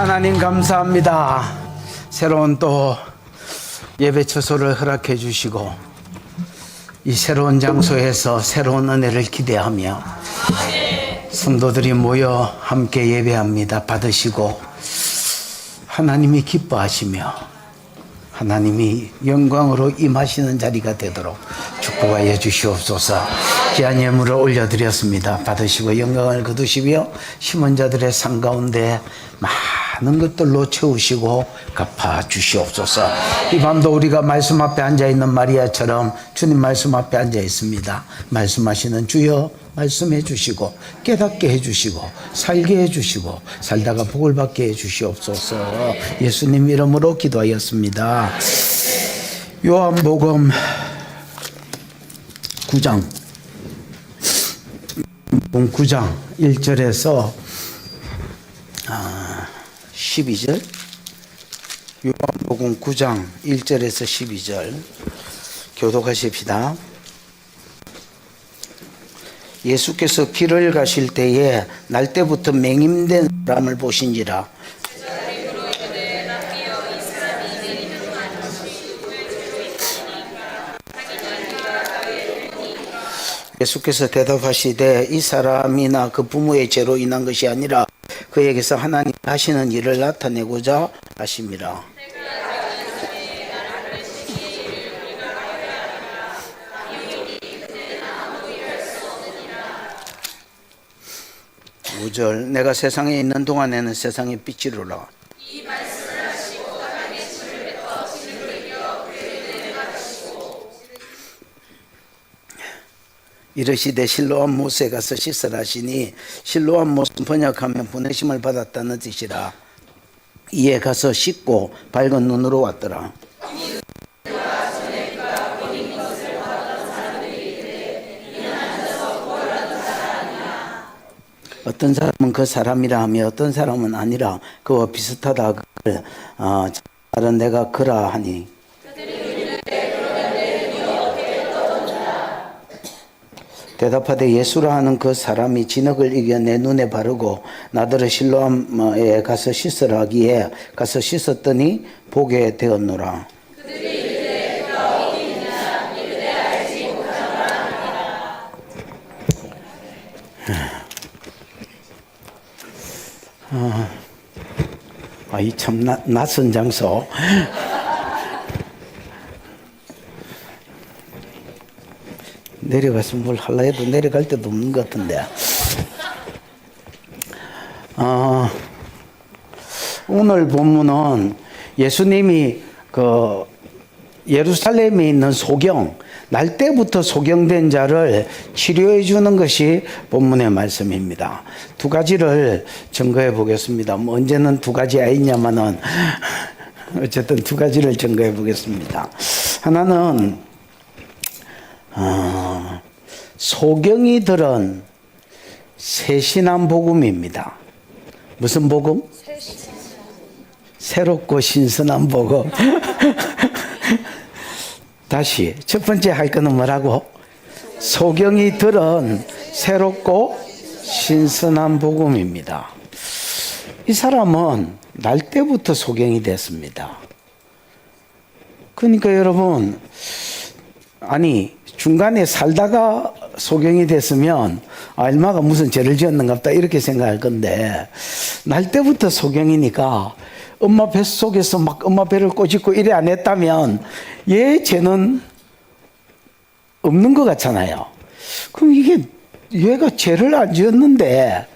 하나님 감사합니다. 새로운 또 예배 처소를 허락해 주시고 이 새로운 장소에서 새로운 은혜를 기대하며 성도들이 모여 함께 예배합니다. 받으시고 하나님이 기뻐하시며 하나님이 영광으로 임하시는 자리가 되도록 축복하여 주시옵소서. 귀한 예물을 올려드렸습니다. 받으시고 영광을 거두시며 심은 자들의 상 가운데 많은 것들로 채우시고 갚아 주시옵소서. 이 밤도 우리가 말씀 앞에 앉아있는 마리아처럼 주님 말씀 앞에 앉아 있습니다. 말씀하시는 주여 말씀해 주시고 깨닫게 해주시고 살게 해주시고 살다가 복을 받게 해주시옵소서. 예수님 이름으로 기도하였습니다. 요한복음 9장 1절에서 12절, 요한복음 9장 1절에서 12절 교독하십시다. 예수께서 길을 가실 때에 날때부터 맹인된 사람을 보신지라. 예수께서 대답하시되 이 사람이나 그 부모의 죄로 인한 것이 아니라 그에게서 하나님 하시는 일을 나타내고자 하심이라. (5절) 내가 세상에 있는 동안에는 세상의 빛이로라. 이르시되 실로암 못에 가서 씻으라 하시니 실로암 못은 번역하면 보내심을 받았다는 뜻이라. 이에 가서 씻고 밝은 눈으로 왔더라. 어떤 사람은 그 사람이라 하며 어떤 사람은 아니라 그와 비슷하다. 다른 내가 그라 하니 대답하되 예수라 하는 그 사람이 진흙을 이겨 내 눈에 바르고 나더러 실로암에 가서 씻으라 하기에 가서 씻었더니 보게 되었노라. 이 참 낯선 장소. 내려가서 뭘 하려 해도 내려갈 데도 없는 것 같은데. 오늘 본문은 예수님이 그 예루살렘에 있는 소경, 날 때부터 소경된 자를 치료해 주는 것이 본문의 말씀입니다. 두 가지를 증거해 보겠습니다. 언제는 두 가지 아니냐마는 어쨌든 두 가지를 증거해 보겠습니다. 하나는 소경이 들은 새신한 복음입니다. 무슨 복음? 새롭고 신선한 복음. 다시 첫 번째 할 거는 뭐라고? 소경이 들은 새롭고 신선한 복음입니다. 이 사람은 날 때부터 소경이 됐습니다. 그러니까 여러분, 아니 중간에 살다가 소경이 됐으면 얼마가 무슨 죄를 지었는가 보다 이렇게 생각할 건데, 날 때부터 소경이니까 엄마 뱃속에서 막 엄마 배를 꼬집고 이래 안 했다면 얘 죄는 없는 것 같잖아요. 그럼 이게 얘가 죄를 안 지었는데,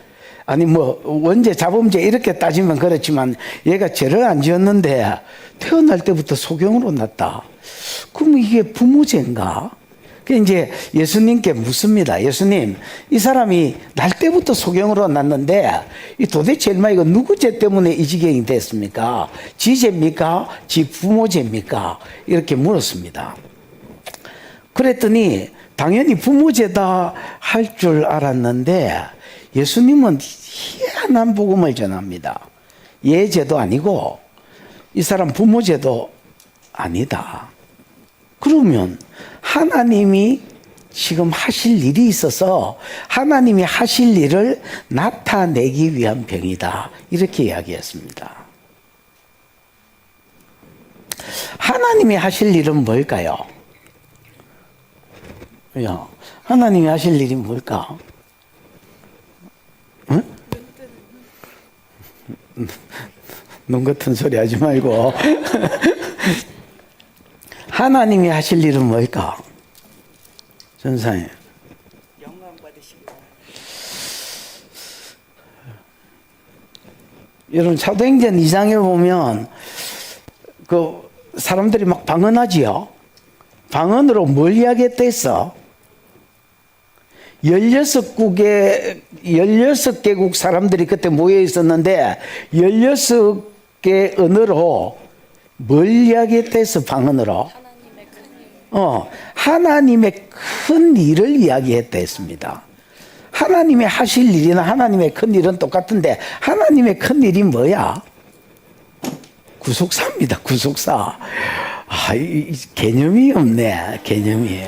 아니 뭐 원죄 자범죄 이렇게 따지면 그렇지만 얘가 죄를 안 지었는데 태어날 때부터 소경으로 났다. 그럼 이게 부모죄인가? 이제 예수님께 묻습니다. 예수님, 이 사람이 날 때부터 소경으로 났는데 이 도대체 얼마 이거 누구 죄 때문에 이 지경이 됐습니까? 지 죄입니까? 지 부모 죄입니까? 이렇게 물었습니다. 그랬더니 당연히 부모 죄다 할 줄 알았는데 예수님은 희한한 복음을 전합니다. 얘 죄도 아니고 이 사람 부모 죄도 아니다. 그러면 하나님이 지금 하실 일이 있어서 하나님이 하실 일을 나타내기 위한 병이다. 이렇게 이야기했습니다. 하나님이 하실 일은 뭘까요? 하나님이 하실 일이 뭘까? 응? 눈 같은 소리 하지 말고 하나님이 하실 일은 뭘까? 전사님. 영광 받으시고. 여러분 사도행전 2장에 보면 그 사람들이 막 방언하지요. 방언으로 뭘 이야기했다 했어? 16개국 사람들이 그때 모여 있었는데 16개 언어로 뭘 이야기했다 했어? 방언으로. 하나님의 큰 일을 이야기했다 했습니다. 하나님의 하실 일이나 하나님의 큰 일은 똑같은데 하나님의 큰 일이 뭐야? 구속사입니다. 구속사. 이 개념이 없네. 개념이.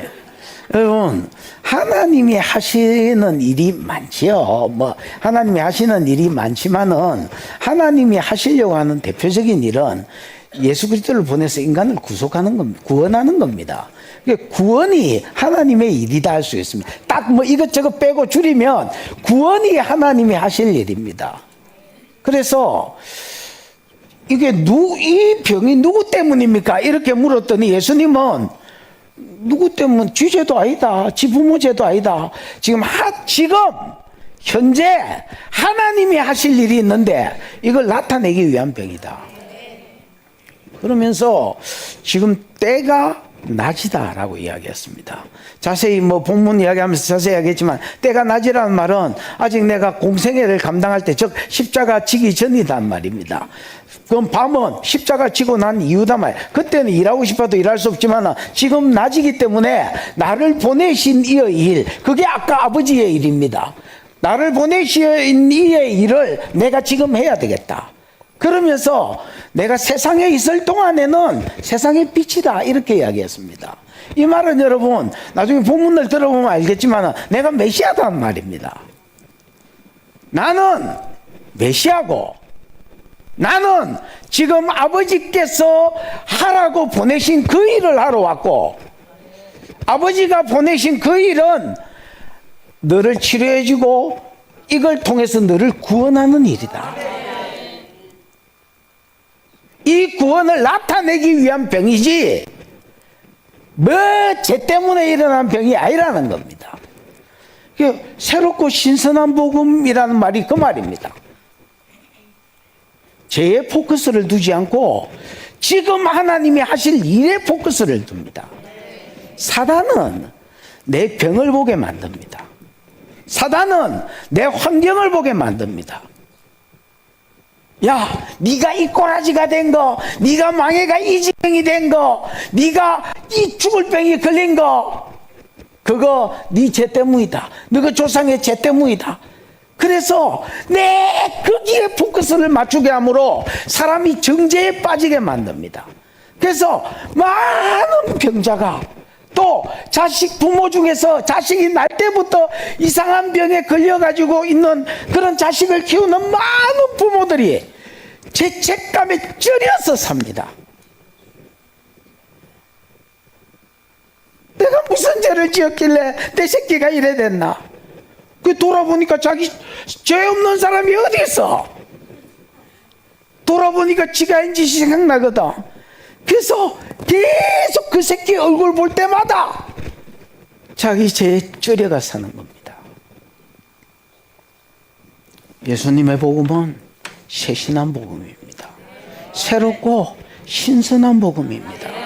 여러분, 하나님이 하시는 일이 많지요. 하나님이 하시는 일이 많지만은 하나님이 하시려고 하는 대표적인 일은 예수 그리스도를 보내서 인간을 구속하는 겁니다. 구원하는 겁니다. 구원이 하나님의 일이다 할 수 있습니다. 딱 이것저것 빼고 줄이면 구원이 하나님이 하실 일입니다. 그래서 이게 이 병이 누구 때문입니까? 이렇게 물었더니 예수님은 누구 때문? 지 죄도 아니다. 지 부모 죄도 아니다. 지금 현재 하나님이 하실 일이 있는데 이걸 나타내기 위한 병이다. 그러면서 지금 때가 낮이다라고 이야기했습니다. 자세히 본문 이야기하면서 자세히 이야기했지만 때가 낮이라는 말은 아직 내가 공생애를 감당할 때 즉 십자가 지기 전이란 말입니다. 그럼 밤은 십자가 지고 난 이유다 말. 그때는 일하고 싶어도 일할 수 없지만 지금 낮이기 때문에 나를 보내신 이의 일, 그게 아까 아버지의 일입니다. 나를 보내신 이의 일을 내가 지금 해야 되겠다. 그러면서 내가 세상에 있을 동안에는 세상의 빛이다 이렇게 이야기했습니다. 이 말은 여러분 나중에 본문을 들어보면 알겠지만 내가 메시아다는 말입니다. 나는 메시아고 나는 지금 아버지께서 하라고 보내신 그 일을 하러 왔고 아버지가 보내신 그 일은 너를 치료해주고 이걸 통해서 너를 구원하는 일이다. 이 구원을 나타내기 위한 병이지 죄 때문에 일어난 병이 아니라는 겁니다. 새롭고 신선한 복음이라는 말이 그 말입니다. 죄에 포커스를 두지 않고 지금 하나님이 하실 일에 포커스를 둡니다. 사단은 내 병을 보게 만듭니다. 사단은 내 환경을 보게 만듭니다. 야, 네가 이 꼬라지가 된 거, 네가 망해가 이 지병이 된 거, 네가 이 죽을 병이 걸린 거, 그거 네 죄 때문이다. 너그 조상의 죄 때문이다. 그래서 거기에 포커스를 맞추게 함으로 사람이 정죄에 빠지게 만듭니다. 그래서 많은 병자가 또 자식 부모 중에서 자식이 날 때부터 이상한 병에 걸려가지고 있는 그런 자식을 키우는 많은 부모들이 죄책감에 쩔여서 삽니다. 내가 무슨 죄를 지었길래 내 새끼가 이래 됐나? 돌아보니까 자기 죄 없는 사람이 어디 있어? 돌아보니까 지가 한 짓이 생각나거든. 그래서 계속 그 새끼 얼굴 볼 때마다 자기 죄에 쩔여가 사는 겁니다. 예수님의 복음은 새신한 복음입니다. 새롭고 신선한 복음입니다.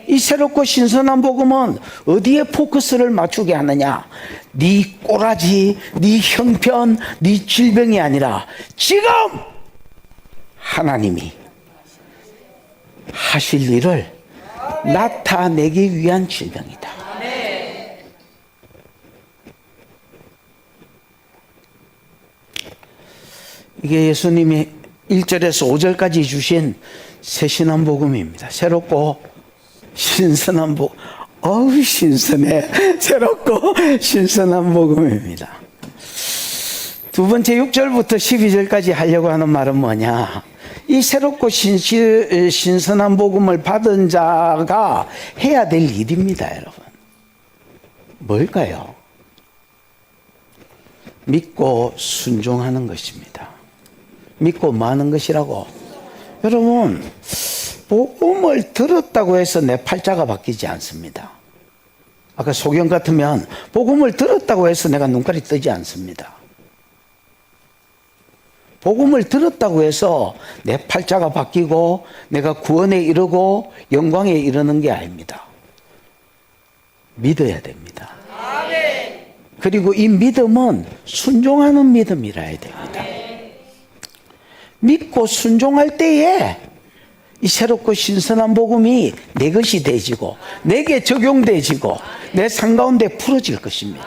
이 새롭고 신선한 복음은 어디에 포커스를 맞추게 하느냐? 네 꼬라지, 네 형편, 네 질병이 아니라 지금 하나님이 하실 일을 나타내기 위한 질병이다. 이게 예수님이 1절에서 5절까지 주신 새신한 복음입니다. 새롭고 신선한 복음. 어우, 신선해. 새롭고 신선한 복음입니다. 두 번째 6절부터 12절까지 하려고 하는 말은 뭐냐? 이 새롭고 신선한 복음을 받은 자가 해야 될 일입니다, 여러분. 뭘까요? 믿고 순종하는 것입니다. 믿고 마는 것이라고. 여러분, 복음을 들었다고 해서 내 팔자가 바뀌지 않습니다. 아까 소경 같으면 복음을 들었다고 해서 내가 눈깔이 뜨지 않습니다. 복음을 들었다고 해서 내 팔자가 바뀌고 내가 구원에 이르고 영광에 이르는 게 아닙니다. 믿어야 됩니다. 그리고 이 믿음은 순종하는 믿음이라야 됩니다. 믿고 순종할 때에 이 새롭고 신선한 복음이 내 것이 되지고 내게 적용되지고 내 삶 가운데 풀어질 것입니다.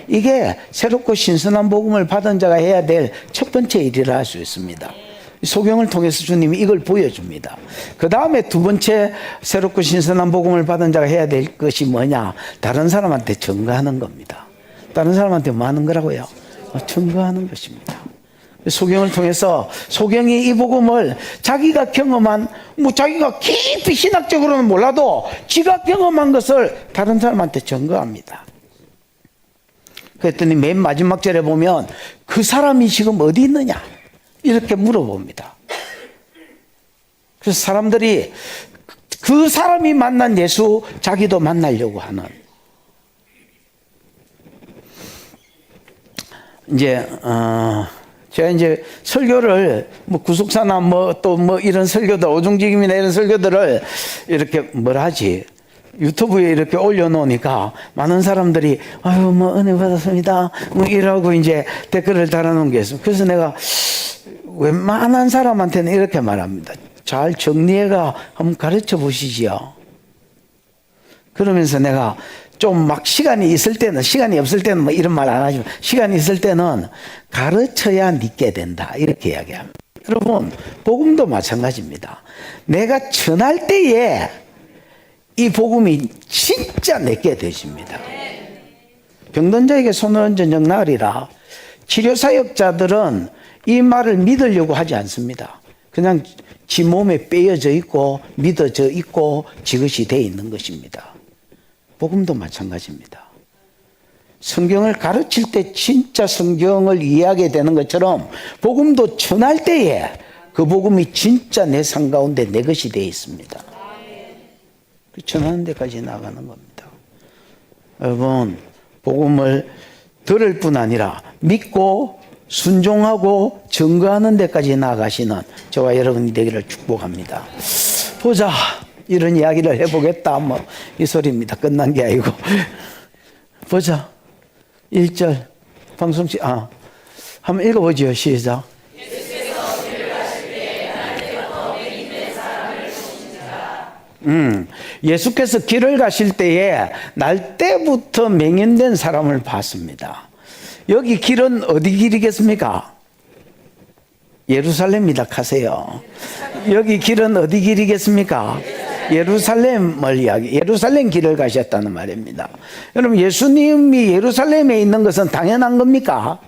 이게 새롭고 신선한 복음을 받은 자가 해야 될 첫 번째 일이라 할 수 있습니다. 소경을 통해서 주님이 이걸 보여줍니다. 그 다음에 두 번째 새롭고 신선한 복음을 받은 자가 해야 될 것이 뭐냐? 다른 사람한테 증거하는 겁니다. 다른 사람한테 뭐 하는 거라고요? 증거하는 것입니다. 소경을 통해서 소경이 이 복음을 자기가 경험한, 자기가 깊이 신학적으로는 몰라도 지가 경험한 것을 다른 사람한테 증거합니다. 그랬더니 맨 마지막 절에 보면 그 사람이 지금 어디 있느냐? 이렇게 물어봅니다. 그래서 사람들이 그 사람이 만난 예수 자기도 만나려고 하는, 제가 이제 설교를 구속사나 또 이런 설교들, 오중직임이나 이런 설교들을 이렇게 유튜브에 이렇게 올려놓으니까 많은 사람들이 아유 은혜 받았습니다 이라고 이제 댓글을 달아놓은 게 있어요. 그래서 내가 웬만한 사람한테는 이렇게 말합니다. 잘 정리해가 한번 가르쳐 보시지요. 그러면서 내가 좀 시간이 있을 때는, 시간이 없을 때는 이런 말 안 하지만 시간이 있을 때는 가르쳐야 믿게 된다 이렇게 이야기합니다. 여러분, 복음도 마찬가지입니다. 내가 전할 때에 이 복음이 진짜 내게 되십니다. 병든 자에게 손을 얹은 영나으리라. 치료사역자들은 이 말을 믿으려고 하지 않습니다. 그냥 지 몸에 빼어져 있고 믿어져 있고 지것이 되어 있는 것입니다. 복음도 마찬가지입니다. 성경을 가르칠 때 진짜 성경을 이해하게 되는 것처럼 복음도 전할 때에 그 복음이 진짜 내 삶 가운데 내 것이 되어 있습니다. 전하는 데까지 나가는 겁니다. 여러분, 복음을 들을 뿐 아니라 믿고 순종하고 증거하는 데까지 나가시는 저와 여러분이 되기를 축복합니다. 보자, 이런 이야기를 해보겠다 이 소리입니다. 끝난 게 아니고. 보자, 1절 방송시 한번 읽어보죠. 시작. 예수께서 길을 가실 때에 날 때부터 맹인된 사람을 봤습니다. 여기 길은 어디 길이겠습니까? 예루살렘이다 하세요. 여기 길은 어디 길이겠습니까? 예루살렘을 예루살렘 길을 가셨다는 말입니다. 여러분, 예수님이 예루살렘에 있는 것은 당연한 겁니까?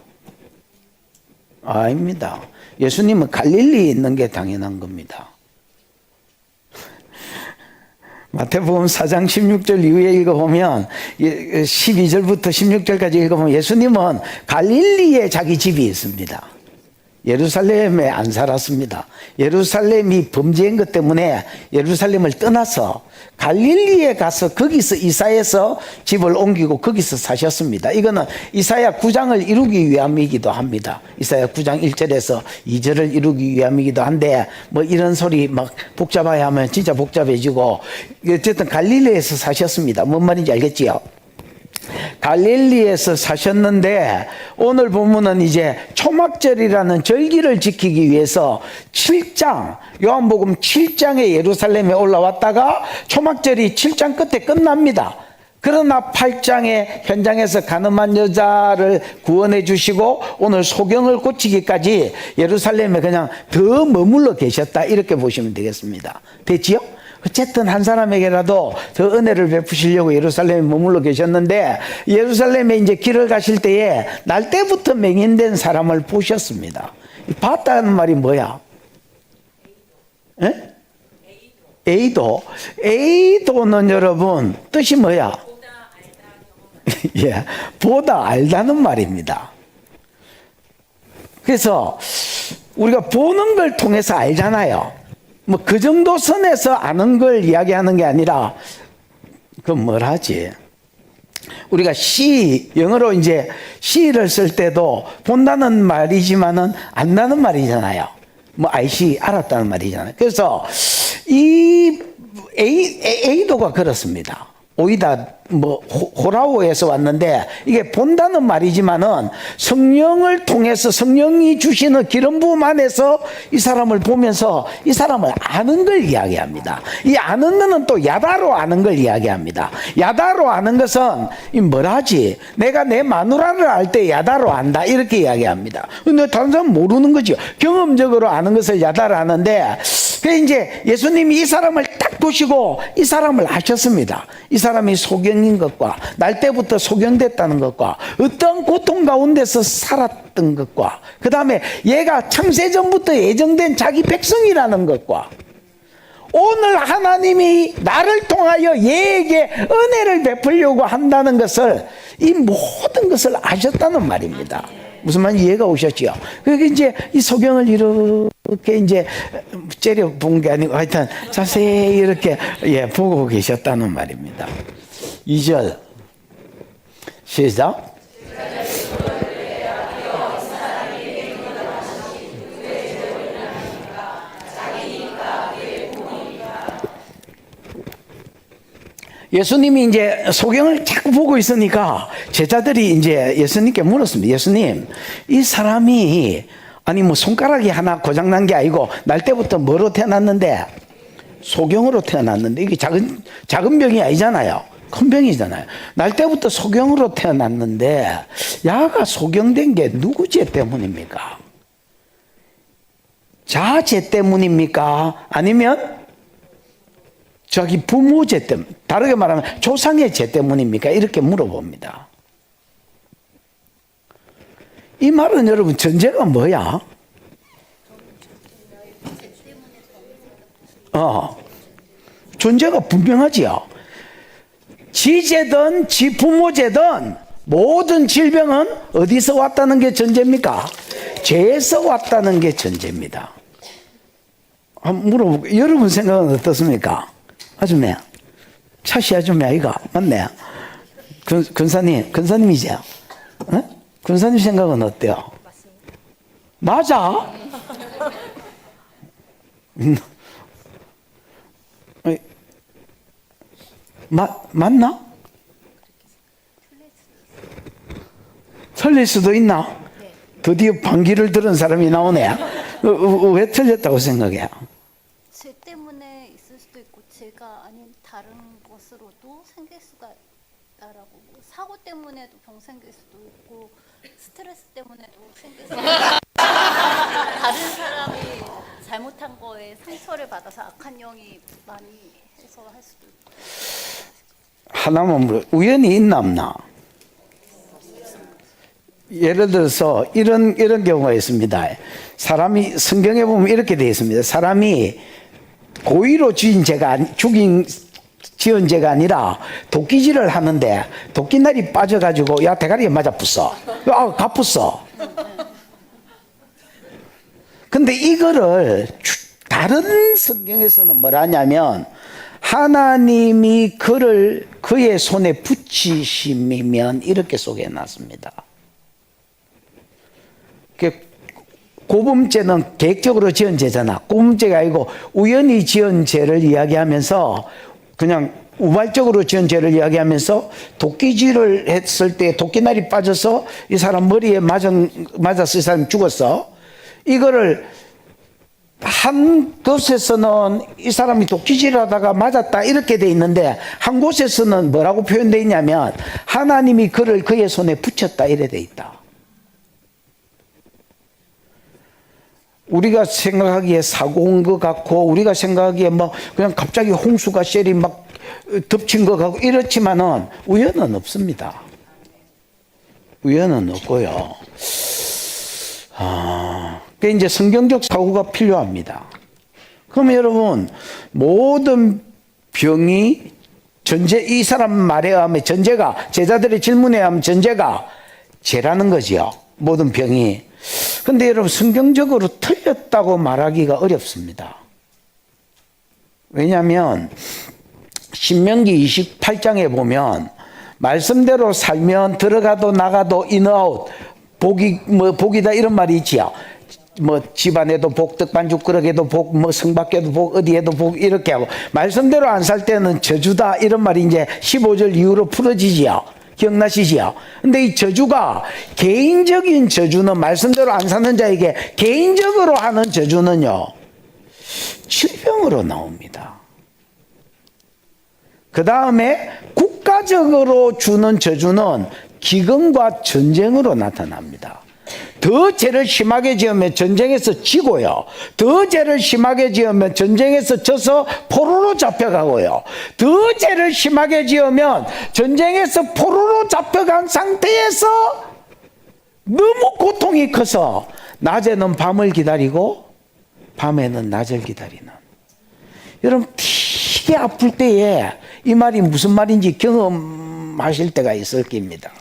아닙니다. 예수님은 갈릴리에 있는 게 당연한 겁니다. 마태복음 4장 16절 이후에 읽어보면 12절부터 16절까지 읽어보면 예수님은 갈릴리에 자기 집이 있습니다. 예루살렘에 안 살았습니다. 예루살렘이 범죄인 것 때문에 예루살렘을 떠나서 갈릴리에 가서 거기서 이사해서 집을 옮기고 거기서 사셨습니다. 이거는 이사야 9장을 이루기 위함이기도 합니다. 이사야 9장 1절에서 2절을 이루기 위함이기도 한데 이런 소리 복잡하게 하면 진짜 복잡해지고, 어쨌든 갈릴리에서 사셨습니다. 뭔 말인지 알겠지요? 갈릴리에서 사셨는데 오늘 본문은 이제 초막절이라는 절기를 지키기 위해서 7장, 요한복음 7장에 예루살렘에 올라왔다가 초막절이 7장 끝에 끝납니다. 그러나 8장의 현장에서 가늠한 여자를 구원해 주시고 오늘 소경을 고치기까지 예루살렘에 그냥 더 머물러 계셨다 이렇게 보시면 되겠습니다. 됐지요? 어쨌든 한 사람에게라도 더 은혜를 베푸시려고 예루살렘에 머물러 계셨는데 예루살렘에 이제 길을 가실 때에 날 때부터 맹인된 사람을 보셨습니다. 봤다는 말이 뭐야? 에? 에이도. 에이도는 여러분 뜻이 뭐야? 예, 보다 알다는 말입니다. 그래서 우리가 보는 걸 통해서 알잖아요. 뭐 그 정도 선에서 아는 걸 이야기하는 게 아니라 그 뭐라지? 우리가 영어로 이제 시를 쓸 때도 본다는 말이지만은 안다는 말이잖아요. 뭐 알았다는 말이잖아요. 그래서 이 에이도가 그렇습니다. 오이다 뭐 호라오에서 왔는데 이게 본다는 말이지만은 성령을 통해서 성령이 주시는 기름 부음 안에서 이 사람을 보면서 이 사람을 아는 걸 이야기합니다. 이 아는 거는 또 야다로 아는 걸 이야기합니다. 야다로 아는 것은 이 뭐라지? 내가 내 마누라를 알 때 야다로 안다 이렇게 이야기합니다. 근데 다른 사람 모르는 거죠. 경험적으로 아는 것을 야다로 아는데 그 이제 예수님이 이 사람을 딱 보시고 이 사람을 아셨습니다. 이 사람이 소경인 것과 날 때부터 소경됐다는 것과 어떤 고통 가운데서 살았던 것과 그 다음에 얘가 창세전부터 예정된 자기 백성이라는 것과 오늘 하나님이 나를 통하여 얘에게 은혜를 베풀려고 한다는 것을 이 모든 것을 아셨다는 말입니다. 무슨 말인지 이해가 오셨죠? 그게 이제 이 소경을 이렇게 이제 째려 본 게 아니고 하여튼 자세히 이렇게 보고 계셨다는 말입니다. 2절 시작. 예수님이 이제 소경을 자꾸 보고 있으니까 제자들이 이제 예수님께 물었습니다. 예수님, 이 사람이 아니 뭐 손가락이 하나 고장난 게 아니고 날 때부터 뭐로 태어났는데 소경으로 태어났는데 이게 작은 병이 아니잖아요. 큰 병이잖아요. 날 때부터 소경으로 태어났는데 야가 소경된 게 누구 죄 때문입니까? 자 죄 때문입니까? 아니면 자기 부모 죄 때문, 다르게 말하면 조상의 죄 때문입니까? 이렇게 물어봅니다. 이 말은 여러분 전제가 뭐야? 전제가 분명하지요. 지 죄든 지 부모 죄든 모든 질병은 어디서 왔다는 게 전제입니까? 죄에서 왔다는 게 전제입니다. 한번 물어볼게요. 여러분 생각은 어떻습니까? 아줌매, 차시 아줌매 아이가 맞네. 근사님이죠? 근사님 생각은 어때요? 맞아? 맞나? 틀릴 수도 있나? 드디어 반기를 들은 사람이 나오네. 왜 틀렸다고 생각해? 죄 때문에 있을 수도 있고 죄가 아닌 다른 것으로도 생길 수가 있다라고. 사고 때문에도 병 생길 수도 있고 스트레스 때문에도 생길 수도 있고 다른 사람이 잘못한 거에 상처를 받아서 악한 영이 많이 해서 할 수도 있고. 하나만 물어, 우연히 있나 없나? 예를 들어서 이런 경우가 있습니다. 사람이 성경에 보면 이렇게 되어 있습니다. 사람이 고의로 지은 죄가 아니라 도끼질을 하는데 도끼날이 빠져가지고 야 대가리에 맞아 부숴. 가부숴. 근데 이거를 다른 성경에서는 뭐라 하냐면 하나님이 그의 손에 붙이심이면 이렇게 소개해놨습니다. 고범죄는 계획적으로 지은 죄잖아. 고범죄가 아니고 우연히 지은 죄를 이야기하면서 그냥 우발적으로 지은 죄를 이야기하면서 도끼질을 했을 때 도끼날이 빠져서 이 사람 머리에 맞아서 이 사람이 죽었어. 이거를 한 곳에서는 이 사람이 도끼질을 하다가 맞았다 이렇게 돼 있는데 한 곳에서는 뭐라고 표현되어 있냐면 하나님이 그의 손에 붙였다 이래 돼 있다. 우리가 생각하기에 사고 온 것 같고, 우리가 생각하기에 뭐 그냥 갑자기 홍수가 셀이 막 덮친 것 같고 이렇지만은 우연은 없습니다. 우연은 없고요. 그 이제 성경적 사고가 필요합니다. 그럼 여러분, 모든 병이 이 사람 말에 의하면 전제가, 제자들의 질문에 의하면 전제가 죄라는 거지요. 모든 병이. 근데 여러분, 성경적으로 틀렸다고 말하기가 어렵습니다. 왜냐하면 신명기 28장에 보면 말씀대로 살면 들어가도 나가도 인아웃, 복이다 이런 말이 있지요. 뭐 집안에도 복, 떡반죽 그릇에도 복, 뭐 성밖에도 복, 어디에도 복 이렇게 하고, 말씀대로 안 살 때는 저주다 이런 말이 이제 15절 이후로 풀어지지요. 기억나시지요? 근데 이 저주가 개인적인 저주는, 말씀대로 안 사는 자에게 개인적으로 하는 저주는요, 질병으로 나옵니다. 그 다음에 국가적으로 주는 저주는 기근과 전쟁으로 나타납니다. 더 죄를 심하게 지으면 전쟁에서 지고요. 더 죄를 심하게 지으면 전쟁에서 져서 포로로 잡혀가고요. 더 죄를 심하게 지으면 전쟁에서 포로로 잡혀간 상태에서 너무 고통이 커서 낮에는 밤을 기다리고 밤에는 낮을 기다리는. 여러분, 되게 아플 때에 이 말이 무슨 말인지 경험하실 때가 있을 겁니다.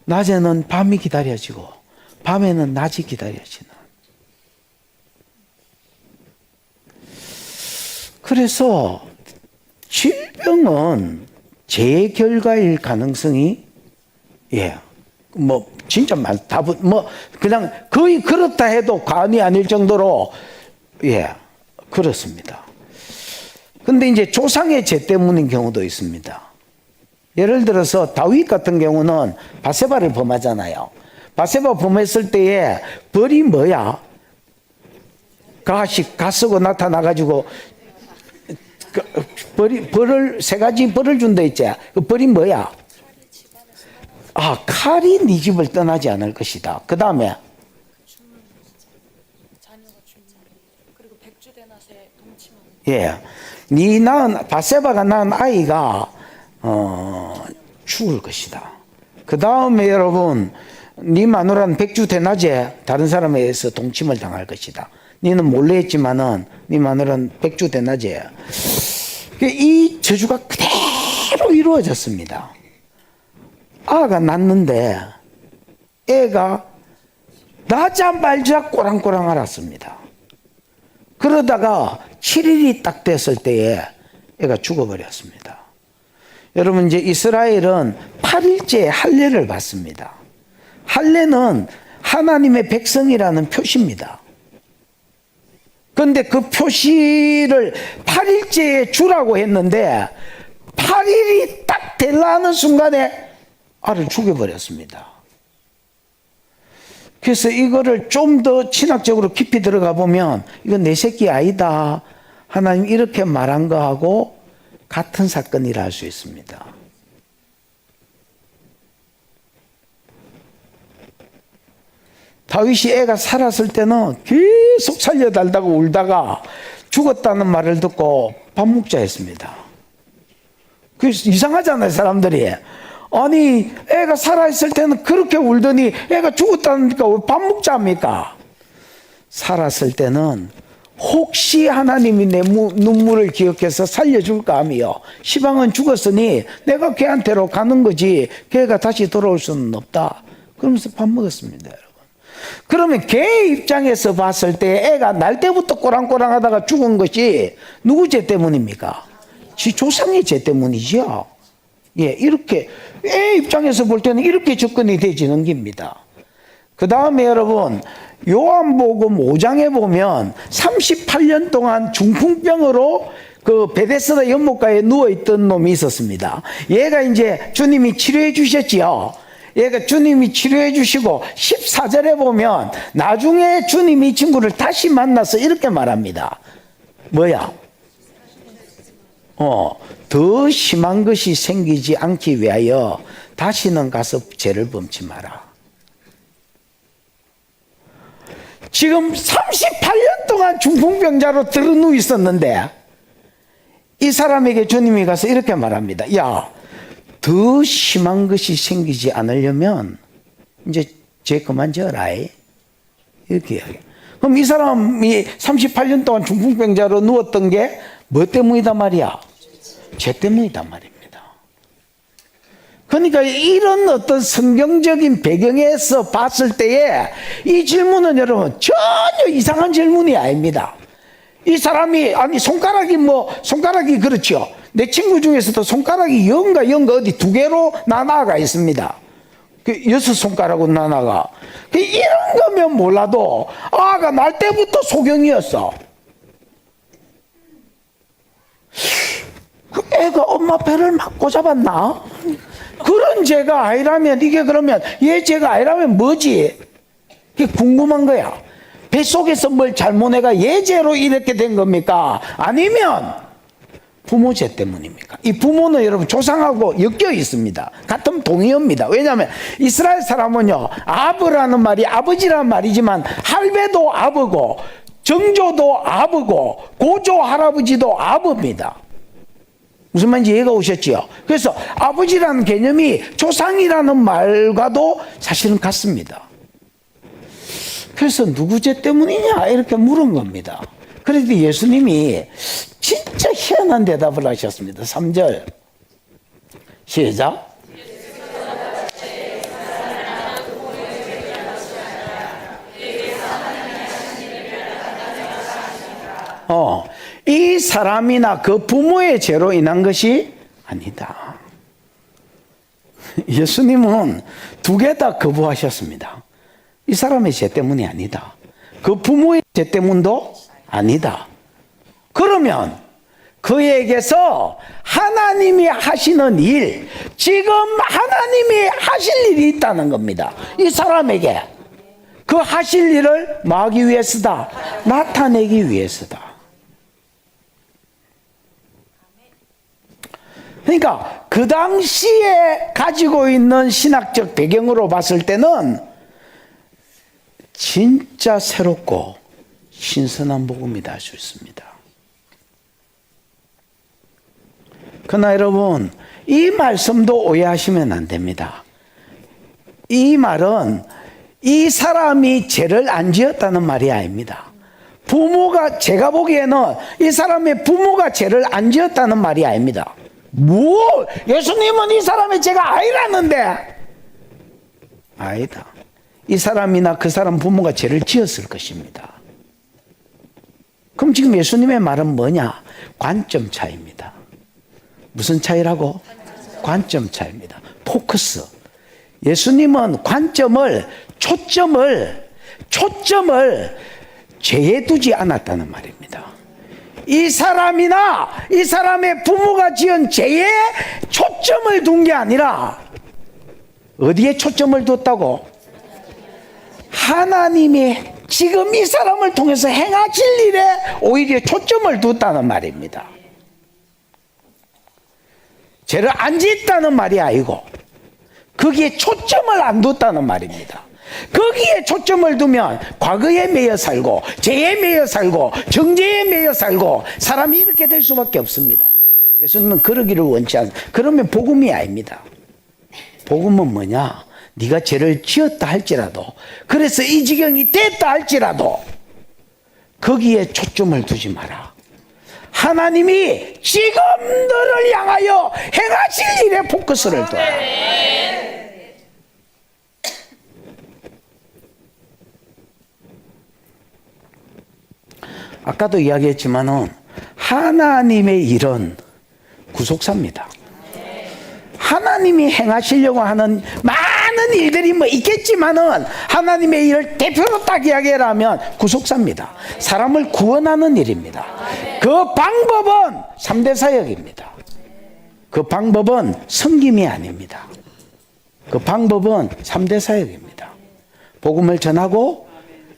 낮에는 밤이 기다려지고 밤에는 낮이 기다려지는. 그래서 질병은 죄의 결과일 가능성이, 뭐 진짜 답은 뭐 그냥 거의 그렇다 해도 과언이 아닐 정도로 그렇습니다. 근데 이제 조상의 죄 때문인 경우도 있습니다. 예를 들어서 다윗 같은 경우는 바세바를 범하잖아요. 바세바 범했을 때에 벌이 뭐야? 가 쓰고 나타나가지고 벌을 세 가지 벌을 준다 했지. 그 벌이 뭐야? 칼이 네 집을 떠나지 않을 것이다. 그 다음에 그리고 백주대낮에 동침하는. 바세바가 낳은 아이가 죽을 것이다. 그 다음에 여러분, 네 마누라는 백주대낮에 다른 사람에 의해서 동침을 당할 것이다. 너는 몰래 했지만은 네 마누라는 백주대낮에. 이 저주가 그대로 이루어졌습니다. 아가 낳는데 애가 낳자마자 꼬랑꼬랑 앓았습니다. 그러다가 7일이 딱 됐을 때에 애가 죽어버렸습니다. 여러분, 이제 이스라엘은 8일째 할례를 받습니다. 할례는 하나님의 백성이라는 표시입니다. 그런데 그 표시를 8일째에 주라고 했는데 8일이 딱 되려는 순간에 알을 죽여버렸습니다. 그래서 이거를 좀 더 신학적으로 깊이 들어가 보면 이건 내 새끼 아니다, 하나님 이렇게 말한 거하고 같은 사건이라 할 수 있습니다. 다윗이 애가 살았을 때는 계속 살려달라고 울다가 죽었다는 말을 듣고 밥 먹자 했습니다. 그래서 이상하잖아요, 사람들이. 아니, 애가 살아있을 때는 그렇게 울더니 애가 죽었다니까 왜 밥 먹자 합니까? 살았을 때는 혹시 하나님이 내 눈물을 기억해서 살려줄까 하며, 시방은 죽었으니 내가 걔한테로 가는 거지 걔가 다시 돌아올 수는 없다. 그러면서 밥 먹었습니다, 여러분. 그러면 걔 입장에서 봤을 때 애가 날 때부터 꼬랑꼬랑 하다가 죽은 것이 누구 죄 때문입니까? 지 조상의 죄 때문이죠. 이렇게 애 입장에서 볼 때는 이렇게 접근이 되지는 겁니다. 그 다음에 여러분, 요한복음 5장에 보면 38년 동안 중풍병으로 그 베데스다 연못가에 누워있던 놈이 있었습니다. 얘가 이제 주님이 치료해 주셨지요. 얘가 주님이 치료해 주시고 14절에 보면 나중에 주님이 이 친구를 다시 만나서 이렇게 말합니다. 뭐야? 더 심한 것이 생기지 않기 위하여 다시는 가서 죄를 범치 마라. 지금 38년 동안 중풍병자로 들어누워 있었는데 이 사람에게 주님이 가서 이렇게 말합니다. 야, 더 심한 것이 생기지 않으려면 이제 죄 그만 지어라. 이렇게 이야기해요. 그럼 이 사람이 38년 동안 중풍병자로 누웠던 게 뭐 때문이다 말이야? 죄 때문이다 말입니다. 그러니까 이런 어떤 성경적인 배경에서 봤을 때에 이 질문은 여러분 전혀 이상한 질문이 아닙니다. 이 사람이 아니 손가락이 그렇죠. 내 친구 중에서도 손가락이 영가 어디 두 개로 나눠가 있습니다. 그 여섯 손가락으로 나눠가. 이런 거면 몰라도 아가 날 때부터 소경이었어. 그 애가 엄마 배를 맞고 잡았나? 그런 죄가 아니라면 이게 그러면 얘 죄가 아니라면 뭐지? 그게 궁금한 거야. 뱃속에서 뭘 잘못해가 얘 죄로 이렇게 된 겁니까? 아니면 부모 죄 때문입니까? 이 부모는 여러분 조상하고 엮여 있습니다. 같은 동의어입니다. 왜냐하면 이스라엘 사람은요, 아버라는 말이 아버지란 말이지만 할배도 아버고 정조도 아버고 고조 할아버지도 아버입니다. 무슨 말인지 이해가 오셨지요? 그래서 아버지라는 개념이 조상이라는 말과도 사실은 같습니다. 그래서 누구 죄 때문이냐 이렇게 물은 겁니다. 그런데 예수님이 진짜 희한한 대답을 하셨습니다. 3절 시작. 이 사람이나 그 부모의 죄로 인한 것이 아니다. 예수님은 두 개 다 거부하셨습니다. 이 사람의 죄 때문이 아니다. 그 부모의 죄 때문도 아니다. 그러면 그에게서 하나님이 하시는 일, 지금 하나님이 하실 일이 있다는 겁니다. 이 사람에게 그 하실 일을 뭐 하기 위해서다? 나타내기 위해서다. 그러니까 그 당시에 가지고 있는 신학적 배경으로 봤을 때는 진짜 새롭고 신선한 복음이다 할 수 있습니다. 그러나 여러분, 이 말씀도 오해하시면 안 됩니다. 이 말은 이 사람이 죄를 안 지었다는 말이 아닙니다. 제가 보기에는 이 사람의 부모가 죄를 안 지었다는 말이 아닙니다. 예수님은 이 사람의 죄가 아니라는데. 아니다. 이 사람이나 그 사람 부모가 죄를 지었을 것입니다. 그럼 지금 예수님의 말은 뭐냐? 관점 차이입니다. 무슨 차이라고? 관점 차이입니다. 포커스. 예수님은 초점을 죄에 두지 않았다는 말입니다. 이 사람이나 이 사람의 부모가 지은 죄에 초점을 둔 게 아니라 어디에 초점을 뒀다고? 하나님이 지금 이 사람을 통해서 행하실 일에 오히려 초점을 뒀다는 말입니다. 죄를 안 짓다는 말이 아니고 거기에 초점을 안 뒀다는 말입니다. 거기에 초점을 두면 과거에 매여 살고 죄에 매여 살고 정죄에 매여 살고 사람이 이렇게 될 수밖에 없습니다. 예수님은 그러기를 원치 않습니다. 그러면 복음이 아닙니다. 복음은 뭐냐? 네가 죄를 지었다 할지라도, 그래서 이 지경이 됐다 할지라도 거기에 초점을 두지 마라. 하나님이 지금 너를 향하여 행하실 일에 포커스를 둬라. 아까도 이야기했지만은 하나님의 일은 구속사입니다. 하나님이 행하시려고 하는 많은 일들이 뭐 있겠지만은 하나님의 일을 대표로 딱 이야기하면 구속사입니다. 사람을 구원하는 일입니다. 그 방법은 3대 사역입니다. 그 방법은 섬김이 아닙니다. 그 방법은 3대 사역입니다. 복음을 전하고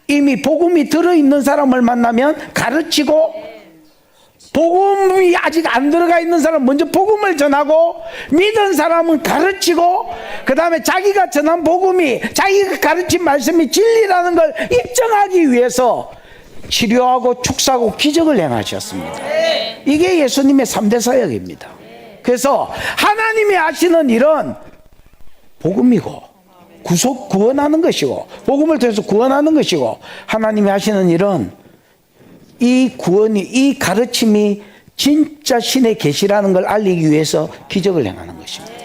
이미 복음이 들어있는 사람을 만나면 가르치고 복음이 아직 안 들어가 있는 사람은 먼저 복음을 전하고, 믿은 사람은 가르치고, 그 다음에 자기가 전한 복음이, 자기가 가르친 말씀이 진리라는 걸 입증하기 위해서 치료하고 축사하고 기적을 행하셨습니다. 이게 예수님의 3대 사역입니다. 그래서 하나님이 하시는 일은 복음이고, 구원하는 것이고, 복음을 통해서 구원하는 것이고, 하나님이 하시는 일은 이 구원이, 이 가르침이 진짜 신의 계시라는 걸 알리기 위해서 기적을 행하는 것입니다.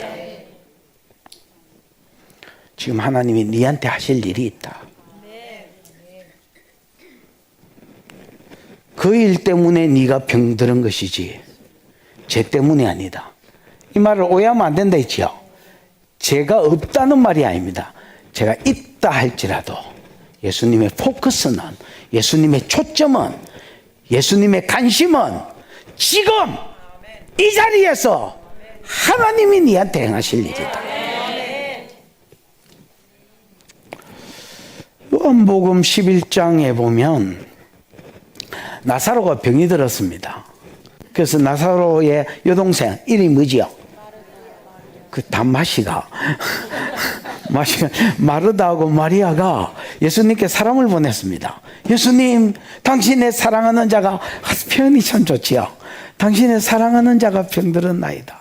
지금 하나님이 네한테 하실 일이 있다. 그 일 때문에 네가 병들은 것이지 죄 때문이 아니다. 이 말을 오해하면 안 된다 했지요. 죄가 없다는 말이 아닙니다. 죄가 있다 할지라도 예수님의 포커스는, 예수님의 초점은, 예수님의 관심은 지금 이 자리에서 하나님이 네한테 행하실 일이다. 요한복음 11장에 보면 나사로가 병이 들었습니다. 그래서 나사로의 여동생 이름이 뭐지요? 그 단마시가 마르다하고 마리아가 예수님께 사람을 보냈습니다. 예수님, 당신의 사랑하는 자가, 표현이 참 좋지요. 당신의 사랑하는 자가 병들었나이다.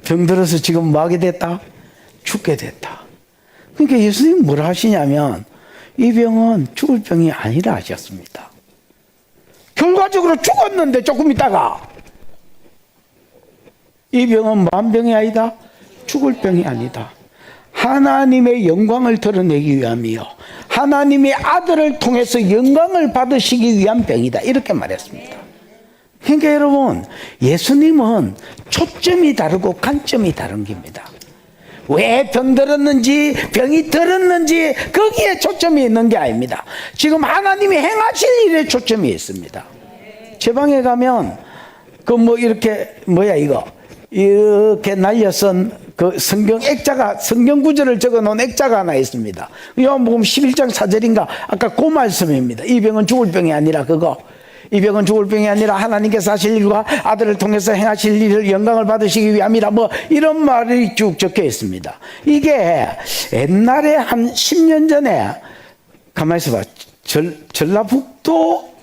병들어서 지금 뭐 하게 됐다? 죽게 됐다. 그러니까 예수님이 뭐라 하시냐면 이 병은 죽을 병이 아니라 하셨습니다. 결과적으로 죽었는데 조금 있다가 이 병은 만병이 아니다. 죽을 병이 아니다. 하나님의 영광을 드러내기 위함이요, 하나님의 아들을 통해서 영광을 받으시기 위한 병이다. 이렇게 말했습니다. 그러니까 여러분, 예수님은 초점이 다르고 관점이 다른 겁니다. 왜 병들었는지, 병이 들었는지 거기에 초점이 있는 게 아닙니다. 지금 하나님이 행하실 일에 초점이 있습니다. 제 방에 가면 그 뭐 이렇게 이렇게 날려선 그 성경 액자가, 성경 구절을 적어 놓은 액자가 하나 있습니다. 요한복음 11장 4절인가 아까 그 말씀입니다. 이 병은 죽을 병이 아니라 그거, 이 병은 죽을 병이 아니라 하나님께서 하실 일과 아들을 통해서 행하실 일을 영광을 받으시기 위함이라, 뭐 이런 말이 쭉 적혀 있습니다. 이게 옛날에 한 10년 전에 가만히 있어봐, 전라북도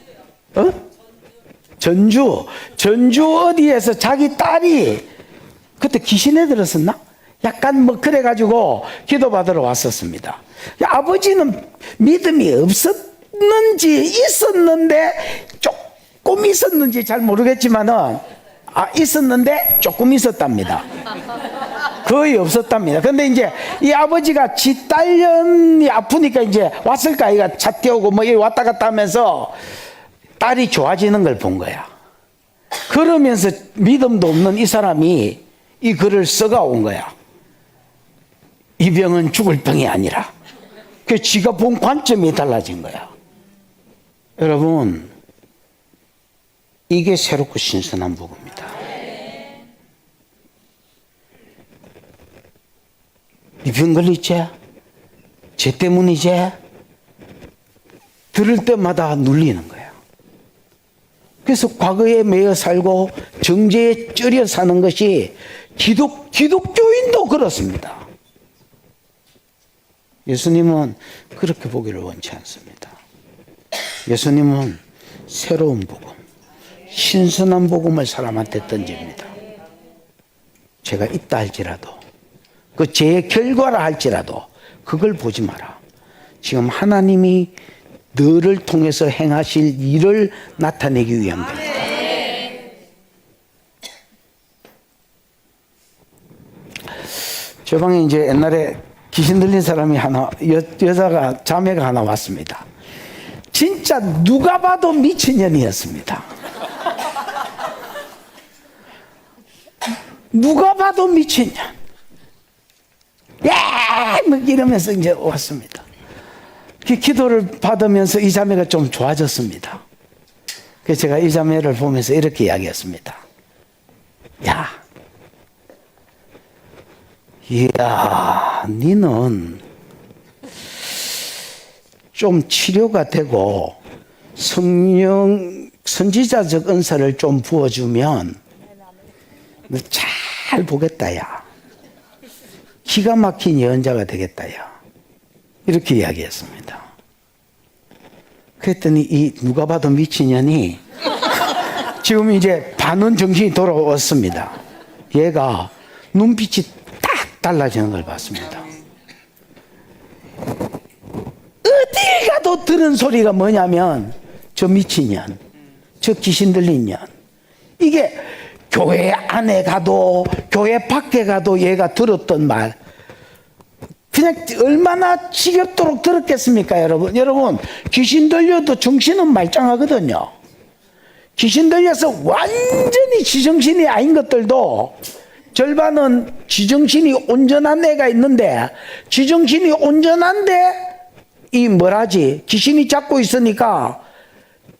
전주 어디에서 자기 딸이 그때 귀신에 들었었나? 약간 뭐 그래가지고 기도받으러 왔었습니다. 아버지는 믿음이 없었는지 있었는데 조금 있었는지 잘 모르겠지만은 있었는데 조금 있었답니다. 거의 없었답니다. 근데 이제 이 아버지가 지 딸년이 아프니까 이제 왔을까, 이가 차 태우고 뭐 왔다 갔다 하면서 딸이 좋아지는 걸 본 거야. 그러면서 믿음도 없는 이 사람이 이 글을 써가 온 거야. 이 병은 죽을 병이 아니라. 그 지가 본 관점이 달라진 거야. 여러분, 이게 새롭고 신선한 복음입니다. 이 병 걸리지? 죄 때문이지? 들을 때마다 눌리는 거야. 그래서 과거에 매여 살고 정죄에 쩔여 사는 것이 기독교인도 그렇습니다. 예수님은 그렇게 보기를 원치 않습니다. 예수님은 새로운 복음, 신선한 복음을 사람한테 던집니다. 죄가 있다 할지라도, 그 죄의 결과라 할지라도 그걸 보지 마라. 지금 하나님이 너를 통해서 행하실 일을 나타내기 위한 겁니다. 저 방에 이제 옛날에 귀신 들린 사람이 하나, 여자가, 자매가 하나 왔습니다. 진짜 누가 봐도 미친년이었습니다. 누가 봐도 미친년. 뭐 이러면서 이제 왔습니다. 기도를 받으면서 이 자매가 좀 좋아졌습니다. 그래서 제가 이 자매를 보면서 이렇게 이야기했습니다. 이야, 니는 좀 치료가 되고 성령 선지자적 은사를 좀 부어주면 너 잘 보겠다 야. 기가 막힌 예언자가 되겠다 야. 이렇게 이야기했습니다. 그랬더니 이 누가 봐도 미친년이 지금 이제 반은 정신이 돌아왔습니다. 얘가 눈빛이 딱 달라지는 걸 봤습니다. 어딜 가도 들은 소리가 뭐냐면 저 미친년, 저 귀신 들린 년. 이게 교회 안에 가도 교회 밖에 가도 얘가 들었던 말 그냥 얼마나 지겹도록 들었겠습니까 여러분. 여러분 귀신 들려도 정신은 말짱하거든요. 귀신 들려서 완전히 지정신이 아닌 것들도 절반은 지정신이 온전한 애가 있는데 지정신이 온전한데 이 뭐라지 귀신이 잡고 있으니까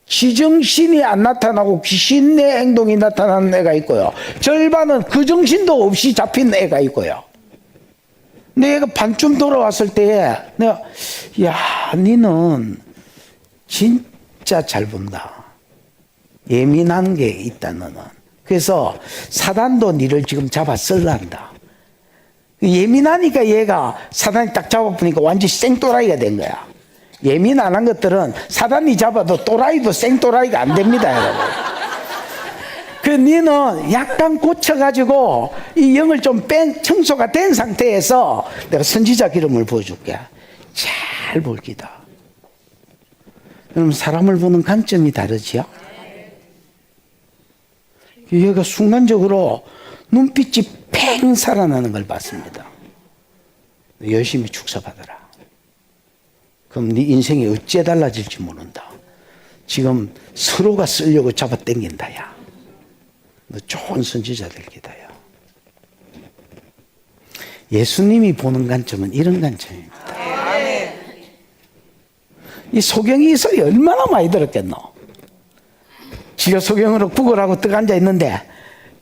지정신이 안 나타나고 귀신의 행동이 나타나는 애가 있고요. 절반은 그 정신도 없이 잡힌 애가 있고요. 근데 얘가 반쯤 돌아왔을 때에 내가 야 니는 진짜 잘 본다. 예민한 게 있다 너는. 그래서 사단도 니를 지금 잡아 쓸란다. 예민하니까 얘가 사단이 딱 잡아보니까 완전히 생또라이가 된 거야. 예민 안 한 것들은 사단이 잡아도 또라이도 생또라이가 안 됩니다 여러분. 그 니는 약간 고쳐가지고 이 영을 좀 뺀 청소가 된 상태에서 내가 선지자 기름을 부어줄게. 잘 볼 기다. 그럼 사람을 보는 관점이 다르지요? 얘가 순간적으로 눈빛이 팽 살아나는 걸 봤습니다. 열심히 축사받아라. 그럼 네 인생이 어째 달라질지 모른다. 지금 서로가 쓰려고 잡아당긴다 야. 너 좋은 선지자 될 기다 야. 예수님이 보는 관점은 이런 관점입니다. 이 소경이 이 소리 얼마나 많이 들었겠노. 지가 소경으로 구걸하고 떡 앉아 있는데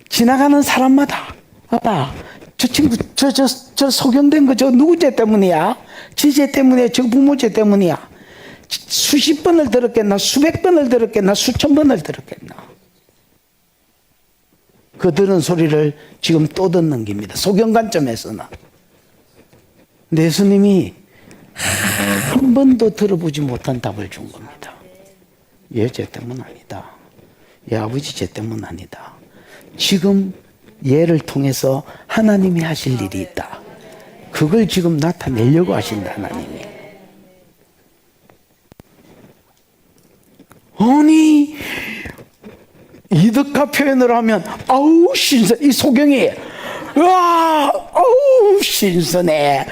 지나가는 사람마다 아빠 저 친구 저 소경된 거 저 누구 죄 때문이야? 지죄 때문에 저 부모 죄 때문이야. 수십 번을 들었겠나 수백 번을 들었겠나 수천 번을 들었겠나. 그 들은 소리를 지금 또 듣는 겁니다. 소경 관점에서는. 근데 예수님이 한 번도 들어보지 못한 답을 준 겁니다. 얘 죄 때문 아니다. 얘 아버지 죄 때문 아니다. 지금 얘를 통해서 하나님이 하실 일이 있다. 그걸 지금 나타내려고 하신다 하나님이. 아니 이득화 표현을 하면 아우 신선. 이 소경이 와 아우 신선해.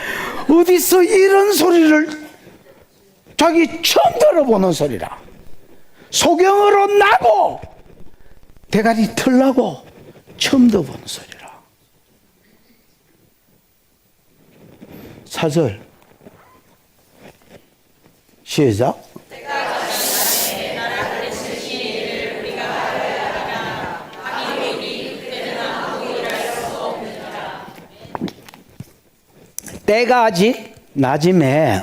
어디서 이런 소리를 자기 처음 들어보는 소리라. 소경으로 나고 대가리 털나고 처음 들어보는 소리라. 4절 시작. 때가 아직 낮음에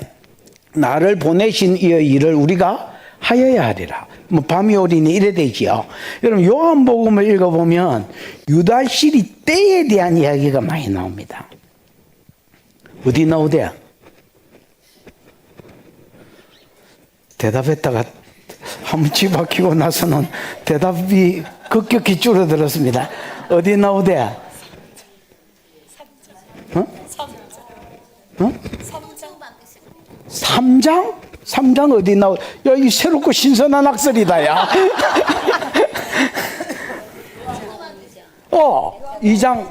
나를 보내신 이의 일을 우리가 하여야 하리라. 뭐 밤이 오리니 이래 되지요. 여러분 요한복음을 읽어보면 유다실이 때에 대한 이야기가 많이 나옵니다. 어디 나오대? 대답했다가 한번 뒤바뀌고 나서는 대답이 급격히 줄어들었습니다. 어디 나오대? 어? 3장? 3장 어디 나오? 야, 이 새롭고 신선한 학설이다, 야. 2장.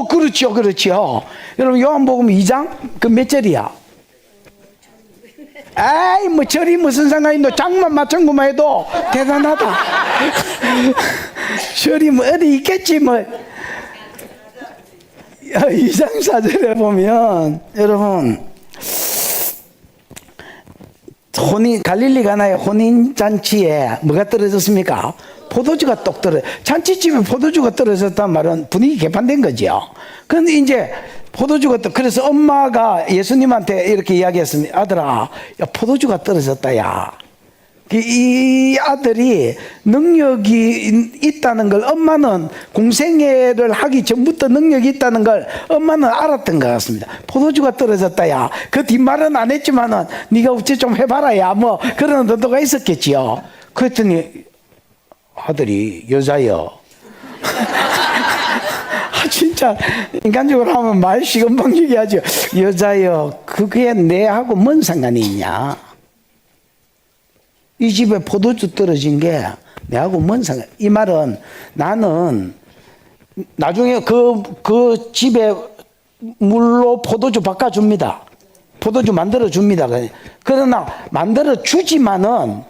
그렇죠, 그렇죠. 여러분, 요한복음 2장? 그 몇 절이야? 아이, 뭐, 절이 무슨 상관이 있노? 장만 맞춘구만 해도 대단하다. 절이 뭐, 어디 있겠지, 뭐. 2장 4절에 보면 여러분 갈릴리 가나의 혼인잔치에 뭐가 떨어졌습니까? 포도주가 똑 떨어져. 잔치집에 포도주가 떨어졌단 말은 분위기 개판된 거죠. 그런데 이제 포도주가 그래서 엄마가 예수님한테 이렇게 이야기했습니다. 아들아, 야, 포도주가 떨어졌다, 야. 이 아들이 능력이 있다는 걸 엄마는 공생애를 하기 전부터 능력이 있다는 걸 엄마는 알았던 것 같습니다. 포도주가 떨어졌다, 야. 그 뒷말은 안 했지만은 네가 어째 좀 해봐라, 야. 뭐 그런 의도가 있었겠지요. 그랬더니 아들이 여자여. 진짜 인간적으로 하면 말 시건방지게 하죠. 여자여, 그게 내하고 뭔 상관이 있냐? 이 집에 포도주 떨어진 게 내하고 뭔 상관? 이 말은 나는 나중에 그 집에 물로 포도주 바꿔줍니다. 포도주 만들어줍니다. 그러나 만들어주지만은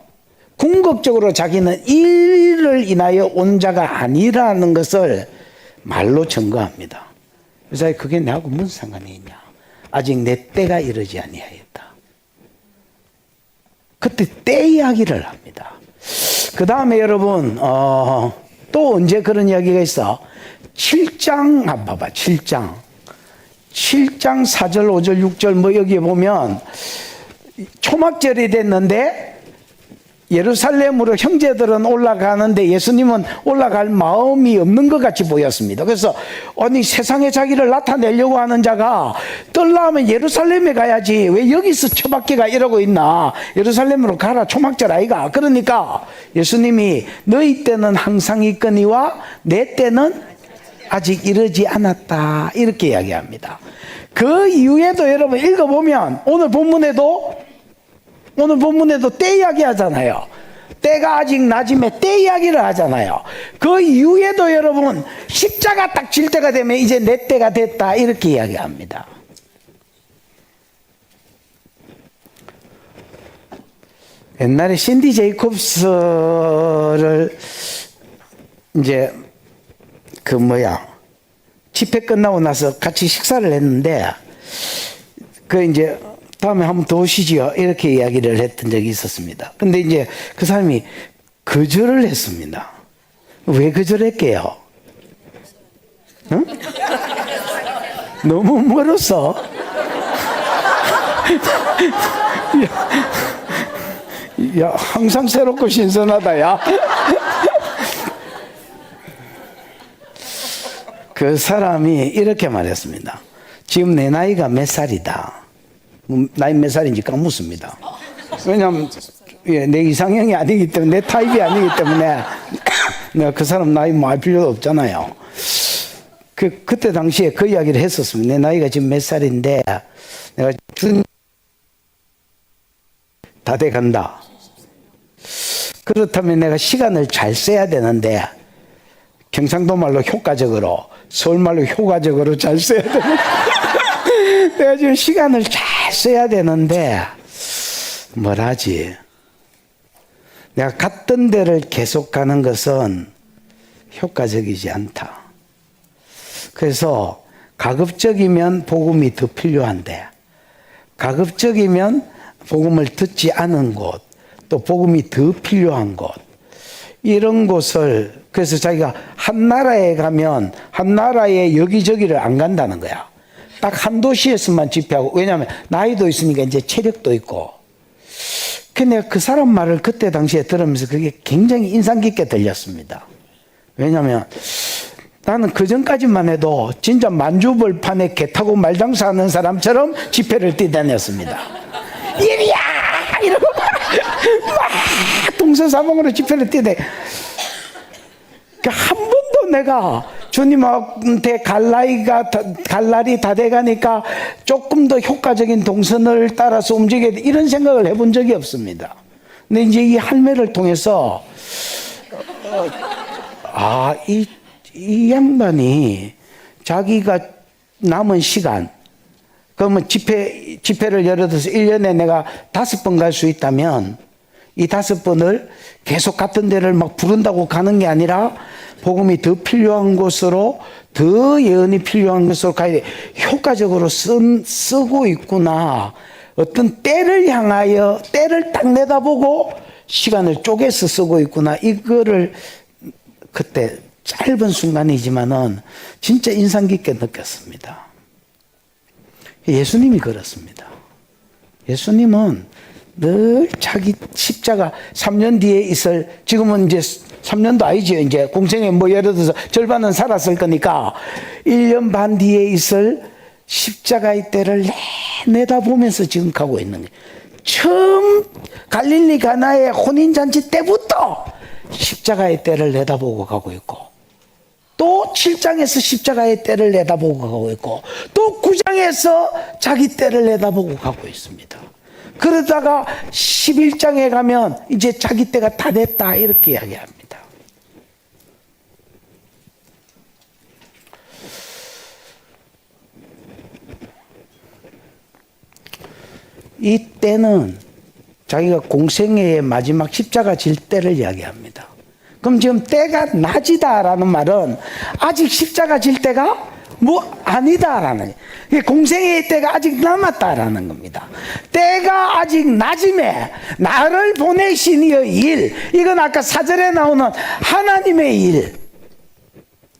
궁극적으로 자기는 이를 인하여 온 자가 아니라는 것을 말로 증거합니다. 그래서 그게 나하고 무슨 상관이 있냐? 아직 내 때가 이르지 아니하였다. 그때 때 이야기를 합니다. 그 다음에 여러분 또 언제 그런 이야기가 있어? 7장 한번 봐봐. 7장 4절 5절 6절 뭐 여기에 보면 초막절이 됐는데 예루살렘으로 형제들은 올라가는데 예수님은 올라갈 마음이 없는 것 같이 보였습니다. 그래서 아니 세상에 자기를 나타내려고 하는 자가 떨라면 예루살렘에 가야지 왜 여기서 처박기가 이러고 있나. 예루살렘으로 가라, 초막절 아이가. 그러니까 예수님이 너희 때는 항상 있거니와 내 때는 아직 이르지 않았다, 이렇게 이야기합니다. 그 이후에도 여러분 읽어보면 오늘 본문에도 때 이야기 하잖아요. 때가 아직 낮음에 때 이야기를 하잖아요. 그 이후에도 여러분 십자가 딱 질 때가 되면 이제 내 때가 됐다, 이렇게 이야기합니다. 옛날에 신디 제이콥스를 이제 집회 끝나고 나서 같이 식사를 했는데 이제 다음에 한번 더 오시지요, 이렇게 이야기를 했던 적이 있었습니다. 근데 이제 그 사람이 거절을 했습니다. 왜 거절했게요? 응? 너무 멀었어. 야, 항상 새롭고 신선하다, 야. 그 사람이 이렇게 말했습니다. 지금 내 나이가 몇 살이다. 나이 몇 살인지 까먹습니다. 왜냐하면 내 이상형이 아니기 때문에, 내 타입이 아니기 때문에 내가 그 사람 나이 뭐 알 필요도 없잖아요. 그때 당시에 그 이야기를 했었습니다. 내 나이가 지금 몇 살인데 내가 다 돼간다. 그렇다면 내가 시간을 잘 써야 되는데, 경상도 말로 효과적으로, 서울 말로 효과적으로 잘 써야 되는데 내가 지금 시간을 잘 써야 되는데 뭐라지? 내가 갔던 데를 계속 가는 것은 효과적이지 않다. 그래서 가급적이면 복음이 더 필요한데, 가급적이면 복음을 듣지 않은 곳, 또 복음이 더 필요한 곳, 이런 곳을, 그래서 자기가 한 나라에 가면 한 나라에 여기저기를 안 간다는 거야. 딱 한 도시에서만 집회하고. 왜냐하면 나이도 있으니까 이제 체력도 있고. 근데 그 사람 말을 그때 당시에 들으면서 그게 굉장히 인상 깊게 들렸습니다. 왜냐하면 나는 그 전까지만 해도 진짜 만주벌판에 개 타고 말장사하는 사람처럼 집회를 뛰다녔습니다. 이리야! 이러고 막 동서사방으로 집회를 뛰대. 한 번도 내가 주님한테 갈 날이 다 돼가니까 조금 더 효과적인 동선을 따라서 움직여야 돼, 이런 생각을 해본 적이 없습니다. 근데 이제 이 할매를 통해서 이 양반이 자기가 남은 시간, 그러면 집회를 예를 들어서 1년에 내가 5번 갈 수 있다면 이 5번을 계속 같은 데를 막 부른다고 가는 게 아니라 복음이 더 필요한 곳으로, 더 예언이 필요한 곳으로 가야 돼. 효과적으로 쓰고 있구나. 어떤 때를 향하여, 때를 딱 내다보고 시간을 쪼개서 쓰고 있구나. 이거를 그때 짧은 순간이지만은 진짜 인상 깊게 느꼈습니다. 예수님이 그렇습니다. 예수님은 늘 자기 십자가 3년 뒤에 있을, 지금은 이제 3년도 아니죠. 이제 공생에 뭐 예를 들어서 절반은 살았을 거니까 1년 반 뒤에 있을 십자가의 때를 내다보면서 지금 가고 있는 거예요. 처음 갈릴리 가나의 혼인잔치 때부터 십자가의 때를 내다보고 가고 있고, 또 7장에서 십자가의 때를 내다보고 가고 있고, 또 9장에서 자기 때를 내다보고 가고 있습니다. 그러다가 11장에 가면 이제 자기 때가 다 됐다 이렇게 이야기합니다. 이 때는 자기가 공생애의 마지막 십자가 질 때를 이야기합니다. 그럼 지금 때가 낮이다라는 말은 아직 십자가 질 때가 뭐 아니다라는, 공생애의 때가 아직 남았다라는 겁니다. 때가 아직 낮음에 나를 보내신 이의 일, 이건 아까 4절에 나오는 하나님의 일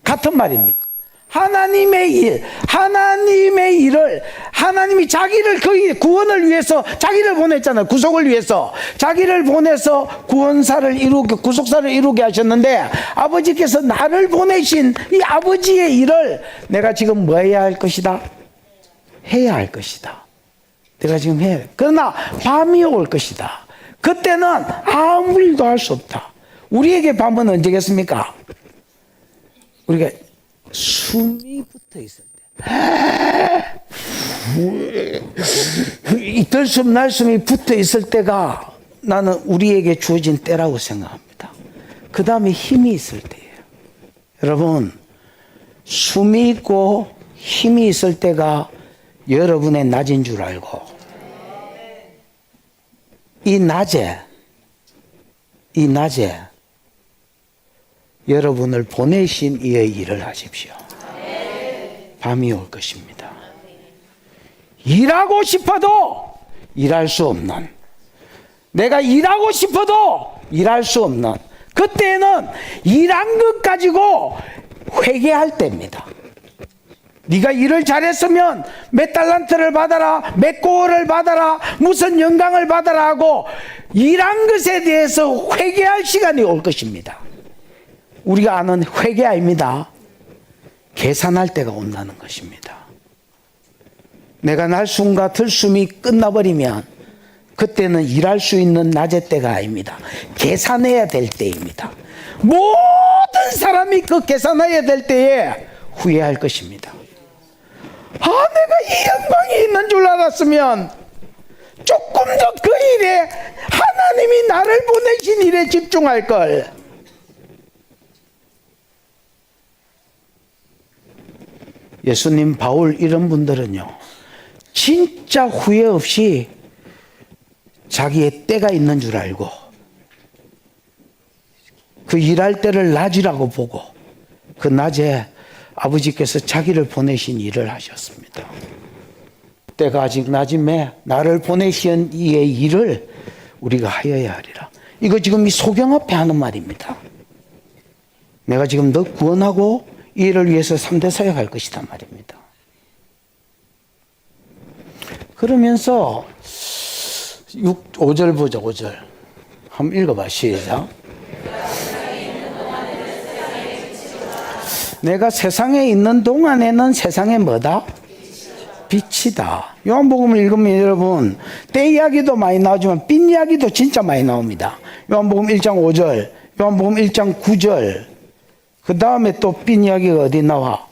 같은 말입니다. 하나님의 일, 하나님의 일을, 하나님이 자기를 그 구원을 위해서 자기를 보냈잖아요. 구속을 위해서 자기를 보내서 구원사를 이루게, 구속사를 이루게 하셨는데, 아버지께서 나를 보내신 이 아버지의 일을 내가 지금 뭐 해야 할 것이다? 해야 할 것이다. 내가 지금 해야 해. 그러나 밤이 올 것이다. 그때는 아무 일도 할 수 없다. 우리에게 밤은 언제겠습니까? 우리가 숨이 붙어 있을 때, 들숨 날숨이 붙어 있을 때가 나는 우리에게 주어진 때라고 생각합니다. 그 다음에 힘이 있을 때예요. 여러분, 숨이 있고 힘이 있을 때가 여러분의 낮인 줄 알고, 이 낮에 여러분을 보내신 이의 일을 하십시오. 밤이 올 것입니다. 일하고 싶어도 일할 수 없는, 내가 일하고 싶어도 일할 수 없는, 그때는 일한 것 가지고 회개할 때입니다. 네가 일을 잘했으면 몇 달란트를 받아라, 몇 고을을 받아라, 무슨 영광을 받아라 하고 일한 것에 대해서 회개할 시간이 올 것입니다. 우리가 아는 회개 아닙니다. 계산할 때가 온다는 것입니다. 내가 날숨과 들숨이 끝나버리면 그때는 일할 수 있는 낮의 때가 아닙니다. 계산해야 될 때입니다. 모든 사람이 그 계산해야 될 때에 후회할 것입니다. 내가 이 영광이 있는 줄 알았으면 조금 더 그 일에, 하나님이 나를 보내신 일에 집중할 걸. 예수님, 바울 이런 분들은요, 진짜 후회 없이 자기의 때가 있는 줄 알고 그 일할 때를 낮이라고 보고 그 낮에 아버지께서 자기를 보내신 일을 하셨습니다. 때가 아직 낮음에 나를 보내신 이의 일을 우리가 하여야 하리라. 이거 지금 이 소경 앞에 하는 말입니다. 내가 지금 너 구원하고 이 일을 위해서 3대 사역할 것이다 말입니다. 그러면서 5절 보자. 5절 한번 읽어봐. 시작. 내가 세상에 있는 동안에는 세상에 뭐다? 빛이다. 요한복음을 읽으면 여러분, 때 이야기도 많이 나오지만 빛 이야기도 진짜 많이 나옵니다. 요한복음 1장 5절, 요한복음 1장 9절, 그 다음에 또 빛 이야기가 어디 나와?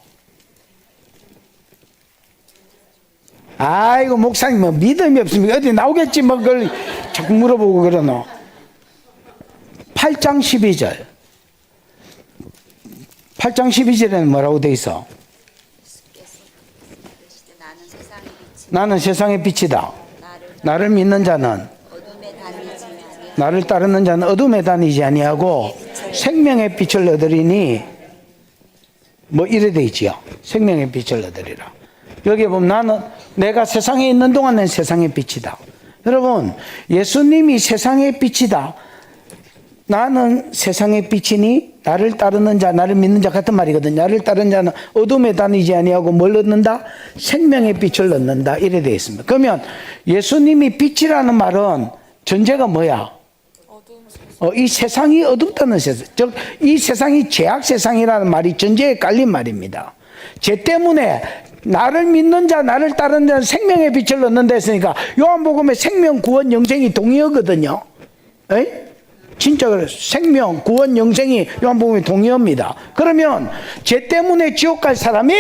아이고, 목사님 뭐 믿음이 없습니까? 어디 나오겠지 뭐 그걸 자꾸 물어보고 그러노. 8장 12절. 8장 12절에는 뭐라고 돼 있어? 나는 세상의 빛이다. 나를 믿는 자는, 나를 따르는 자는 어둠에 다니지 아니하고 생명의 빛을 얻으리니, 뭐 이래 돼 있지요. 생명의 빛을 얻으리라. 여기 보면 나는, 내가 세상에 있는 동안은 세상의 빛이다. 여러분, 예수님이 세상의 빛이다. 나는 세상의 빛이니 나를 따르는 자, 나를 믿는 자 같은 말이거든요. 나를 따르는 자는 어둠에 다니지 아니하고 뭘 얻는다? 생명의 빛을 얻는다. 이래 되어 있습니다. 그러면 예수님이 빛이라는 말은 전제가 뭐야? 이 세상이 어둡다는 세상. 즉, 이 세상이 죄악 세상이라는 말이 전제에 깔린 말입니다. 죄 때문에 나를 믿는 자, 나를 따르는 자는 생명의 빛을 얻는다 했으니까 요한복음에 생명, 구원, 영생이 동의어거든요. 에이? 진짜 그래요. 생명, 구원, 영생이 요한복음에 동의어입니다. 그러면 죄 때문에 지옥 갈 사람이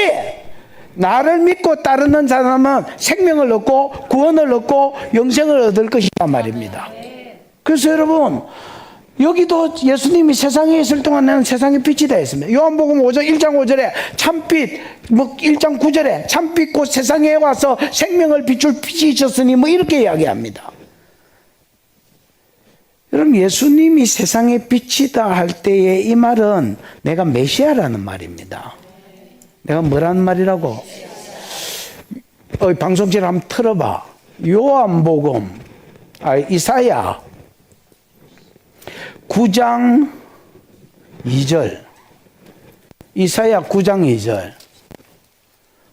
나를 믿고 따르는 사람은 생명을 얻고 구원을 얻고 영생을 얻을 것이란 말입니다. 그래서 여러분, 여기도 예수님이 세상에 있을 동안 나는 세상의 빛이다 했습니다. 요한복음 1장 5절에 참빛, 1장 9절에 참빛 곧 세상에 와서 생명을 비출 빛이 있었으니 이렇게 이야기합니다. 여러분, 예수님이 세상의 빛이다 할 때에 이 말은 내가 메시아라는 말입니다. 내가 뭐라는 말이라고? 방송실 한번 틀어봐. 요한복음, 이사야 9장 2절. 이사야 9장 2절.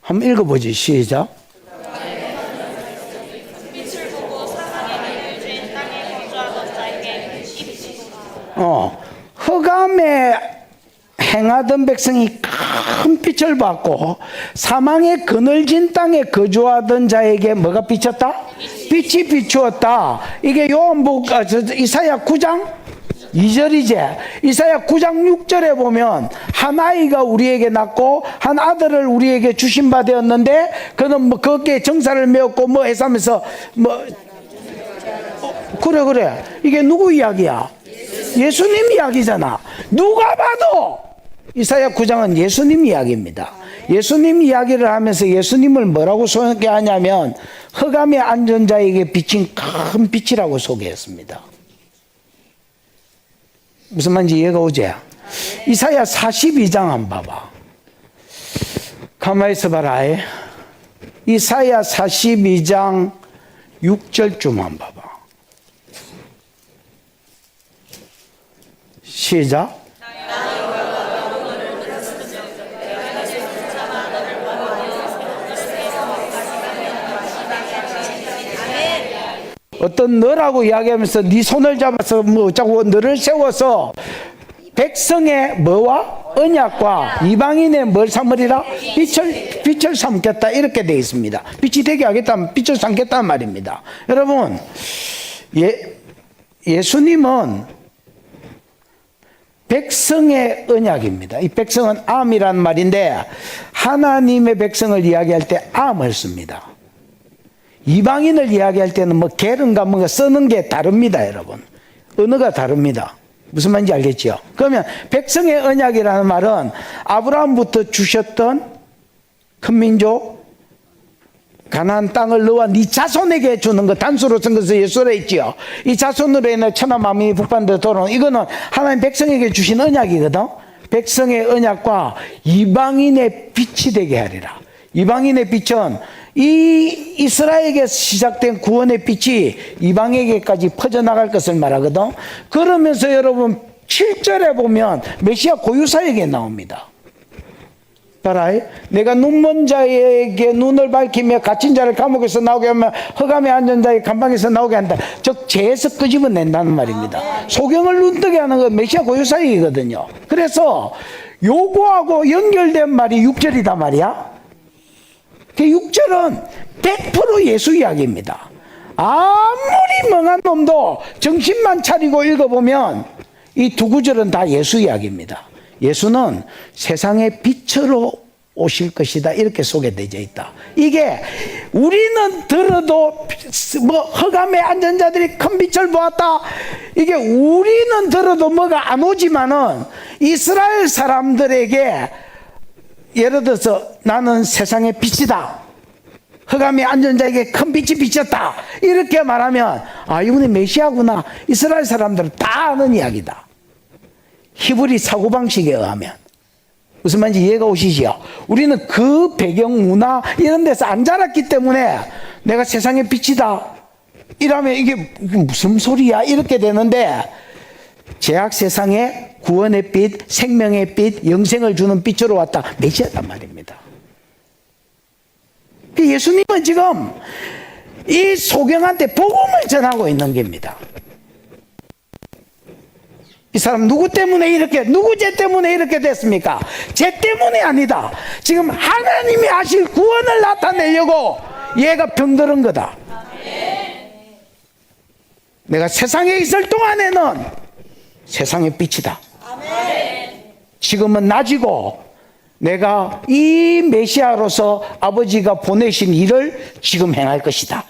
한번 읽어보지. 시작. 흑암에 행하던 백성이 큰 빛을 받고 사망의 그늘진 땅에 거주하던 자에게 뭐가 비쳤다? 빛이 비추었다. 이게 이사야 9장 2절이지. 이사야 9장 6절에 보면 한 아이가 우리에게 낳고 한 아들을 우리에게 주신 바 되었는데 그는 거기에 정사를 메었고 해서면서 그래 이게 누구 이야기야? 예수님 이야기잖아. 누가 봐도 이사야 9장은 예수님 이야기입니다. 예수님 이야기를 하면서 예수님을 뭐라고 소개하냐면 흑암에 앉은 자에게 비친 큰 빛이라고 소개했습니다. 무슨 말인지 이해가 오지? 이사야 42장 한번 봐봐. 가만히 있어봐라. 이사야 42장 6절쯤 한번 봐봐. 시작. 어떤 너라고 이야기하면서 네 손을 잡아서 어쩌고 너를 세워서 백성의 뭐와 언약과 이방인의 뭘 삼으리라? 빛을 삼겠다. 이렇게 되어 있습니다. 빛이 되게 하겠다면 빛을 삼겠다는 말입니다. 여러분, 예수님은 백성의 언약입니다. 이 백성은 암이란 말인데 하나님의 백성을 이야기할 때 암을 씁니다. 이방인을 이야기할 때는 게른가 뭔가 쓰는 게 다릅니다, 여러분. 언어가 다릅니다. 무슨 말인지 알겠죠? 그러면 백성의 언약이라는 말은 아브라함부터 주셨던 큰 민족, 가나안 땅을 너와 네 자손에게 주는 것, 단수로 쓴 것을 예수라 했지요. 이 자손으로 인해 천하 만민이 북반대로 돌아오는 이거는 하나님 백성에게 주신 언약이거든. 백성의 언약과 이방인의 빛이 되게 하리라. 이방인의 빛은 이 이스라엘에게 시작된 구원의 빛이 이방에게까지 퍼져나갈 것을 말하거든. 그러면서 여러분 7절에 보면 메시아 고유사에게 나옵니다. 봐라. 내가 눈먼 자에게 눈을 밝히며 갇힌 자를 감옥에서 나오게 하며 흑암에 앉은 자의 감방에서 나오게 한다. 즉 죄에서 끄집어낸다는 말입니다. 소경을 눈뜨게 하는 건 메시아 고유사이거든요. 그래서 요거하고 연결된 말이 6절이다 말이야. 그 6절은 100% 예수 이야기입니다. 아무리 멍한 놈도 정신만 차리고 읽어보면 이 두 구절은 다 예수 이야기입니다. 예수는 세상의 빛으로 오실 것이다. 이렇게 소개되어 있다. 이게 우리는 들어도 흑암에 앉은 자들이 큰 빛을 보았다. 이게 우리는 들어도 뭐가 안 오지만은 이스라엘 사람들에게 예를 들어서 나는 세상의 빛이다. 흑암에 앉은 자에게 큰 빛이 비쳤다. 이렇게 말하면 이분이 메시아구나. 이스라엘 사람들은 다 아는 이야기다. 히브리 사고방식에 의하면. 무슨 말인지 이해가 오시죠? 우리는 그 배경 문화 이런 데서 안 자랐기 때문에 내가 세상의 빛이다. 이러면 이게 무슨 소리야? 이렇게 되는데 죄악 세상에 구원의 빛, 생명의 빛, 영생을 주는 빛으로 왔다. 메시아단 말입니다. 예수님은 지금 이 소경한테 복음을 전하고 있는 겁니다. 이 사람 누구 때문에 이렇게, 누구 죄 때문에 이렇게 됐습니까? 죄 때문이 아니다. 지금 하나님이 하실 구원을 나타내려고 얘가 병들은 거다. 내가 세상에 있을 동안에는 세상의 빛이다. 지금은 낮이고 내가 이 메시아로서 아버지가 보내신 일을 지금 행할 것이다.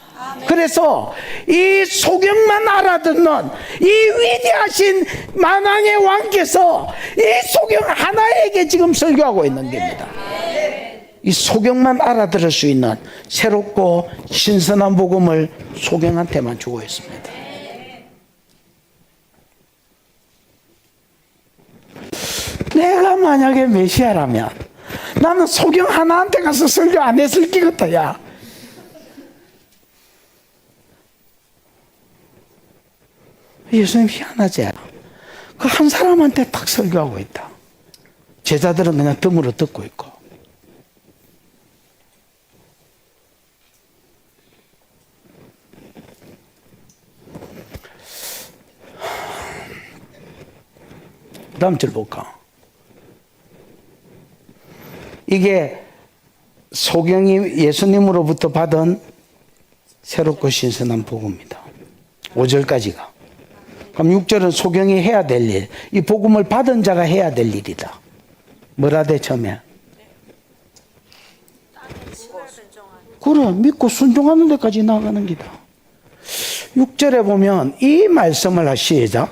그래서 이 소경만 알아듣는 이 위대하신 만왕의 왕께서 이 소경 하나에게 지금 설교하고 있는 겁니다. 이 소경만 알아들을 수 있는 새롭고 신선한 복음을 소경한테만 주고 있습니다. 내가 만약에 메시아라면 나는 소경 하나한테 가서 설교 안 했을 끼겠다. 야, 예수님 희한하지? 그 한 사람한테 딱 설교하고 있다. 제자들은 그냥 덤으로 듣고 있고. 다음 절 볼까? 이게 소경이 예수님으로부터 받은 새롭고 신선한 복음입니다. 5절까지가. 그럼 6절은 소경이 해야 될 일, 이 복음을 받은 자가 해야 될 일이다. 뭐라 돼 처음에? 그래, 믿고 순종하는 데까지 나가는 기다. 6절에 보면 이 말씀을 하시자.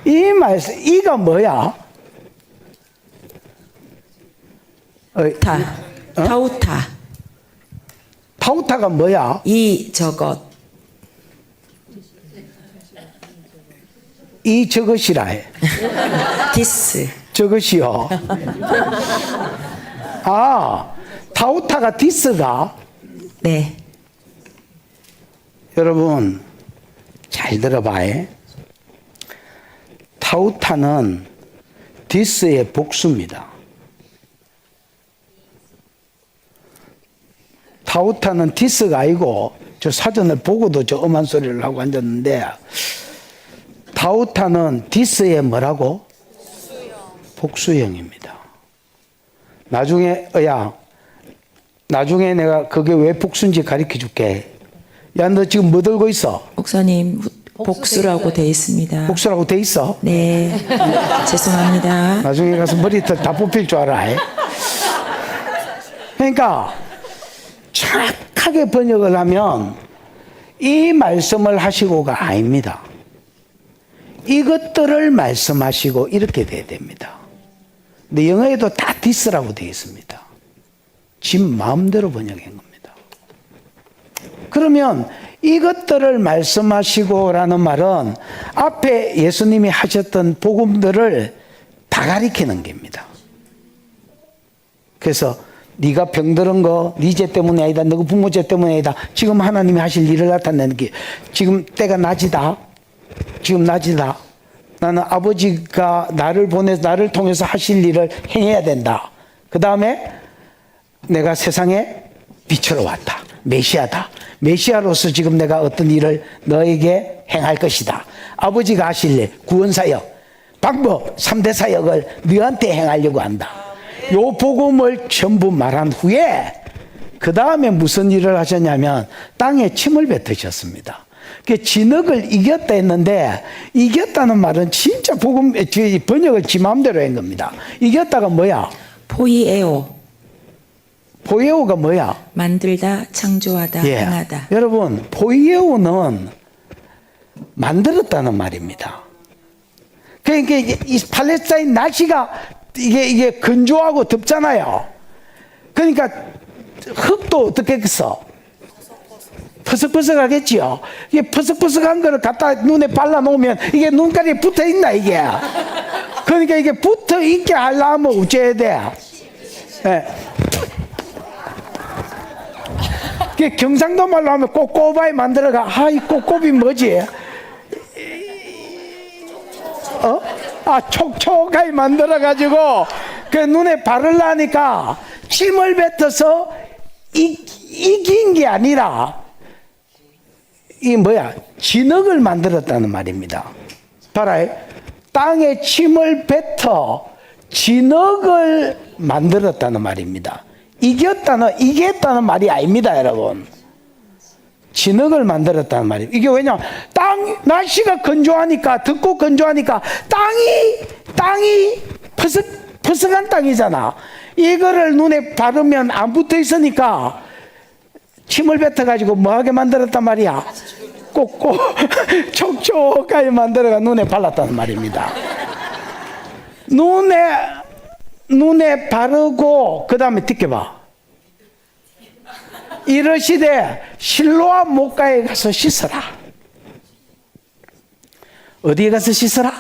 이 말씀, 이가 뭐야? 타우타. 타우타가 뭐야? 이 저것. 이 저것이라 해. 디스. 저것이요. 아, 타우타가 디스가? 네. 여러분, 잘 들어봐요. 타우타는 디스의 복수입니다. 타우타는 디스가 아니고, 저 사전을 보고도 저 엄한 소리를 하고 앉았는데, 타우타는 디스의 뭐라고? 복수형입니다. 나중에, 나중에 내가 그게 왜 복수인지 가르쳐 줄게. 야, 너 지금 뭐 들고 있어? 목사님, 복수라고 돼 있습니다. 복수라고 돼 있어? 네. 죄송합니다. 나중에 가서 머리털 다 뽑힐 줄 알아. 그러니까 정확하게 번역을 하면 이 말씀을 하시고가 아닙니다. 이것들을 말씀하시고 이렇게 돼야 됩니다. 근데 영어에도 다 디스라고 되어 있습니다. 지 마음대로 번역한 겁니다. 그러면 이것들을 말씀하시고라는 말은 앞에 예수님이 하셨던 복음들을 다 가리키는 겁니다. 그래서 네가 병들은 거 네 죄 때문이 아니다. 너 부모 죄 때문이 아니다. 지금 하나님이 하실 일을 나타내는 게 지금 때가 낮이다. 지금 낮이다. 나는 아버지가 나를 보내서 나를 통해서 하실 일을 행해야 된다. 그 다음에 내가 세상에 빛으로 왔다. 메시아다. 메시아로서 지금 내가 어떤 일을 너에게 행할 것이다. 아버지가 하실 일, 구원사역, 방법, 3대 사역을 너한테 행하려고 한다. 요 복음을 전부 말한 후에 그 다음에 무슨 일을 하셨냐면 땅에 침을 뱉으셨습니다. 그 진흙을 이겼다 했는데 이겼다는 말은 진짜 복음 번역을 지 마음대로 한 겁니다. 이겼다가 뭐야? 포이에오. 포이에오가 뭐야? 만들다, 창조하다, 예. 행하다. 여러분, 포이에오는 만들었다는 말입니다. 그러니까 이 팔레스타인 날씨가 이게 건조하고 덥잖아요. 그러니까 흙도 어떻게 했어? 퍼석퍼석하겠지요. 이게 퍼석퍼석한 거를 갖다 눈에 발라놓으면 이게 눈깔이 붙어 있나 이게. 그러니까 이게 붙어 있게 하려면 어째야 돼? 예. 경상도 말로 하면 꼬꼬바이 만들어가. 아, 이 꼬꼬비 뭐지? 촉촉하게 만들어가지고, 그 눈에 바르려니까 침을 뱉어서 이긴 게 아니라, 진흙을 만들었다는 말입니다. 봐라. 땅에 침을 뱉어 진흙을 만들었다는 말입니다. 이겼다는 말이 아닙니다, 여러분. 진흙을 만들었다는 말이에요. 이게 왜냐면 날씨가 건조하니까, 덥고 건조하니까 땅이 퍼석한 땅이잖아. 이거를 눈에 바르면 안 붙어 있으니까 침을 뱉어가지고 뭐하게 만들었단 말이야? 꼭꼭 촉촉하게 만들어가 눈에 발랐다는 말입니다. 눈에 바르고 그 다음에 뜯겨봐. 이러시되 실로암 목가에 가서 씻어라. 어디에 가서 씻어라?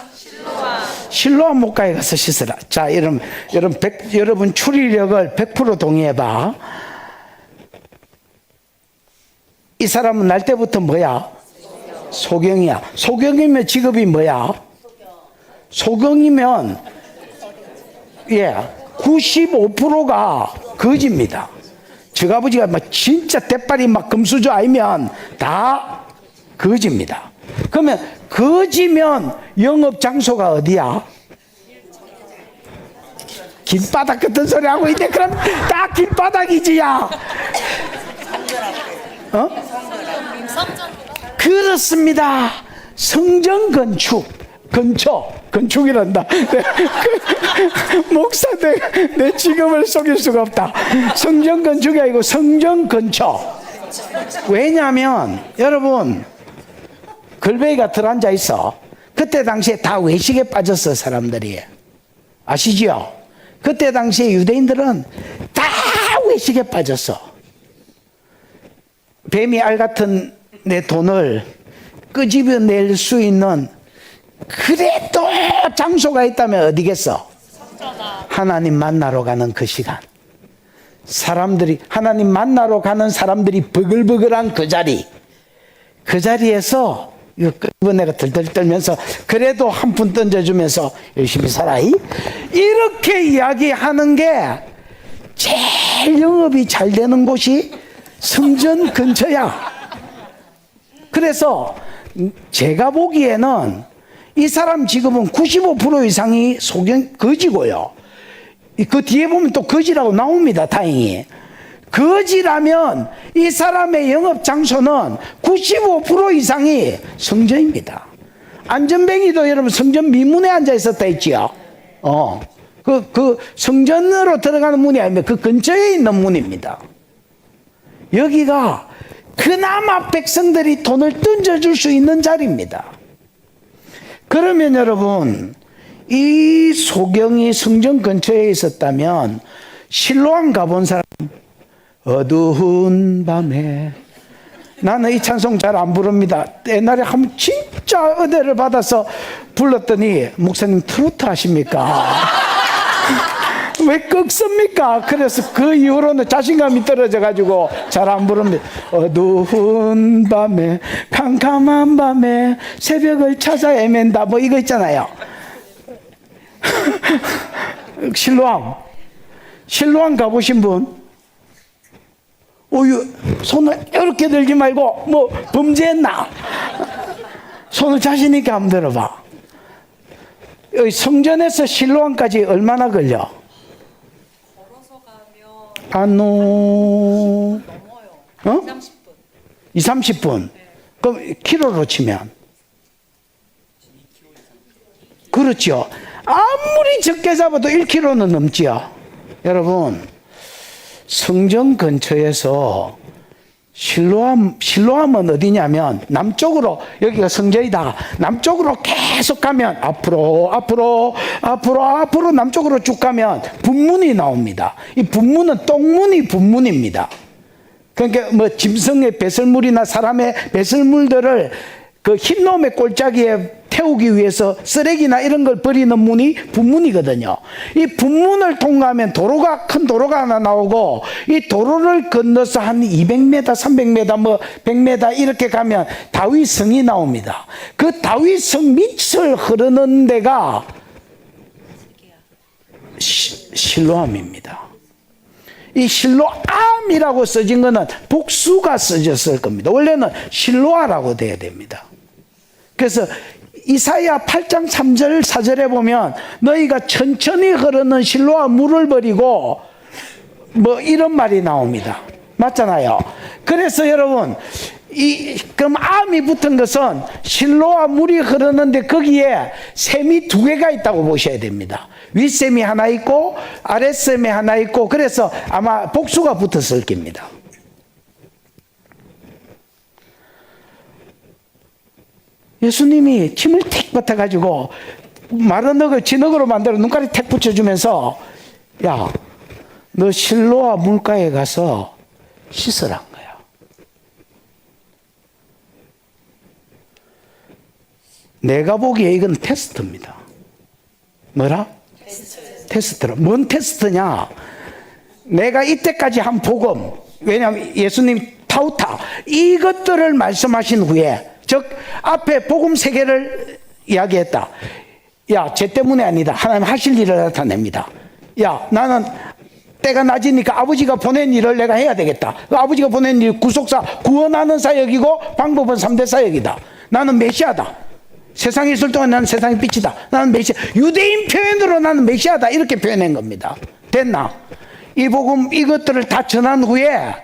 실로암 목가에 가서 씻어라. 자, 여러분 추리력을 100% 동의해봐. 이 사람은 날 때부터 뭐야? 소경이야. 소경이면 직업이 뭐야? 소경이면 95%가 거지입니다. 저 아버지가 진짜 대빨이 금수저 아니면 다 거지입니다. 그러면 거지면 영업 장소가 어디야? 길바닥 같은 소리 하고 있네. 그럼 다 길바닥이지야. 그렇습니다. 성전 건축이란다. 목사 내 직업을 속일 수가 없다. 성전 건축이 아니고 성전 건축. 왜냐하면 여러분 걸베이가 들어앉아 있어. 그때 당시에 다 외식에 빠졌어, 사람들이. 아시죠? 그때 당시에 유대인들은 다 외식에 빠졌어. 뱀이 알 같은 내 돈을 끄집어낼 수 있는 그래도 장소가 있다면 어디겠어? 하나님 만나러 가는 그 시간. 하나님 만나러 가는 사람들이 버글버글한 그 자리에서 내가 들들 떨면서 그래도 한 푼 던져주면서 열심히 살아. 이렇게 이야기하는 게 제일 영업이 잘 되는 곳이 성전 근처야. 그래서 제가 보기에는 이 사람 직업은 95% 이상이 거지고요. 그 뒤에 보면 또 거지라고 나옵니다, 다행히. 거지라면 이 사람의 영업 장소는 95% 이상이 성전입니다. 안전뱅이도 여러분 성전 미문에 앉아 있었다 했지요. 그 성전으로 들어가는 문이 아니면 그 근처에 있는 문입니다. 여기가 그나마 백성들이 돈을 던져줄 수 있는 자리입니다. 그러면 여러분, 이 소경이 성전 근처에 있었다면 실로암 가본 사람, 어두운 밤에, 나는 이 찬송 잘 안 부릅니다. 옛날에 한번 진짜 은혜를 받아서 불렀더니 목사님 트로트 하십니까? 왜 꺾습니까? 그래서 그 이후로는 자신감이 떨어져가지고 잘 안 부릅니다. 어두운 밤에, 캄캄한 밤에 새벽을 찾아 헤맨다, 뭐 이거 있잖아요. 실로암 가보신 분? 손을 이렇게 들지 말고 뭐 범죄했나? 손을 자신 있게 한번 들어봐. 여기 성전에서 실로암까지 얼마나 걸려? 걸어서 가면 넘어요. 30분. 20-30분. 네. 그럼 키로로 치면? 그렇죠. 아무리 적게 잡아도 1km는 넘지요. 여러분, 성전 근처에서 실로암은 어디냐면 남쪽으로, 여기가 성전이다. 남쪽으로 계속 가면 앞으로 남쪽으로 쭉 가면 분문이 나옵니다. 이 분문은 똥문이 분문입니다. 그러니까 짐승의 배설물이나 사람의 배설물들을 그 흰놈의 골짜기에 태우기 위해서 쓰레기나 이런 걸 버리는 문이 분문이거든요. 이 분문을 통과하면 큰 도로가 하나 나오고, 이 도로를 건너서 한 200m, 300m, 뭐 100m 이렇게 가면 다윗성이 나옵니다. 그 다윗성 밑을 흐르는 데가 실로암입니다. 이 실로암이라고 써진 거는 복수가 써졌을 겁니다. 원래는 실로아라고 돼야 됩니다. 그래서 이사야 8장 3절 4절에 보면 너희가 천천히 흐르는 실로아 물을 버리고 뭐 이런 말이 나옵니다. 맞잖아요. 그래서 여러분 그럼 암이 붙은 것은 실로아 물이 흐르는데 거기에 샘이 두 개가 있다고 보셔야 됩니다. 윗샘이 하나 있고 아랫샘이 하나 있고, 그래서 아마 복수가 붙었을 겁니다. 예수님이 침을 택 뱉어가지고 마른 흙을 진흙으로 만들어 눈가리 택 붙여주면서 야, 너 실로아 물가에 가서 씻으란 거야. 내가 보기에 이건 테스트입니다. 뭐라? 테스트라. 뭔 테스트냐? 내가 이때까지 한 복음, 왜냐하면 예수님 타우타 이것들을 말씀하신 후에, 즉 앞에 복음 3개를 이야기했다. 야, 쟤 때문에 아니다. 하나님 하실 일을 나타냅니다. 야, 나는 때가 낮으니까 아버지가 보낸 일을 내가 해야 되겠다. 그 아버지가 보낸 일, 구속사, 구원하는 사역이고 방법은 3대 사역이다. 나는 메시아다. 세상에 있을 동안 나는 세상의 빛이다. 나는 메시아. 유대인 표현으로 나는 메시아다. 이렇게 표현한 겁니다. 됐나? 이 복음 이것들을 다 전한 후에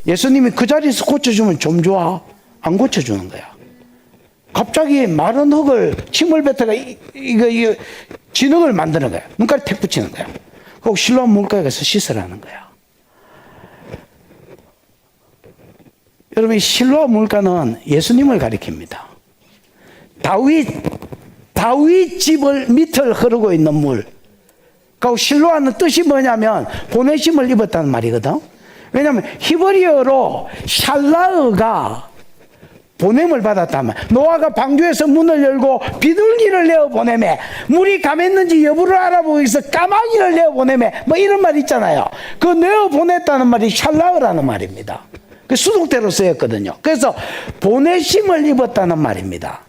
예수님이 그 자리에서 고쳐주면 좀 좋아? 안 고쳐주는 거야. 갑자기 마른 흙을 침을 뱉어가 이거 진흙을 만드는 거야. 눈깔이 택 붙이는 거야. 그리고 실로암 물가에 가서 씻으라는 거야. 여러분, 이 실로암 물가는 예수님을 가리킵니다. 다윗 집을 밑을 흐르고 있는 물. 그 실로암은 뜻이 뭐냐면 보내심을 입었다는 말이거든. 왜냐하면 히브리어로 샬라흐가 보냄을 받았다면, 노아가 방주에서 문을 열고 비둘기를 내어 보내매, 물이 감했는지 여부를 알아보기 위해서 까마귀를 내어 보내매, 뭐 이런 말 있잖아요. 그 내어 보냈다는 말이 샬라흐라는 말입니다. 그 수동태로 쓰였거든요. 그래서 보내심을 입었다는 말입니다.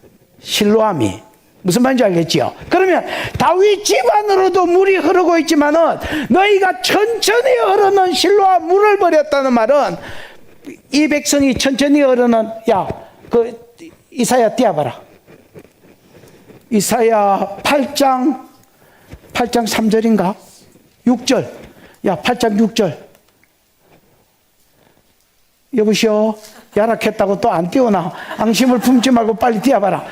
실로암이 무슨 말인지 알겠지요? 그러면 다윗 집안으로도 물이 흐르고 있지만은 너희가 천천히 흐르는 실로암 물을 버렸다는 말은 이 백성이 천천히 흐르는, 그 이사야 띄워봐라. 이사야 8장 3절인가? 6절. 8장 6절. 여보시오, 야락했다고 또 안 띄우나? 앙심을 품지 말고 빨리 띄워봐라.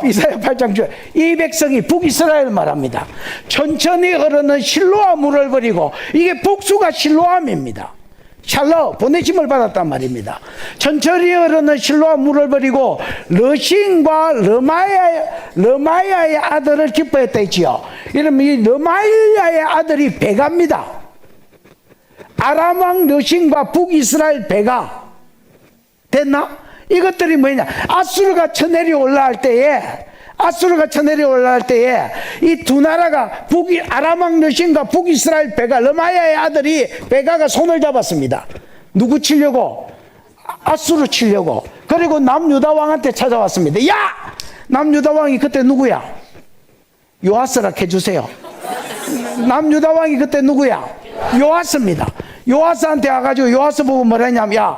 이사야 8장 6절. 이 백성이 북이스라엘 말합니다. 천천히 흐르는 실로암 물을 버리고, 이게 복수가 실로암입니다. 샬라, 보내심을 받았단 말입니다. 천천히 흐르는 실로암 물을 버리고 르신과 르마야의 아들을 기뻐했다 했지요. 이러면 이 르마야의 아들이 베가입니다. 아람 왕 르신과 북이스라엘 베가. 됐나? 이것들이 뭐냐? 아수르가 쳐내려 올라갈 때에 이 두 나라가 아람 왕 르신과 북이스라엘 베가, 르마야의 아들이 베가가 손을 잡았습니다. 누구 치려고? 아수르 치려고. 그리고 남유다 왕한테 찾아왔습니다. 야! 남유다 왕이 그때 누구야? 요아스라 해주세요. 남유다 왕이 그때 누구야? 요아스입니다. 요아스한테 와가지고 요아스 보고 뭐라 했냐면, 야,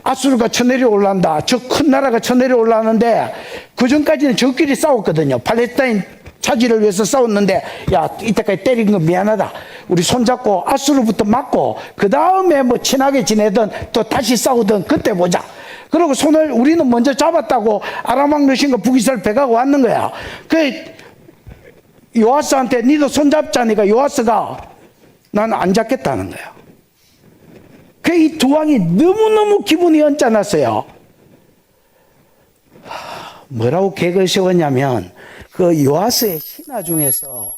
아수르가 쳐내려 올라온다. 저 큰 나라가 쳐내려 올라오는데, 그 전까지는 저끼리 싸웠거든요. 팔레스타인 차지를 위해서 싸웠는데, 야, 이때까지 때린 거 미안하다. 우리 손잡고 아수르부터 맞고, 그 다음에 뭐 친하게 지내든 또 다시 싸우든 그때 보자. 그리고 손을 우리는 먼저 잡았다고 아람왕 르신과 북이스라엘 베가가 왔는 거야. 그 요아스한테 니도 손잡자니까 요아스가 난 안 잡겠다는 거야. 그 이 두 왕이 너무너무 기분이 언짢았어요. 뭐라고 계획을 세웠냐면, 그 요아스의 신하 중에서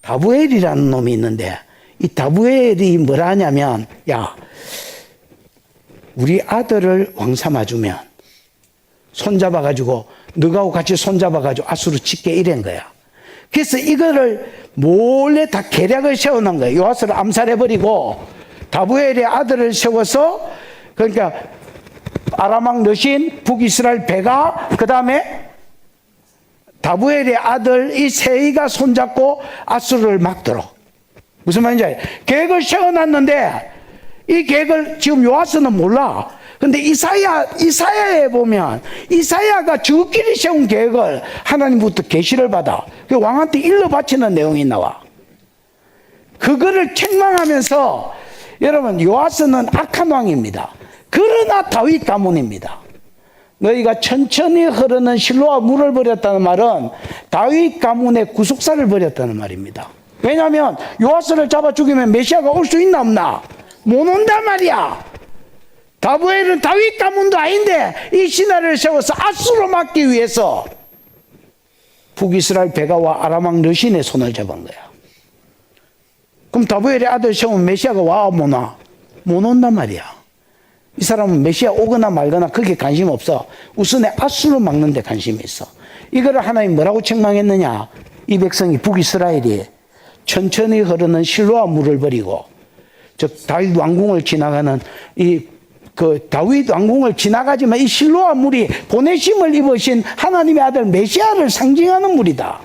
다부엘이라는 놈이 있는데, 이 다부엘이 뭐라 하냐면, 야, 우리 아들을 왕 삼아주면 손잡아가지고 너하고 같이 손잡아가지고 아수르 치게 이런 거야. 그래서 이거를 몰래 다 계략을 세워놓은 거예요. 요아스를 암살해버리고 다부엘의 아들을 세워서, 그러니까 아람왕 르신, 북이스라엘 베가, 그 다음에 다부엘의 아들 이 세이가 손잡고 아수르를 막도록. 무슨 말인지 알아요? 계획을 세워놨는데 이 계획을 지금 요아스는 몰라. 근데 이사야에 보면 이사야가 저끼리 세운 계획을 하나님부터 계시를 받아. 그 왕한테 일러 바치는 내용이 나와. 그거를 책망하면서, 여러분, 요아스는 악한 왕입니다. 그러나 다윗 가문입니다. 너희가 천천히 흐르는 실로와 물을 버렸다는 말은 다윗 가문의 구속사를 버렸다는 말입니다. 왜냐하면 요아스를 잡아 죽이면 메시아가 올 수 있나 없나? 못 온단 말이야. 다부엘은 다윗 가문도 아닌데 이 신하를 세워서 아수로 막기 위해서 북이스라엘 베가와 아람왕 르신의 손을 잡은 거야. 그럼 다부엘의 아들 세우면 메시아가 와 못 와? 못 온단 말이야. 이 사람은 메시아 오거나 말거나 그게 관심 없어. 우선에 아수로 막는 데 관심이 있어. 이거를 하나님 뭐라고 책망했느냐? 이 백성이 북이스라엘이 천천히 흐르는 실로와 물을 버리고, 즉 다윗 왕궁을 지나가는 다윗 왕궁을 지나가지만 이 실로와 물이 보내심을 입으신 하나님의 아들 메시아를 상징하는 물이다.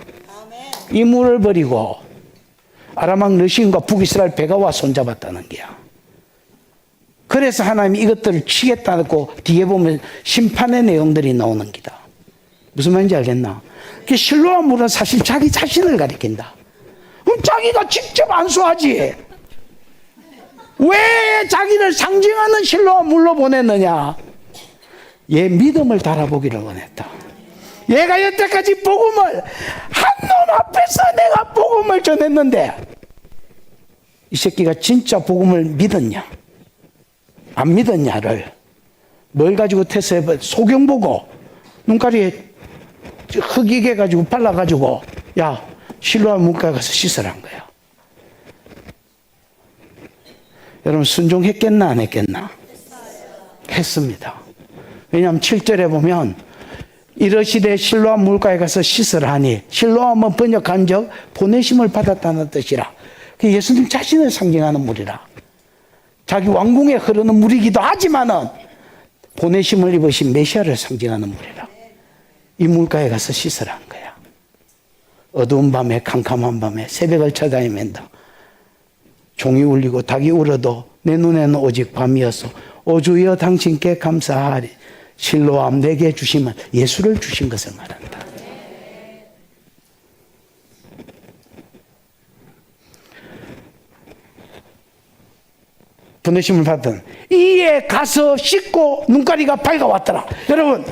이 물을 버리고 아람왕 르신과 북이스라엘 베가와 손잡았다는 게야. 그래서 하나님이 이것들을 치겠다고 뒤에 보면 심판의 내용들이 나오는 기다. 무슨 말인지 알겠나? 그 실로와 물은 사실 자기 자신을 가리킨다. 그럼 자기가 직접 안수하지. 왜 자기를 상징하는 실로와 물로 보냈느냐? 얘 믿음을 달아보기를 원했다. 얘가 여태까지 복음을 한 놈 앞에서 내가 복음을 전했는데 이 새끼가 진짜 복음을 믿었냐 안 믿었냐를 뭘 가지고 테스트해봐. 소경 보고 눈가리에 흙이게 가지고 발라가지고 야 실로와 물가에 가서 씻으란 거야. 여러분 순종했겠나 안 했겠나? 했습니다. 왜냐하면 7절에 보면 이르시되 실로암 물가에 가서 씻으라니, 실로암은 번역한 적 보내심을 받았다는 뜻이라. 그 예수님 자신을 상징하는 물이라. 자기 왕궁에 흐르는 물이기도 하지만은 보내심을 입으신 메시아를 상징하는 물이라. 이 물가에 가서 씻으라는 거야. 어두운 밤에, 캄캄한 밤에 새벽을 쳐다니면다. 종이 울리고 닭이 울어도 내 눈에는 오직 밤이어서 오 주여 당신께 감사하리. 실로암 내게 주시면 예수를 주신 것을 말한다. 보내심을 받은 이에 가서 씻고 눈가리가 밝아왔더라. 여러분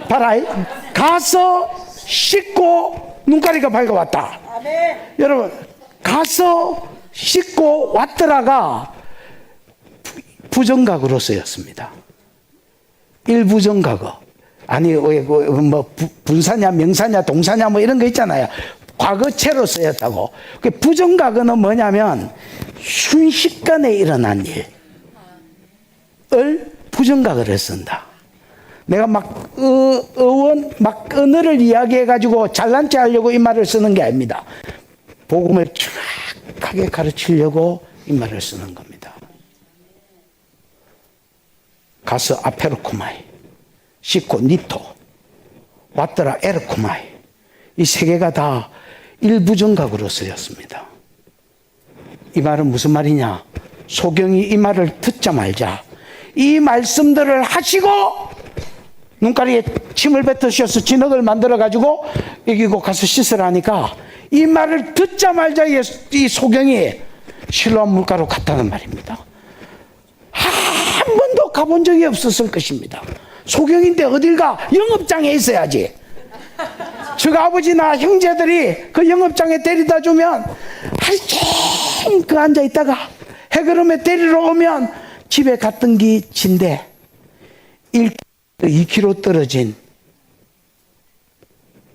봐라. 가서 씻고 눈가리가 밝아왔다. 여러분 가서 씻고 왔더라가 부정각으로 쓰였습니다. 일부정각어. 아니 뭐 분사냐 명사냐 동사냐 뭐 이런 거 있잖아요. 과거체로 쓰였다고. 부정각어는 뭐냐면 순식간에 일어난 일을 부정각어를 쓴다. 내가 막 언어를 이야기해 가지고 잘난 체 하려고 이 말을 쓰는 게 아닙니다. 복음을 정확하게 가르치려고 이 말을 쓰는 겁니다. 가서 아페르코마이, 씻고 니토, 왔더라 에르코마이. 이 세 개가 다 일부정각으로 쓰였습니다. 이 말은 무슨 말이냐? 소경이 이 말을 듣자마자 이 말씀들을 하시고 눈가리에 침을 뱉으셔서 진흙을 만들어 가지고 이기고 가서 씻으라니까 이 말을 듣자마자 이 소경이 실로암 물가로 갔다는 말입니다. 한 번도 가본 적이 없었을 것입니다. 소경인데 어딜 가? 영업장에 있어야지. 저 아버지나 형제들이 그 영업장에 데리다 주면 하루 그 앉아 있다가 해그름에 데리러 오면 집에 갔던 게 진데 2km 떨어진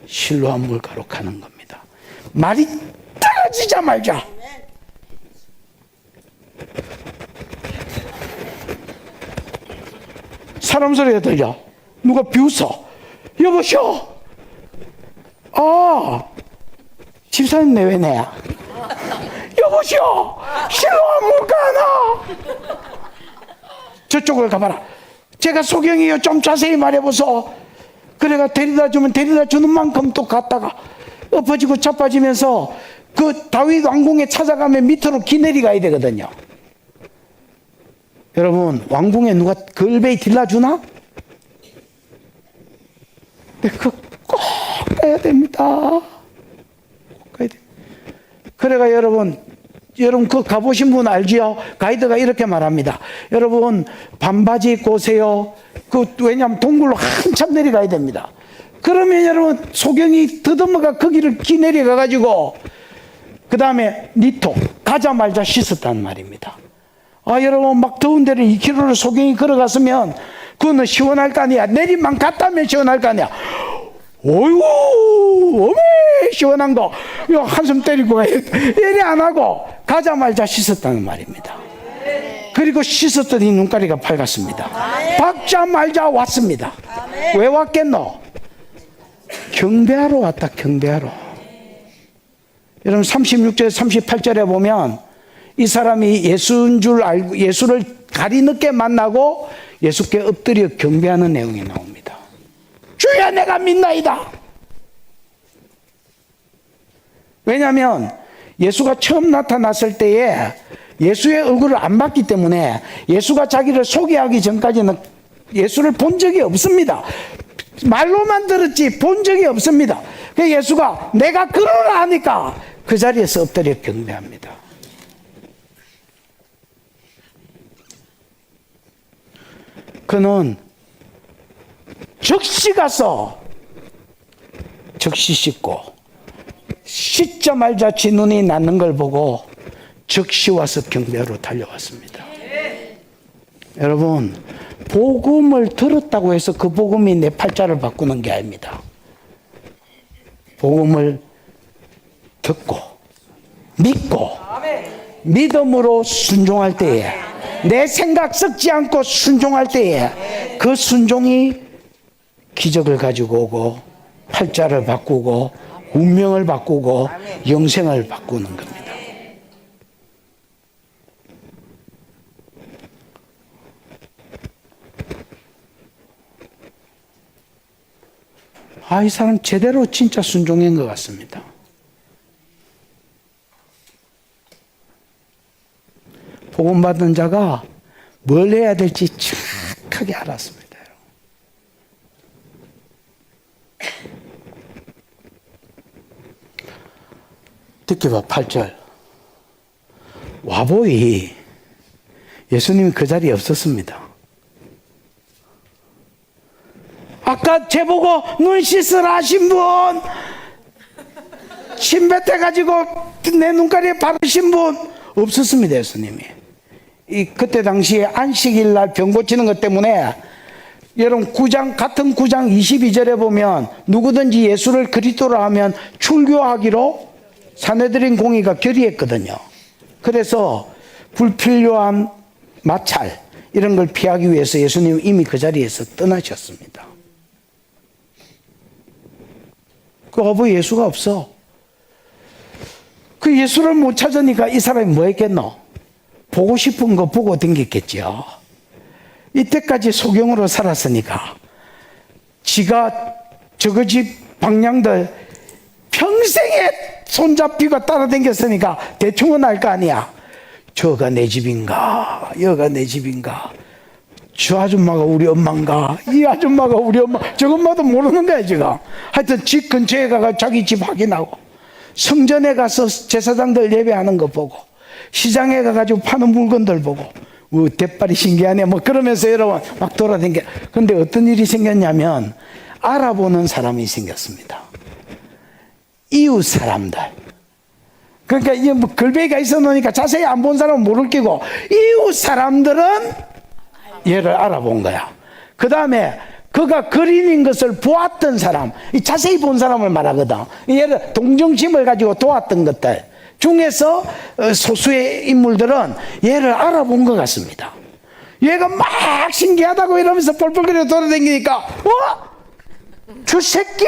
실로암 물가로 가는 겁니다. 말이 떨어지자마자 사람 소리가 들려. 누가 비웃어. 여보시오. 아, 집사님 내외네야. 여보시오. 실로암 못 가나? 저쪽을 가봐라. 제가 소경이요. 좀 자세히 말해보소. 그래가 데려다 주면 데려다 주는 만큼 또 갔다가 엎어지고 자빠지면서 그 다윗 왕궁에 찾아가면 밑으로 기내리 가야 되거든요. 여러분, 왕궁에 누가 걸베이 딜라주나? 꼭 가야 됩니다. 꼭 가야 돼. 그래가 여러분 그 가보신 분 알지요? 가이드가 이렇게 말합니다. 여러분, 반바지 입고 오세요. 왜냐하면 동굴로 한참 내려가야 됩니다. 그러면 여러분, 소경이 더듬어가 거기를 기내려가가지고, 그 다음에 니토, 가자마자 씻었단 말입니다. 아, 여러분, 막 더운 데를 2km를 소경이 걸어갔으면, 그거는 시원할 거 아니야. 내리만 갔다면 시원할 거 아니야. 어이구, 어메, 시원한 거. 이거 한숨 때리고, 이래 안 하고, 가자마자 씻었다는 말입니다. 그리고 씻었더니 눈가리가 밝았습니다. 박자마자 왔습니다. 왜 왔겠노? 경배하러 왔다, 경배하러. 여러분, 36절, 38절에 보면, 이 사람이 예수인 줄 알고, 예수를 가리 늦게 만나고, 예수께 엎드려 경배하는 내용이 나옵니다. 주야, 내가 믿나이다. 왜냐하면 예수가 처음 나타났을 때에 예수의 얼굴을 안 봤기 때문에 예수가 자기를 소개하기 전까지는 예수를 본 적이 없습니다. 말로만 들었지 본 적이 없습니다. 그래서 예수가 내가 그러라 하니까 그 자리에서 엎드려 경배합니다. 그는 즉시 가서 즉시 씻고 씻자마자 지 눈이 낫는 걸 보고 즉시 와서 경배하러 달려왔습니다. 여러분, 복음을 들었다고 해서 그 복음이 내 팔자를 바꾸는 게 아닙니다. 복음을 듣고 믿고 믿음으로 순종할 때에, 내 생각 썩지 않고 순종할 때에 그 순종이 기적을 가지고 오고 팔자를 바꾸고 운명을 바꾸고 영생을 바꾸는 겁니다. 아, 이 사람 제대로 진짜 순종인 것 같습니다. 복음 받은 자가 뭘 해야 될지 정확하게 알았습니다. 듣기 봐, 8절. 와보이 예수님이 그 자리에 없었습니다. 아까 제보고 눈 씻으라 하신 분, 침 뱉어가지고 내 눈가리에 바르신 분 없었습니다. 예수님이. 그때 당시에 안식일 날 병 고치는 것 때문에 여러분 같은 9장 22절에 보면 누구든지 예수를 그리스도라 하면 출교하기로 사내들인 공의가 결의했거든요. 그래서 불필요한 마찰 이런 걸 피하기 위해서 예수님은 이미 그 자리에서 떠나셨습니다. 그 어부 예수가 없어. 그 예수를 못 찾으니까 이 사람이 뭐 했겠노? 보고 싶은 거 보고 댕겼겠죠. 이때까지 소경으로 살았으니까 지가 저거 집 방냥들 평생에 손잡히고 따라다녔으니까 대충은 알 거 아니야. 저가 내 집인가, 여가 내 집인가, 저 아줌마가 우리 엄마인가, 이 아줌마가 우리 엄마, 저 엄마도 모르는 거야 지금. 하여튼 집 근처에 가서 자기 집 확인하고, 성전에 가서 제사장들 예배하는 거 보고, 시장에 가가지고 파는 물건들 보고, 대빨이 신기하네 뭐 그러면서 여러분 막 돌아다녀. 근데 어떤 일이 생겼냐면 알아보는 사람이 생겼습니다. 이웃 사람들. 그러니까 이게 뭐 걸베이가 있어 놓으니까 자세히 안 본 사람은 모를 끼고 이웃 사람들은 얘를 알아본 거야. 그 다음에 그가 거린인 것을 보았던 사람, 자세히 본 사람을 말하거든. 얘를 동정심을 가지고 도왔던 것들 중에서 소수의 인물들은 얘를 알아본 것 같습니다. 얘가 막 신기하다고 이러면서 뻘뻘거려 돌아다니니까 저 새끼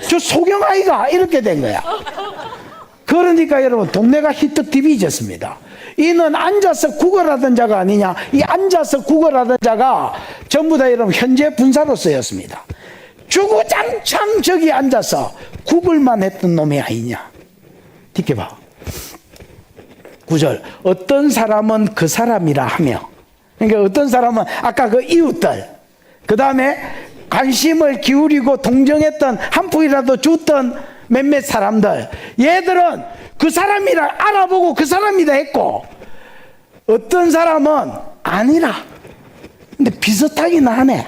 저 소경아이가 이렇게 된 거야. 그러니까 여러분 동네가 히트 디비졌습니다. 이는 앉아서 구걸하던 자가 아니냐. 이 앉아서 구걸하던 자가 전부 다 여러분 현재 분사로서였습니다. 주구장창 저기 앉아서 구걸만 했던 놈이 아니냐. 디켜봐. 9절 어떤 사람은 그 사람이라 하며, 그러니까 어떤 사람은 아까 그 이웃들, 그 다음에 관심을 기울이고 동정했던 한 푼이라도 줬던 몇몇 사람들, 얘들은 그 사람이라 알아보고 그 사람이다 했고, 어떤 사람은 아니라. 근데 비슷하긴 하네.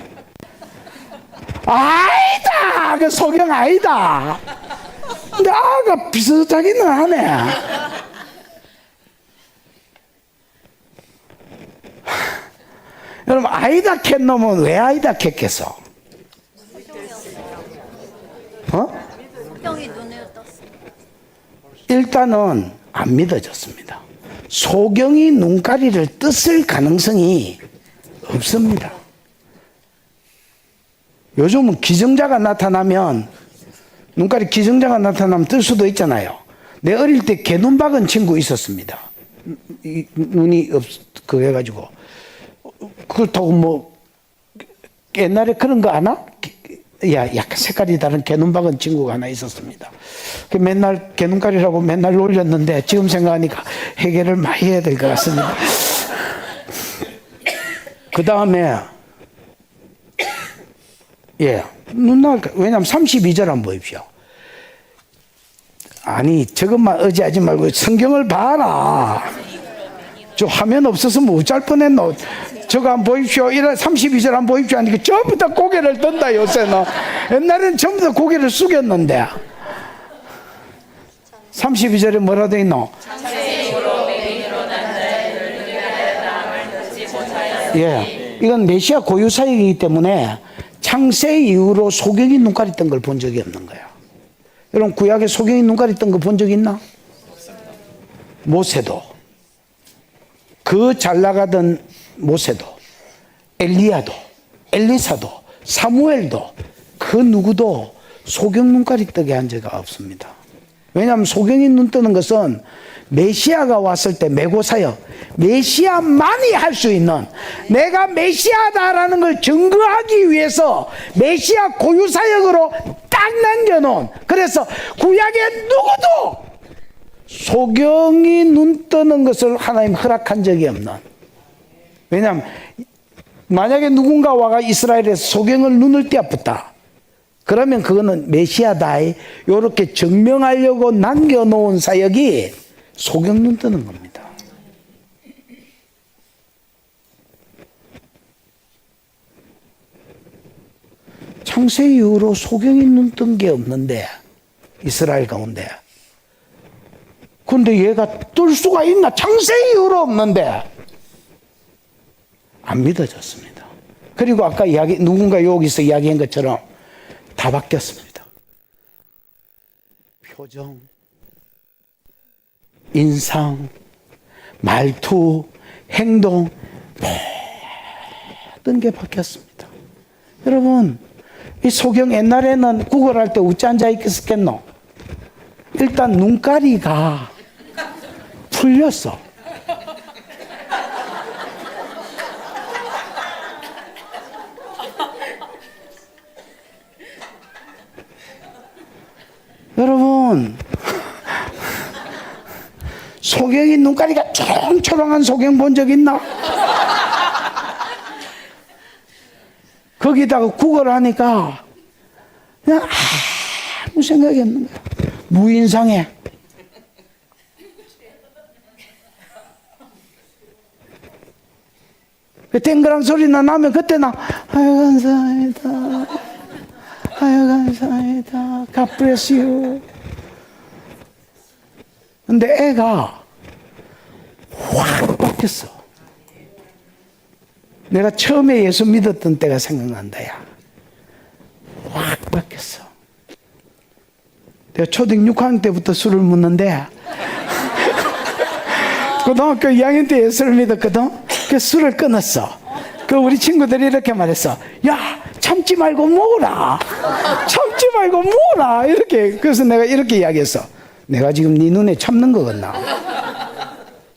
아니다, 그 소경 아니다. 근데 아가 비슷하기는 하네. 여러분 아이다 캔 놈은 왜 아이다 캔겠어? 소경이 눈을 떴습니다. 일단은 안 믿어졌습니다. 소경이 눈가리를 떴을 가능성이 없습니다. 요즘은 기증자가 나타나면, 눈가리 기증자가 나타나면 뜰 수도 있잖아요. 내 어릴 때 개눈 박은 친구 있었습니다. 눈이 그거 해가지고. 그렇다고 뭐 옛날에 그런 거 아나? 약간 색깔이 다른 개눈 박은 친구가 하나 있었습니다. 맨날 개눈깔이라고 맨날 놀렸는데 지금 생각하니까 해결을 많이 해야 될 것 같습니다. 그 다음에 왜냐면 32절 한번 보십시오. 아니 저것만 의지하지 말고 성경을 봐라. 저 화면 없어서 어쩔 뻔했노. 저거 한번 보십시오. 32절 한번 보십시오. 하니까 전부 다 고개를 든다 요새는. 옛날에는 전부 다 고개를 숙였는데. 32절에 뭐라 돼 있노? 이건 메시아 고유 사역이기 때문에 창세 이후로 소경이 눈깔이 뜬 걸 본 적이 없는 거예요. 여러분 구약에 소경이 눈깔이 뜬 거 본 적 있나? 모세도, 그 잘 나가던 모세도, 엘리야도, 엘리사도, 사무엘도, 그 누구도 소경 눈깔이 뜨게 한 적이 없습니다. 왜냐하면 소경이 눈 뜨는 것은 메시아가 왔을 때 메고사역, 메시아만이 할 수 있는, 내가 메시아다라는 걸 증거하기 위해서 메시아 고유사역으로 딱 남겨놓은, 그래서 구약의 누구도 소경이 눈 뜨는 것을 하나님 허락한 적이 없는. 왜냐하면 만약에 누군가 와가 이스라엘에서 소경을 눈을 떼었다, 그러면 그거는 메시아다 이렇게 증명하려고 남겨놓은 사역이 소경 눈 뜨는 겁니다. 창세 이후로 소경이 눈 뜬 게 없는데 이스라엘 가운데, 근데 얘가 뜰 수가 있나? 창세 이후로 없는데 안 믿어졌습니다. 그리고 아까 누군가 여기서 이야기한 것처럼 다 바뀌었습니다. 표정, 인상, 말투, 행동, 모든 게 바뀌었습니다. 여러분, 이 소경 옛날에는 구걸할 때 웃지 앉아 있겠겠노? 일단 눈가리가 풀렸어. 여러분, 소경이 눈가리가 초롱초롱한 소경 본 적 있나? 거기다가 구걸을 하니까 그냥 아무 생각이 없는 거야. 무인상해. 그 땡그랑 소리나 나면 그때나 아유 감사합니다. 아유 감사합니다. God bless you. 근데 애가 확 바뀌었어. 내가 처음에 예수 믿었던 때가 생각난다. 야, 확 바뀌었어. 내가 초등 6학년 때부터 술을 먹는데 고등학교 2학년 때 예수를 믿었거든. 그 술을 끊었어. 그 우리 친구들이 이렇게 말했어. 야, 참지 말고 먹어라. 참지 말고 먹어라. 이렇게. 그래서 내가 이렇게 이야기했어. 내가 지금 네 눈에 참는 거 같나?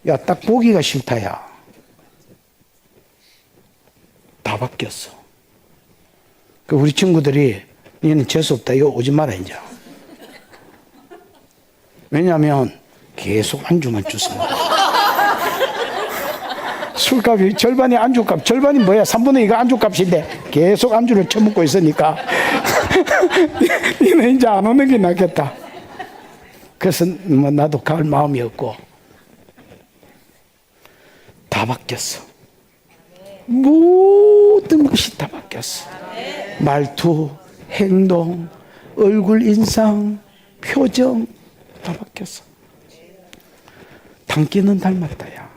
야, 딱 보기가 싫다, 야. 다 바뀌었어. 그 우리 친구들이 얘는 재수없다. 이거 오지 마라, 이제. 왜냐하면 계속 안주만 주습니다. 술값이 절반이 안주값, 절반이 뭐야? 3분의 2가 안주값인데 계속 안주를 처먹고 있으니까 니는 이제 안 오는 게 낫겠다. 그래서 뭐 나도 갈 마음이 없고 다 바뀌었어. 모든 것이 다 바뀌었어. 말투, 행동, 얼굴 인상, 표정 다 바뀌었어. 닮기는 닮았다, 야.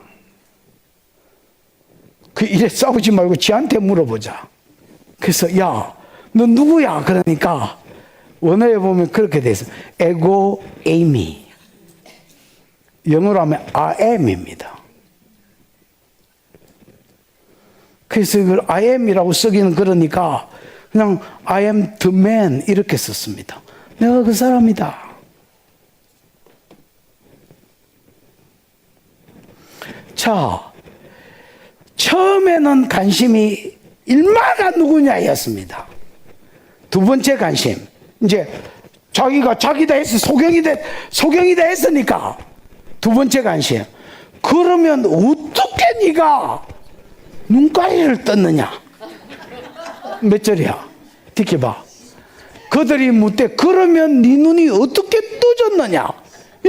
그 일에 싸우지 말고 지한테 물어보자. 그래서 야, 너 누구야? 그러니까 원어에 보면 그렇게 돼 있어. 에고 에이미. 영어로 하면 I am입니다. 그래서 이걸 I am이라고 쓰기는 그러니까 그냥 I am the man 이렇게 썼습니다. 내가 그 사람이다. 자, 처음에는 관심이 일마가 누구냐였습니다. 두 번째 관심, 이제 자기가 자기다 했어. 소경이다 했으니까 두 번째 관심. 그러면 어떻게 네가 눈가리를 떴느냐? 몇 절이야? 디켜봐. 그들이 묻되 그러면 네 눈이 어떻게 떠졌느냐?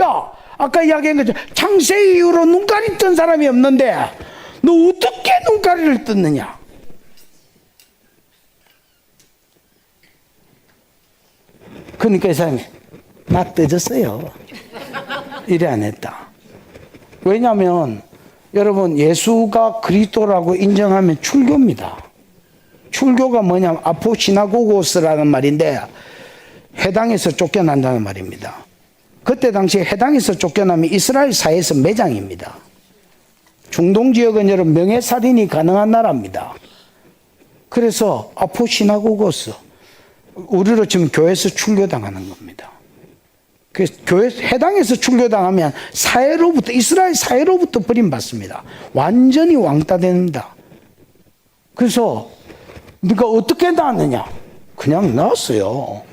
야, 아까 이야기한 거죠. 창세 이후로 눈가리 뜬 사람이 없는데 너 어떻게 눈가리를 떴느냐? 그러니까 이 사람이 나 떠졌어요. 이래 안 했다. 왜냐하면 여러분 예수가 그리스도라고 인정하면 출교입니다. 출교가 뭐냐면 아포시나고고스라는 말인데 해당에서 쫓겨난다는 말입니다. 그때 당시에 해당에서 쫓겨나면 이스라엘 사회에서 매장입니다. 중동 지역은 여러분 명예살인이 가능한 나라입니다. 그래서 아포시나고고스, 우리로 치면 교회에서 출교당하는 겁니다. 그래서 교회 해당에서 출교당하면 사회로부터, 이스라엘 사회로부터 버림받습니다. 완전히 왕따됩니다. 그래서 네가 어떻게 나왔느냐? 그냥 나왔어요.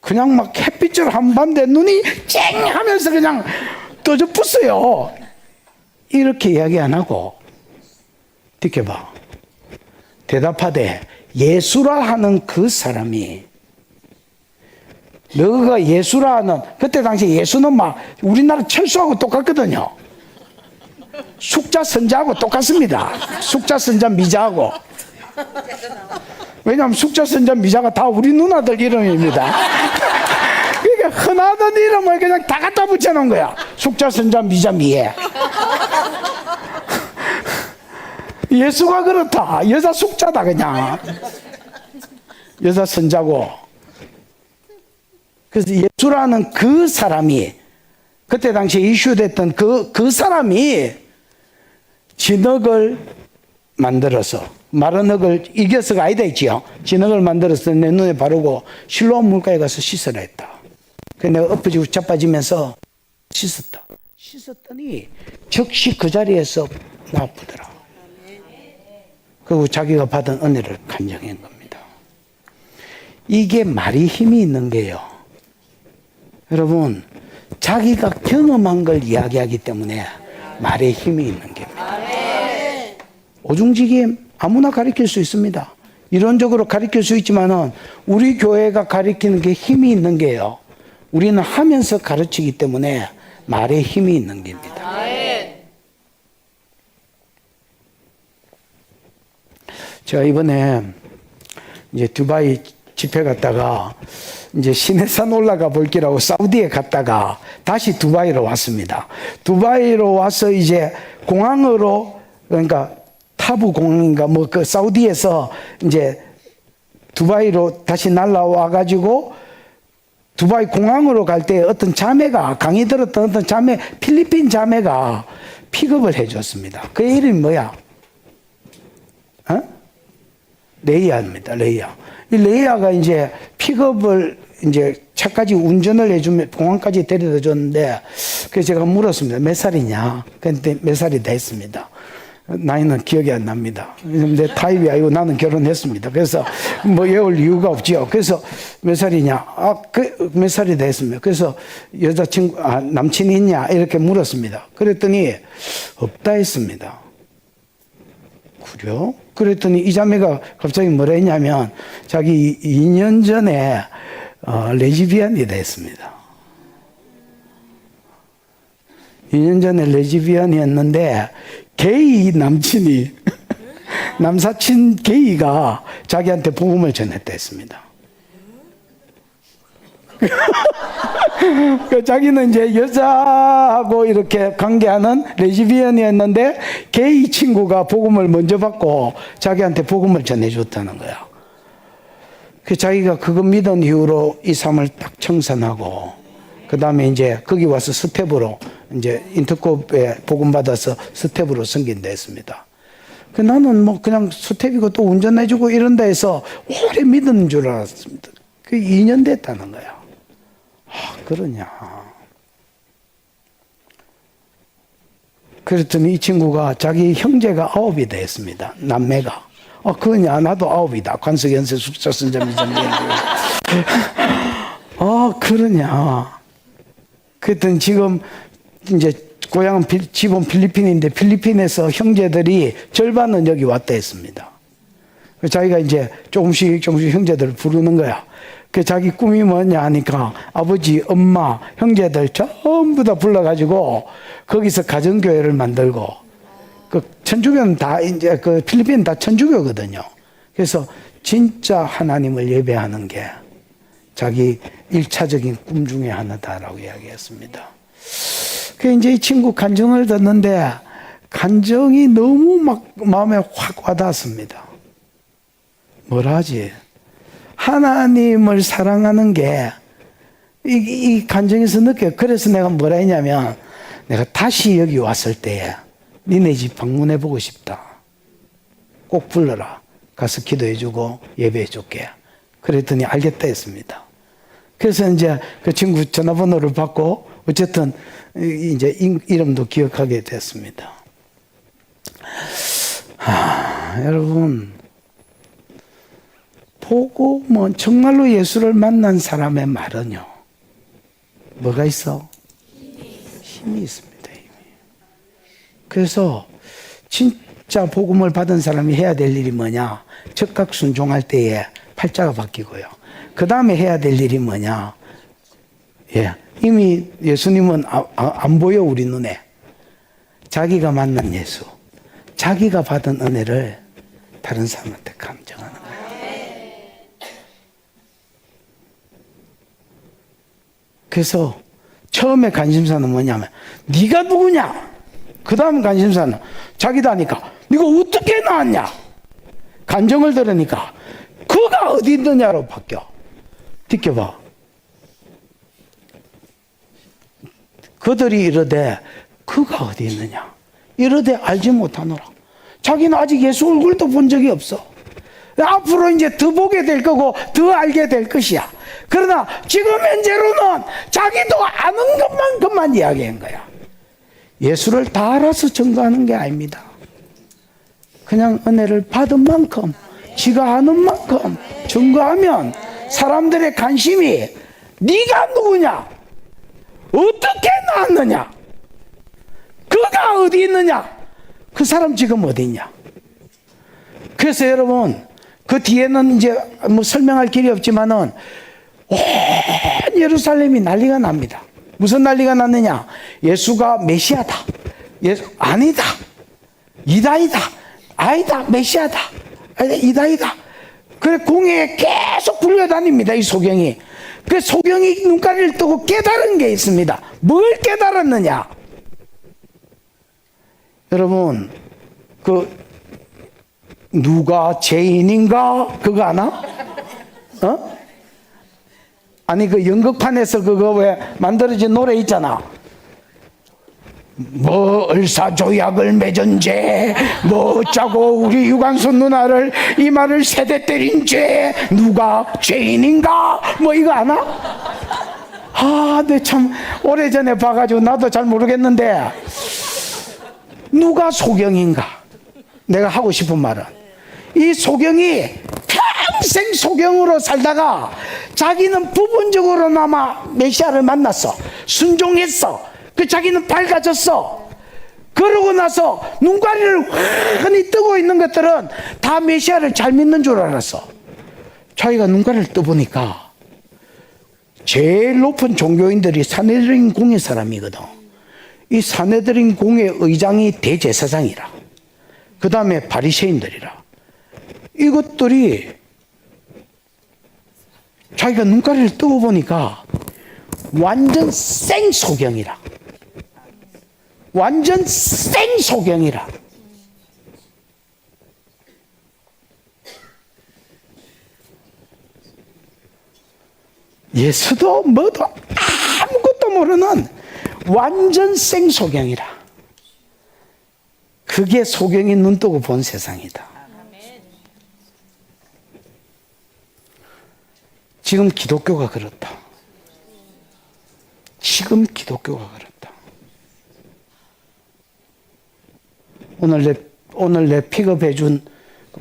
그냥 막 햇빛을 한 반대 눈이 쨍 하면서 그냥 떠져붙어요. 이렇게 이야기 안 하고 느껴봐. 대답하되 예수라 하는 그 사람이, 너가 예수라 하는, 그때 당시 예수는 막 우리나라 철수하고 똑같거든요. 숙자 선자하고 똑같습니다. 숙자 선자 미자하고. 왜냐하면 숙자 선자 미자가 다 우리 누나들 이름입니다. 그러니까 흔하던 이름을 그냥 다 갖다 붙여놓은 거야. 숙자 선자 미자 미애. 예수가 그렇다. 여자 숙자다 그냥. 여자 선자고. 그래서 예수라는 그 사람이, 그때 당시에 이슈됐던 그 사람이 진흙을 만들어서, 마른 흙을 이겨서가 아니다 했지요. 진흙을 만들어서 내 눈에 바르고 실로암 물가에 가서 씻으라 했다. 그래서 내가 엎어지고 자빠지면서 씻었다. 씻었더니 즉시 그 자리에서 나아프더라. 그리고 자기가 받은 은혜를 간증한 겁니다. 이게 말이 힘이 있는 게요. 여러분, 자기가 경험한 걸 이야기하기 때문에 말에 힘이 있는 겁니다. 오중지김 아무나 가르칠 수 있습니다. 이론적으로 가르칠 수 있지만은 우리 교회가 가르치는 게 힘이 있는 게요. 우리는 하면서 가르치기 때문에 말에 힘이 있는 겁니다. 제가 이번에 이제 두바이 집회 갔다가 이제 시내산 올라가 볼 기라고 사우디에 갔다가 다시 두바이로 왔습니다. 두바이로 와서 이제 공항으로, 그러니까 타부 공항인가 뭐 그 사우디에서 이제 두바이로 다시 날라와 가지고 두바이 공항으로 갈 때 어떤 자매가, 강의 들었던 어떤 자매, 필리핀 자매가 픽업을 해줬습니다. 그 이름이 뭐야? 어? 레이아입니다. 레이아. 이 레이아가 이제 픽업을 이제 차까지 운전을 해주면 공항까지 데려다 줬는데, 그래서 제가 물었습니다. 몇 살이냐? 근데 몇 살이 됐습니다. 나이는 기억이 안 납니다. 내 타입이 아니고 나는 결혼했습니다. 그래서 뭐 외울 이유가 없지요. 그래서 몇 살이냐? 몇 살이 됐습니다. 그래서 여자친구, 남친이 있냐? 이렇게 물었습니다. 그랬더니 없다 했습니다. 그래요? 그랬더니 이 자매가 갑자기 뭐라 했냐면 자기 2년 전에 레즈비언이 됐습니다. 2년 전에 레즈비언이었는데 게이 남친이 남사친 게이가 자기한테 복음을 전했다 했습니다. 자기는 이제 여자하고 이렇게 관계하는 레즈비언이었는데 게이 친구가 복음을 먼저 받고 자기한테 복음을 전해줬다는 거야. 자기가 그거 믿은 이후로 이 삶을 딱 청산하고 그 다음에 이제 거기 와서 스텝으로 이제 인터콥에 복음 받아서 스텝으로 승진다 했습니다. 나는 뭐 그냥 스텝이고 또 운전해주고 이런다 해서 오래 믿은 줄 알았습니다. 그 2년 됐다는 거야. 그러냐. 그랬더니 이 친구가 자기 형제가 9이 됐습니다. 남매가. 그거냐. 나도 9이다. 관석 연세 숙자 선점이 그러냐. 그랬더니 지금 이제 고향은 집은 필리핀인데 필리핀에서 형제들이 절반은 여기 왔다 했습니다. 자기가 이제 조금씩 형제들을 부르는 거야. 그 자기 꿈이 뭐냐 하니까 아버지, 엄마, 형제들 전부 다 불러가지고 거기서 가정교회를 만들고 그 천주교는 다 이제 그 필리핀 다 천주교거든요. 그래서 진짜 하나님을 예배하는 게 자기 1차적인 꿈 중에 하나다라고 이야기했습니다. 그 이제 이 친구 간증을 듣는데 간증이 너무 막 마음에 확 와닿았습니다. 뭐라 하지? 하나님을 사랑하는 게 이 간증에서 느껴요. 그래서 내가 뭐라 했냐면 내가 다시 여기 왔을 때 니네 집 방문해 보고 싶다. 꼭 불러라. 가서 기도해주고 예배해줄게. 그랬더니 알겠다 했습니다. 그래서 이제 그 친구 전화번호를 받고 어쨌든 이제 이름도 기억하게 됐습니다. 여러분, 복음은 정말로 예수를 만난 사람의 말은요, 뭐가 있어? 힘이 있습니다. 힘이. 그래서 진짜 복음을 받은 사람이 해야 될 일이 뭐냐? 즉각 순종할 때에 팔자가 바뀌고요. 그 다음에 해야 될 일이 뭐냐? 이미 예수님은 안 보여 우리 눈에. 자기가 만난 예수, 자기가 받은 은혜를 다른 사람한테 감정하는 거예요. 그래서 처음에 관심사는 뭐냐면 네가 누구냐? 그 다음 관심사는 자기다 하니까 네가 어떻게 나왔냐? 간정을 들으니까 그가 어디 있느냐로 바뀌어. 느껴봐. 그들이 이르되 그가 어디 있느냐? 이르되 알지 못하노라. 자기는 아직 예수 얼굴도 본 적이 없어. 앞으로 이제 더 보게 될 거고 더 알게 될 것이야. 그러나 지금 현재로는 자기도 아는 것만큼만 이야기한 거야. 예수를 다 알아서 증거하는 게 아닙니다. 그냥 은혜를 받은 만큼 지가 아는 만큼 증거하면 사람들의 관심이 네가 누구냐? 어떻게 나왔느냐? 그가 어디 있느냐? 그 사람 지금 어디 있냐? 그래서 여러분 그 뒤에는 이제 뭐 설명할 길이 없지만은 온 예루살렘이 난리가 납니다. 무슨 난리가 났느냐? 예수가 메시아다. 아니다. 이다이다. 아니다. 메시아다. 아니다. 이다이다. 그래 공회에 계속 불려다닙니다. 이 소경이. 그 소경이 눈가리를 뜨고 깨달은 게 있습니다. 뭘 깨달았느냐? 여러분 누가 죄인인가? 그거 아나? 아니 그 연극판에서 그거 왜 만들어진 노래 있잖아. 뭐 을사조약을 맺은죄 뭐 어쩌고 우리 유관순 누나를 이 말을 세대 때린 죄 누가 죄인인가 뭐 이거 아나? 아, 내 참 오래전에 봐가지고 나도 잘 모르겠는데 누가 소경인가? 내가 하고 싶은 말은 이 소경이 평생 소경으로 살다가 자기는 부분적으로나마 메시아를 만났어. 순종했어. 그 자기는 밝아졌어. 그러고 나서 눈가리를 환히 뜨고 있는 것들은 다 메시아를 잘 믿는 줄 알았어. 자기가 눈가리를 떠보니까 제일 높은 종교인들이 사내들인 공의 사람이거든. 이 사내들인 공의 의장이 대제사장이라. 그 다음에 바리새인들이라. 이것들이 자기가 눈가리를 뜨고 보니까 완전 생소경이라. 완전 생소경이라. 예수도 뭐도 아무것도 모르는 완전 생소경이라. 그게 소경이 눈 뜨고 본 세상이다. 지금 기독교가 그렇다. 지금 기독교가 그렇다. 오늘 내 픽업해 준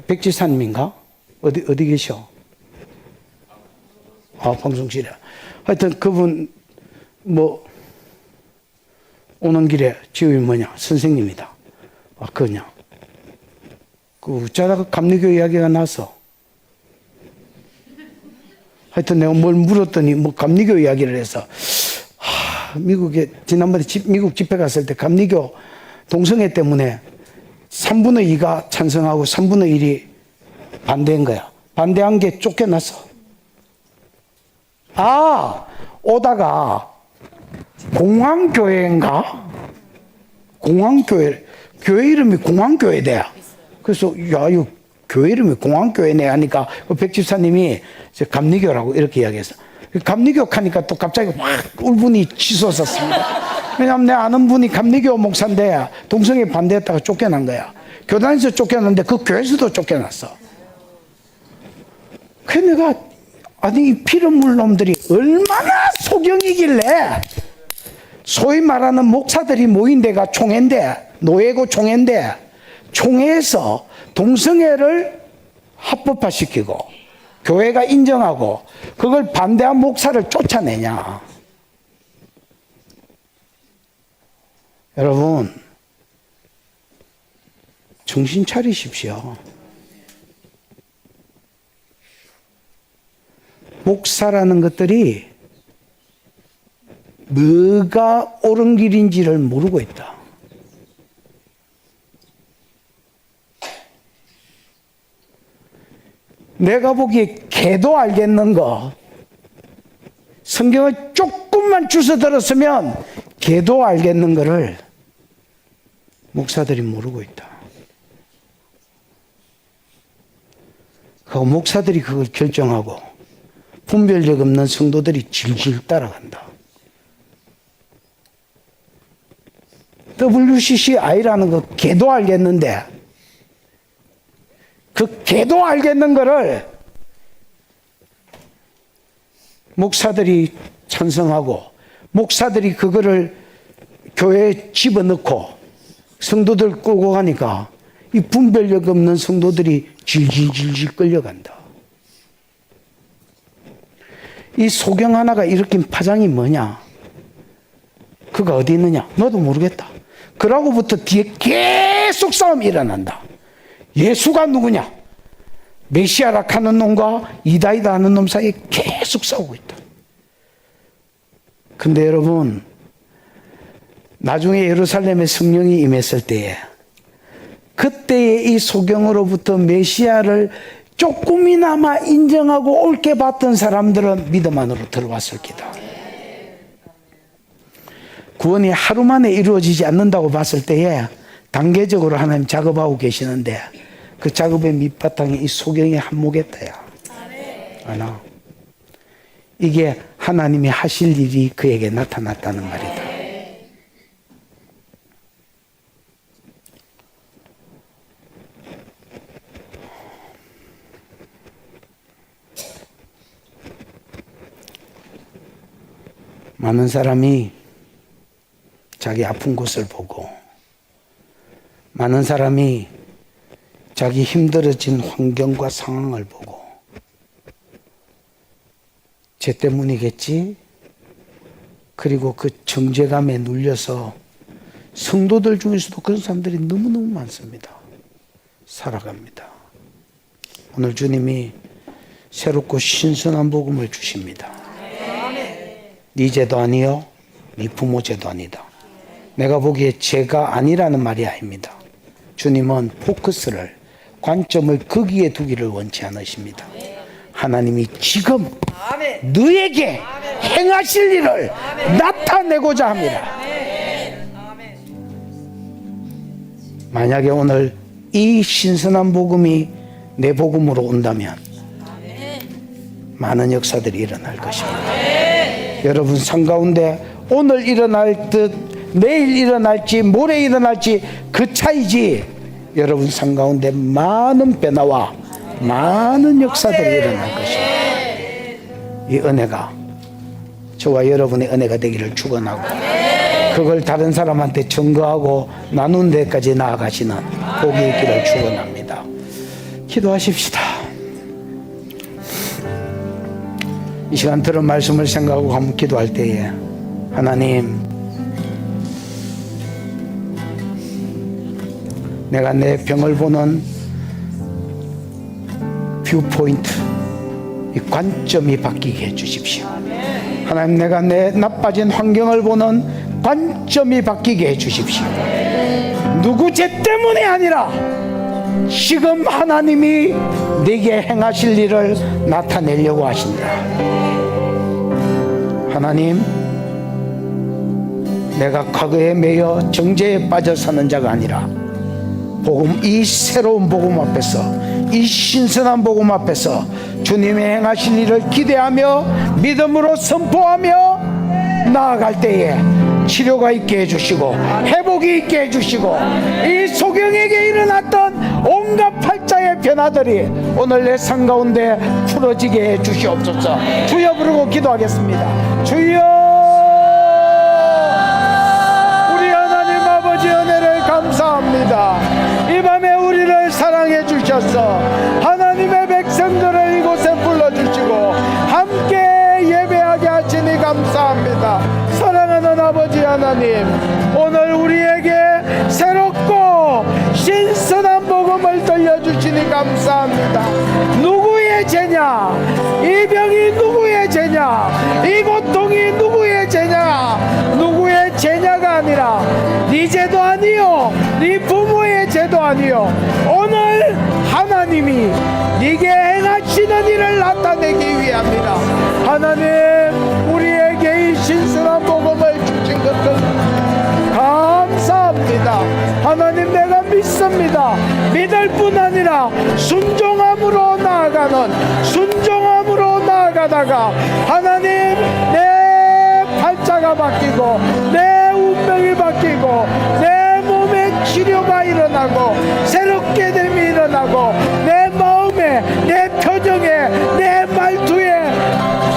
백지사님인가? 어디 계셔? 아, 방송실에. 하여튼 그분 뭐 오는 길에 지금이 뭐냐? 선생님이다. 아, 그냐? 그 어쩌다가 감리교 이야기가 나서 하여튼 내가 뭘 물었더니 뭐 감리교 이야기를 해서 미국에 지난번에 미국 집회 갔을 때 감리교 동성애 때문에 3분의 2가 찬성하고 3분의 1이 반대한 거야. 반대한 게 쫓겨났어. 아, 오다가 공황교회인가? 공황교회, 교회 이름이 공황교회대야. 그래서 야, 이거 교회 이름이 공황교회네 하니까 그 백집사님이 감리교라고 이렇게 이야기했어. 감리교 하니까 또 갑자기 확 울분이 치솟았습니다. 왜냐하면 내 아는 분이 감리교 목사인데 동성애 반대했다가 쫓겨난 거야. 교단에서 쫓겨났는데 그 교회에서도 쫓겨났어. 그래서 내가 아니 이 피눈물 놈들이 얼마나 소경이길래 소위 말하는 목사들이 모인 데가 총회인데 노예고 총회인데 총회에서 동성애를 합법화시키고 교회가 인정하고 그걸 반대한 목사를 쫓아내냐. 여러분 정신 차리십시오. 목사라는 것들이 뭐가 옳은 길인지를 모르고 있다. 내가 보기에 개도 알겠는 거, 성경을 조금만 주워 들었으면 개도 알겠는 거를 목사들이 모르고 있다. 그 목사들이 그걸 결정하고 분별력 없는 성도들이 질질 따라간다. WCCI라는 거 개도 알겠는데 그 개도 알겠는 거를 목사들이 찬성하고 목사들이 그거를 교회에 집어넣고 성도들 끌고 가니까 이 분별력 없는 성도들이 질질질질 끌려간다. 이 소경 하나가 일으킨 파장이 뭐냐? 그가 어디 있느냐? 너도 모르겠다. 그러고부터 뒤에 계속 싸움이 일어난다. 예수가 누구냐? 메시아라 하는 놈과 이다이다 하는 놈 사이에 계속 싸우고 있다. 근데 여러분, 나중에 예루살렘에 성령이 임했을 때에 그때의 이 소경으로부터 메시아를 조금이나마 인정하고 옳게 봤던 사람들은 믿음 안으로 들어왔을 기다. 구원이 하루 만에 이루어지지 않는다고 봤을 때에 단계적으로 하나님 작업하고 계시는데 그 작업의 밑바탕에 이 소경이 한몫했다야. 아나. 이게 하나님이 하실 일이 그에게 나타났다는 말이다. 많은 사람이 자기 아픈 곳을 보고, 많은 사람이 자기 힘들어진 환경과 상황을 보고, 쟤 때문이겠지? 그리고 그 정죄감에 눌려서 성도들 중에서도 그런 사람들이 너무너무 많습니다. 살아갑니다. 오늘 주님이 새롭고 신선한 복음을 주십니다. 네 죄도 아니요, 네 부모 죄도 아니다. 내가 보기에 죄가 아니라는 말이 아닙니다. 주님은 포커스를, 관점을 거기에 두기를 원치 않으십니다. 하나님이 지금 너에게 행하실 일을 나타내고자 합니다. 만약에 오늘 이 신선한 복음이 내 복음으로 온다면 많은 역사들이 일어날 것입니다. 여러분 삶 가운데 오늘 일어날 듯 내일 일어날지 모레 일어날지 그 차이지, 여러분 삶 가운데 많은 변화와 많은 역사들이 일어날 것입니다. 이 은혜가 저와 여러분의 은혜가 되기를 축원하고, 그걸 다른 사람한테 증거하고 나눈 데까지 나아가시는 복이 있기를 축원합니다. 기도하십시다. 이 시간 들은 말씀을 생각하고 한번 기도할 때에, 하나님, 내가 내 병을 보는 뷰포인트, 이 관점이 바뀌게 해주십시오. 하나님, 내가 내 나빠진 환경을 보는 관점이 바뀌게 해주십시오. 누구 죄 때문이 아니라 지금 하나님이 내게 행하실 일을 나타내려고 하신다. 하나님, 내가 과거에 매여 정죄에 빠져 사는 자가 아니라 복음, 이 새로운 복음 앞에서, 이 신선한 복음 앞에서 주님의 행하실 일을 기대하며 믿음으로 선포하며 나아갈 때에 치료가 있게 해주시고 회복이 있게 해주시고, 이 소경에게 일어났던 온갖 팔자의 변화들이 오늘 내 삶 가운데 풀어지게 해주시옵소서. 주여 부르고 기도하겠습니다. 주여, 우리 하나님 아버지 은혜를 감사합니다. 이 밤에 우리를 사랑해 주셔서 하나님의 백성들을 이곳에 불러주시고 함께 예배하게 하시니 감사합니다. 사랑하는 아버지 하나님, 오늘 우리에게 새롭고 신선한 복음을 들려주시니 감사합니다. 누구의 죄냐? 이 병이 누구의 죄냐? 이 고통이 누구의 죄냐? 누구의 죄냐가 아니라 네 죄도 아니요, 네 부모의 죄도 아니요, 오늘 하나님이 네게 행하시는 일을 나타내기 위함이다. 하나님, 우리에게 이 신선한 복음을 주신 것을 감사합니다. 하나님, 내가 믿습니다. 믿을 뿐 아니라 순종함으로 나아가다가 하나님, 내 팔자가 바뀌고 내 운명이 바뀌고 내 몸에 치료가 일어나고 새롭게 됨이 일어나고 내 마음에, 내 표정에, 내 말투에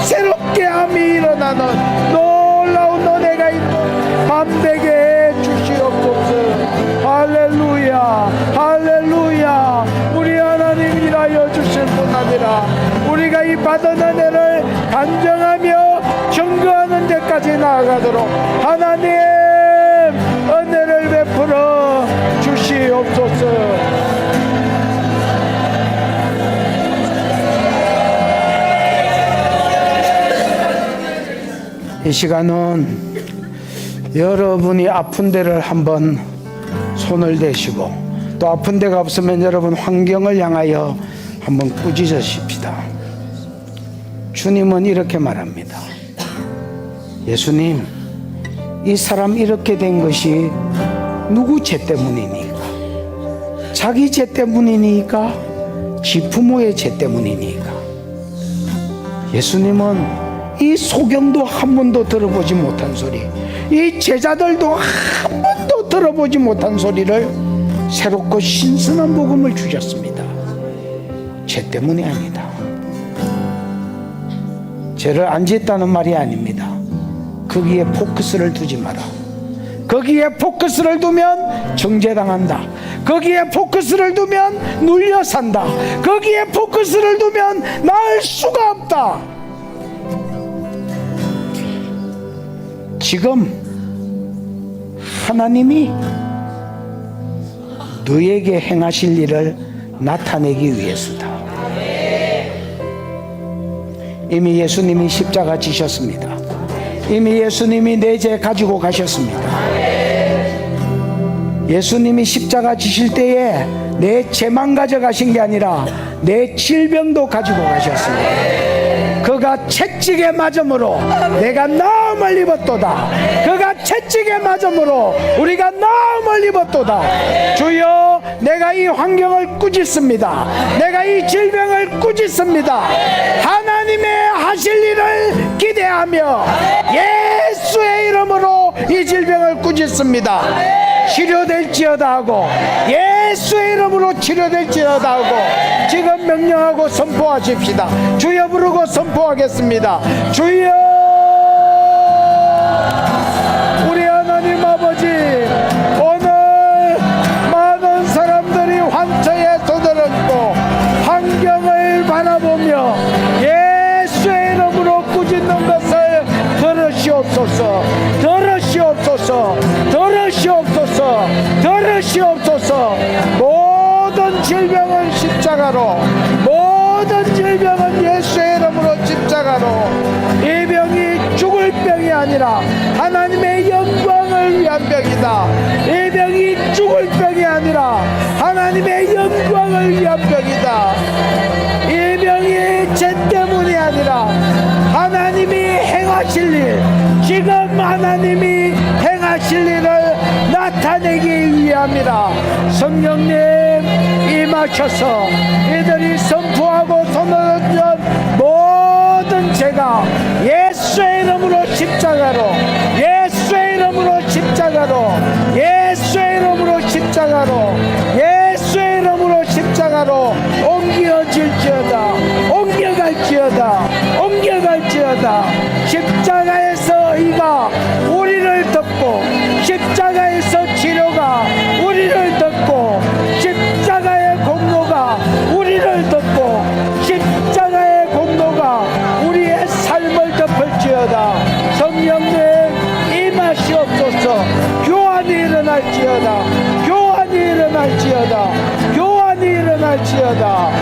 새롭게 함이 일어나는 놀라운 은혜가 있는 밤 되게 해 주시옵소서. 할렐루야, 할렐루야. 우리 하나님 일하여 주실 뿐 아니라 우리가 이 받은 은혜를 간증하며 증거하는 데까지 나아가도록 하나님 은혜를 베풀어 주시옵소서. 이 시간은 여러분이 아픈 데를 한번 손을 대시고, 또 아픈 데가 없으면 여러분 환경을 향하여 한번 꾸짖으십시다. 주님은 이렇게 말합니다. 예수님, 이 사람 이렇게 된 것이 누구 죄 때문이니까? 자기 죄 때문이니까? 지 부모의 죄 때문이니까? 예수님은 이 소경도 한 번도 들어보지 못한 소리, 이 제자들도 한 번도 들어보지 못한 소리를 새롭고 신선한 복음을 주셨습니다. 죄 때문이 아니다. 죄를 안 짓다는 말이 아닙니다. 거기에 포커스를 두지 마라. 거기에 포커스를 두면 정죄당한다. 거기에 포커스를 두면 눌려 산다. 거기에 포커스를 두면 나을 수가 없다. 지금 하나님이 너에게 행하실 일을 나타내기 위해서다. 이미 예수님이 십자가 지셨습니다. 이미 예수님이 내 죄 가지고 가셨습니다. 예수님이 십자가 지실 때에 내 죄만 가져가신 게 아니라 내 질병도 가지고 가셨습니다. 그가 채찍에 맞음으로 내가 나음을 입었도다. 그가 채찍에 맞음으로 우리가 나음을 입었도다. 주여, 내가 이 환경을 꾸짖습니다. 내가 이 질병을 꾸짖습니다. 하나님의 하실 일을 기대하며 예수의 이름으로 이 질병을 꾸짖습니다. 치료될지어다 하고, 예수의 이름으로 치료될지어다 하고 지금 명령하고 선포하십시다. 주여 부르고 선포하겠습니다. 주여, 우리 하나님 아버지, 오늘 많은 사람들이 환처에 도달했고 환경을 바라보며 예수의 이름으로 꾸짖는 것을 들으시옵소서. 들으시옵소서. 들으시옵소서. 들으시옵소서. 모든 질병은 십자가로, 모든 질병은 예수의 이름으로 십자가로. 이 병이 죽을 병이 아니라 하나님의 영광을 위한 병이다. 이 병이 죽을 병이 아니라 하나님의 영광을 위한 병이다. 이 병이 죄 때문이 아니라 하나님이 행하실 일, 지금 하나님이 행하실 일을 나타내기 위함이라. 성령님 임하셔서 이들이 선포하고 손을 얹은 모든 죄가 예수의 이름으로 십자가로, 예수의 이름으로 십자가로, 예수의 이름으로 십자가로, 예수의 이름으로 십자가로 옮겨질지어다. 옮겨갈지어다. 옮겨갈지어다. 십자가에서 의가 우리를 덮고, 십자가에서 치료가 우리를 덮고, 십자가의 공로가 우리를 덮고, 십자가의 공로가 우리의 삶을 덮을지어다. 성령님 임하시옵소서. 교환이 일어날지어다. 교환이 일어날지어다. 교환이 일어날지어다.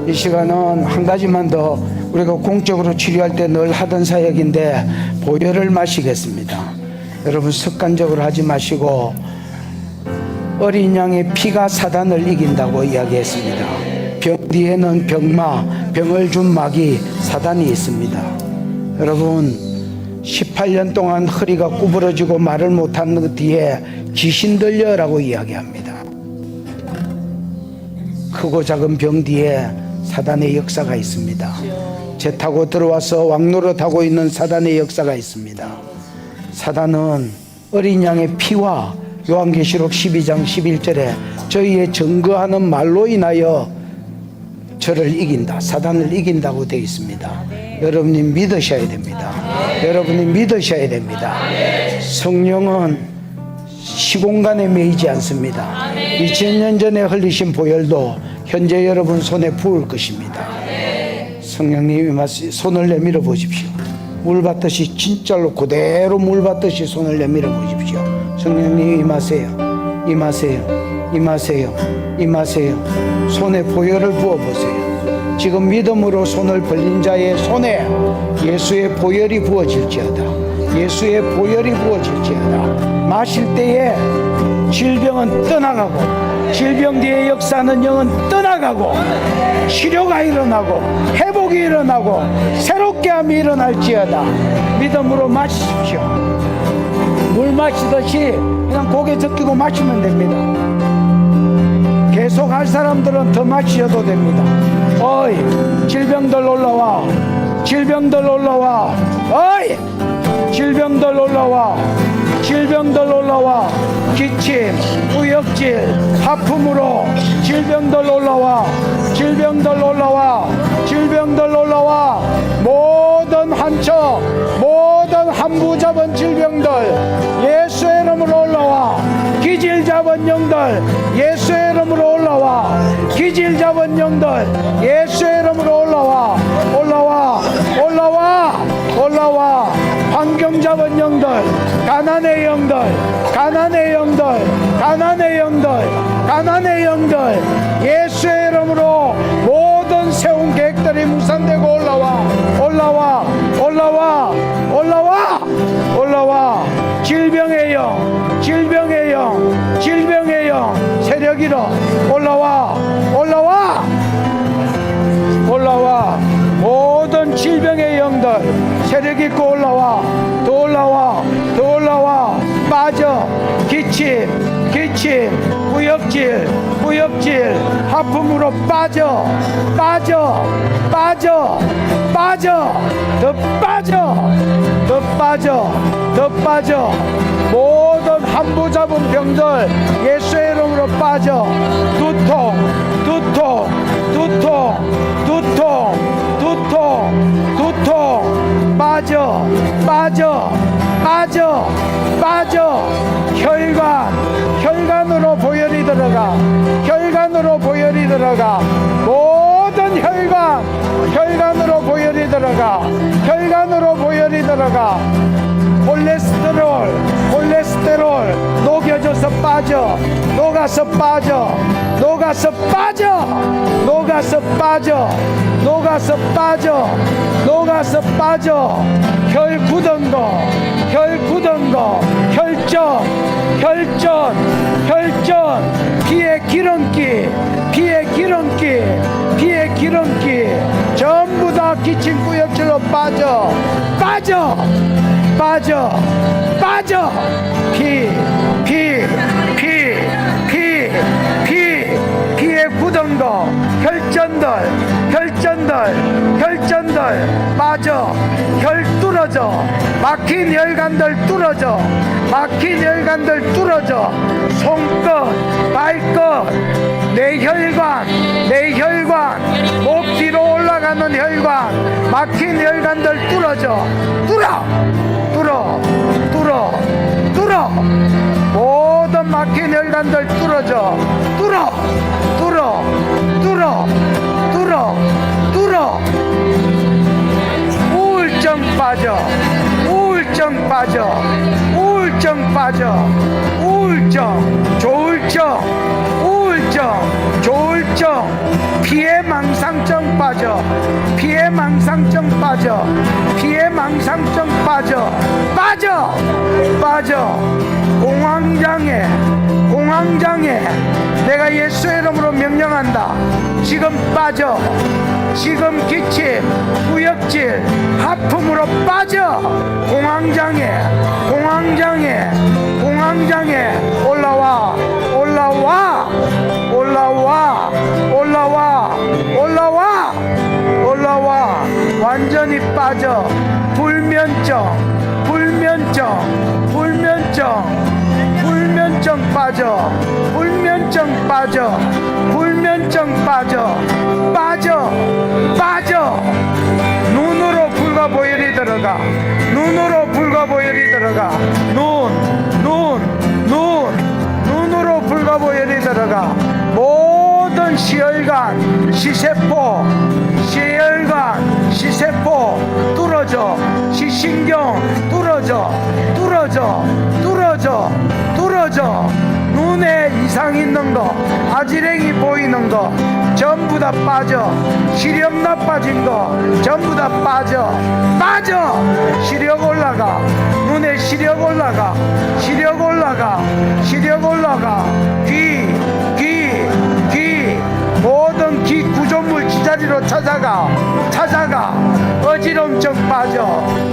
이 시간은 한 가지만 더 우리가 공적으로 치료할 때 늘 하던 사역인데 보혈을 마시겠습니다. 여러분 습관적으로 하지 마시고, 어린 양의 피가 사단을 이긴다고 이야기했습니다. 병 뒤에는 병을 준 마귀 사단이 있습니다. 여러분 18년 동안 허리가 구부러지고 말을 못하는 그 뒤에 귀신 들려라고 이야기합니다. 크고 작은 병 뒤에 사단의 역사가 있습니다. 재 타고 들어와서 왕노릇하고 있는 사단의 역사가 있습니다. 사단은 어린 양의 피와 요한계시록 12장 11절에 저희의 증거하는 말로 인하여 저를 이긴다, 사단을 이긴다고 되어 있습니다. 여러분이 믿으셔야 됩니다. 여러분이 믿으셔야 됩니다. 성령은 시공간에 매이지 않습니다. 2000년 전에 흘리신 보혈도 현재 여러분 손에 부을 것입니다. 성령님이 손을 내밀어 보십시오. 물 받듯이, 진짜로 그대로 물 받듯이 손을 내밀어 보십시오. 성령님 임하세요. 임하세요. 임하세요. 임하세요. 손에 보혈을 부어보세요. 지금 믿음으로 손을 벌린 자의 손에 예수의 보혈이 부어질지어다. 예수의 보혈이 부어질지어다. 마실 때에 질병은 떠나가고, 질병 뒤에 역사하는 영은 떠나가고, 치료가 일어나고, 회복이 일어나고, 새롭게 함이 일어날지어다. 믿음으로 마십시오. 물 마시듯이 그냥 고개 적히고 마시면 됩니다. 계속 할 사람들은 더 마셔도 됩니다. 어이, 질병들 올라와. 질병들 올라와. 어이, 질병들 올라와. 질병들 올라와. 기침, 우역질, 하품으로 질병들 올라와. 질병들 올라와. 질병들 올라와. 모든 한처, 모든 함부 잡은 질병들 예수의 이름으로 올라와. 기질 잡은 영들 예수의 이름으로 올라와. 기질 잡은 영들 예수의 이름으로 올라와. 올라와. 올라와. 올라와. 환경 잡은 영들, 가난의 영들, 가난의 영들, 가난의 영들, 가난의 영들 예수의 이름으로 모든 세운 계획들이 무산되고 올라와. 올라와. 올라와. 올라와. 올라와. 질병의 영, 질병의 영, 질병의 영 세력 잃어. 올라와. 올라와. 올라와. 모든 질병의 영들 세력 있고 올라와. 더 올라와. 더 올라와. 빠져. 기침, 기침, 구역질, 구역질, 하품으로 빠져. 빠져. 빠져. 빠져. 더 빠져. 더 빠져. 더 빠져. 모든 함부 잡은 병들 예수의 이름으로 빠져. 두통, 두통, 두통, 두통, 두통, 두통. 빠져. 빠져. 빠져. 빠져. 혈관, 혈관으로 보혈이 들어가. 혈관으로 보혈이 들어가. 모든 혈관, 혈관으로 보혈이 들어가. 혈관으로 보혈이 들어가. 콜레스테롤, 콜레스테롤 녹여져서 빠져. 녹아서 빠져. 녹아서 빠져. 녹아서 빠져. 녹아서 빠져. 녹아서 빠져. 혈 굳은 거, 혈 굳은 거, 혈전, 혈전, 혈전, 피의 기름기, 피의 기름기, 피의 기름기 전부 다 기침 구역질로 빠져. 빠져. 빠져. 빠져. 피, 피, 피, 피, 피, 피에 굳은 거 혈전들, 혈전들, 혈전들 빠져. 혈 뚫어져. 막힌 혈관들 뚫어져. 막힌 혈관들 뚫어져. 손끝, 발끝, 내 혈관, 내 혈관, 목 뒤로 올라가는 혈관, 막힌 혈관들 뚫어져. 뚫어. 뚫어. 뚫어. 뚫어. 모든 막힌 혈관들 뚫어져. 뚫어. 뚫어. 뚫어. 뚫어. 뚫어. 우울증 빠져. 우울증 빠져. 우울증 빠져. 우울증, 조울증, 우울증, 조울증, 피해 망상증 빠져. 피해 망상증 빠져. 피해 망상증 빠져. 빠져. 빠져. 공황장애, 공황장애 내가 예수의 이름으로 명령한다. 지금 빠져. 지금 기침, 구역질, 하품으로 빠져. 공황장애, 공황장애, 공황장애 올라와. 올라와. 올라와. 올라와. 올라와. 올라와. 완전히 빠져. 불면증, 불면증, 불면증, 불면증 빠져. 불면증 빠져. 불면증 빠져. 빠져. 빠져. 눈으로 불과 보혈이 들어가. 눈으로 불과 보혈이 들어가. 눈으로 불과 보혈이 들어가. 모든 시혈관, 시세포, 시혈관, 시세포 뚫어져. 시신경 뚫어져. 뚫어져. 뚫어져. 뚫어져. 눈에 이상 있는 거, 아지랭이 보이는 거 전부 다 빠져. 시력 나빠진 거 전부 다 빠져. 빠져. 시력 올라가. 눈에 시력 올라가. 시력 올라가. 시력 올라가. 귀, 모든 귀 구조물 지자 자리로 찾아가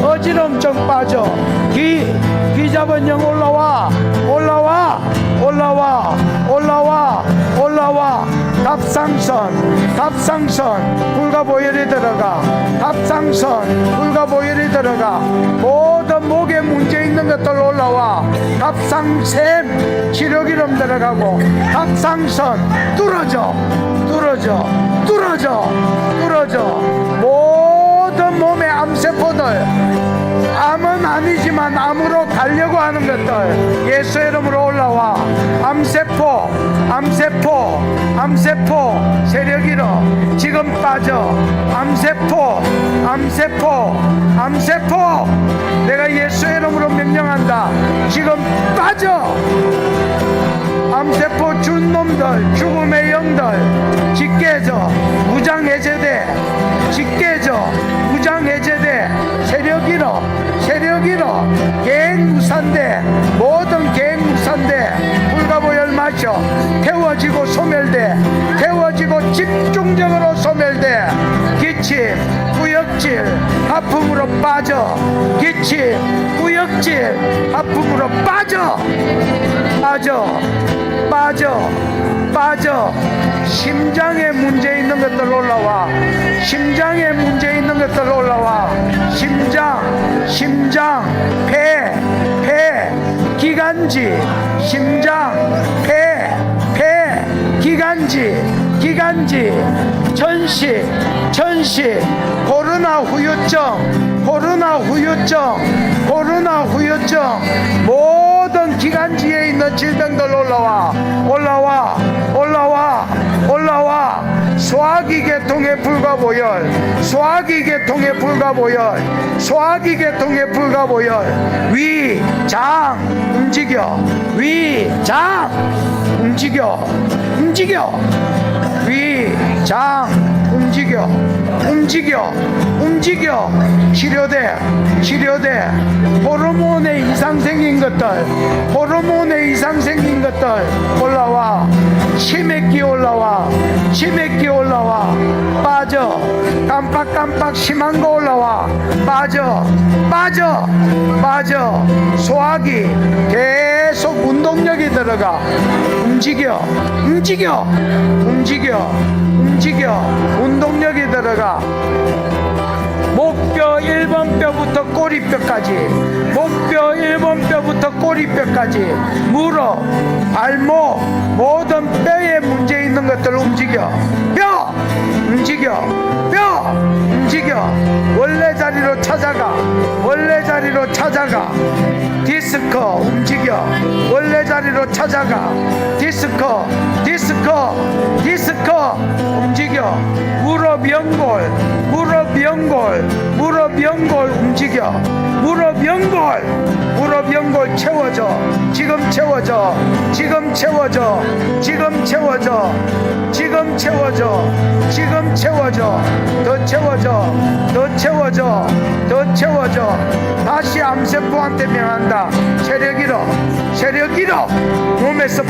어지럼증 빠져 기 잡은 영 올라와 답상선 불가보혈이 들어가 모든 목에 문제 있는 것들 올라와 답상샘 치료기름 들어가고 답상선 뚫어져 모든 몸의 암세포들 암은 아니지만 암으로 가려고 하는 것들 예수의 이름으로 올라와 암세포 세력이로 지금 빠져 암세포 내가 예수의 이름으로 명령한다 지금 빠져 암세포 준 놈들 죽음의 영들 짓깨져 무장 해제돼 세력이로 계획 무산돼 모든 계획 무산돼 불가보혈 마셔 태워지고 소멸돼 집중적으로 소멸돼 기침 구역질 하품으로 빠져 기침 구역질 하품으로 빠져 심장에 문제 있는 것들 올라와 심장 폐 기관지 심장 폐 기관지 천식 코로나 후유증 모든 기관지에 있는 질병들 올라와 소화기 계통의 불가보혈 위장 움직여 위장 움직여 치료돼 호르몬에 이상 생긴 것들 올라와 치맥기 올라와 빠져 깜빡 심한 거 올라와 빠져 소화기 계속 운동력이 들어가 움직여 운동력이 들어가 목뼈 1번 뼈부터 꼬리뼈까지 무릎 발목 모든 뼈에 문제 있는 것들 움직여 원래 자리로 찾아가 디스크 움직여 원래 자리로 찾아가 디스크 움직여 무릎 연골 움직여 무릎 연골 채워져 지금 채워져 더 채워져 다시 암세포한테 명한다 세력 잃어 몸에서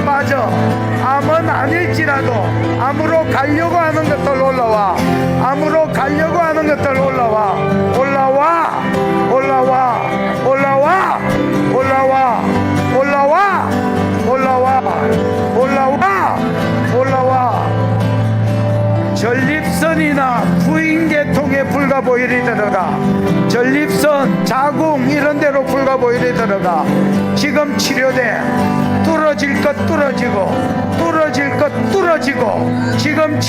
빠져 암은 아닐지라도 암으로 가려고 하는 것들 올라와 전립선이나 부인계통에 불가보혈이 들어가 전립선, 자궁 이런 데로 불가보혈이 들어가 지금 치료돼 뚫어질 것 뚫어지고 지금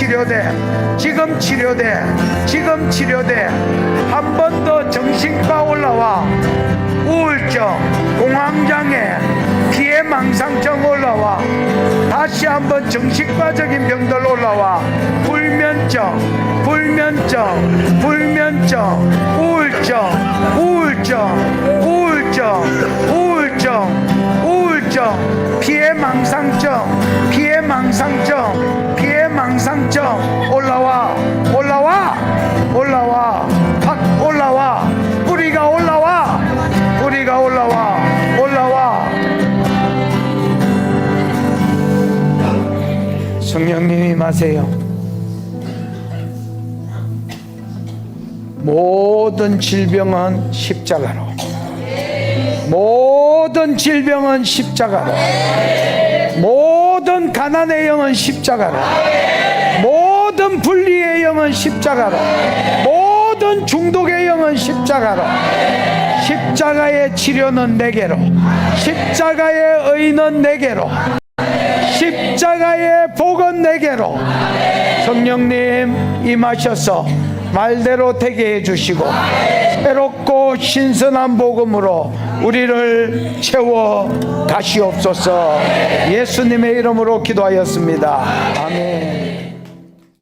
치료돼 한 번 더 정신과 올라와 우울증, 공황장애, 피해망상증 올라와 다시 한번 정신과적인 병들 올라와 불면증, 우울증, 피해망상증 올라와 뿌리가 올라와 성령님이 임하세요. 모든 질병은 십자가로, 모든 질병은 십자가로, 모든 가난의 영은 십자가로, 모든 분리의 영은 십자가로, 모든 중독의 영은 십자가로, 십자가의 치료는 내게로, 십자가의 의는 내게로, 십자가의 복은 내게로. 성령님 임하셔서 말대로 되게 해주시고 새롭고 신선한 복음으로 우리를 채워 가시옵소서. 예수님의 이름으로 기도하였습니다. 아멘.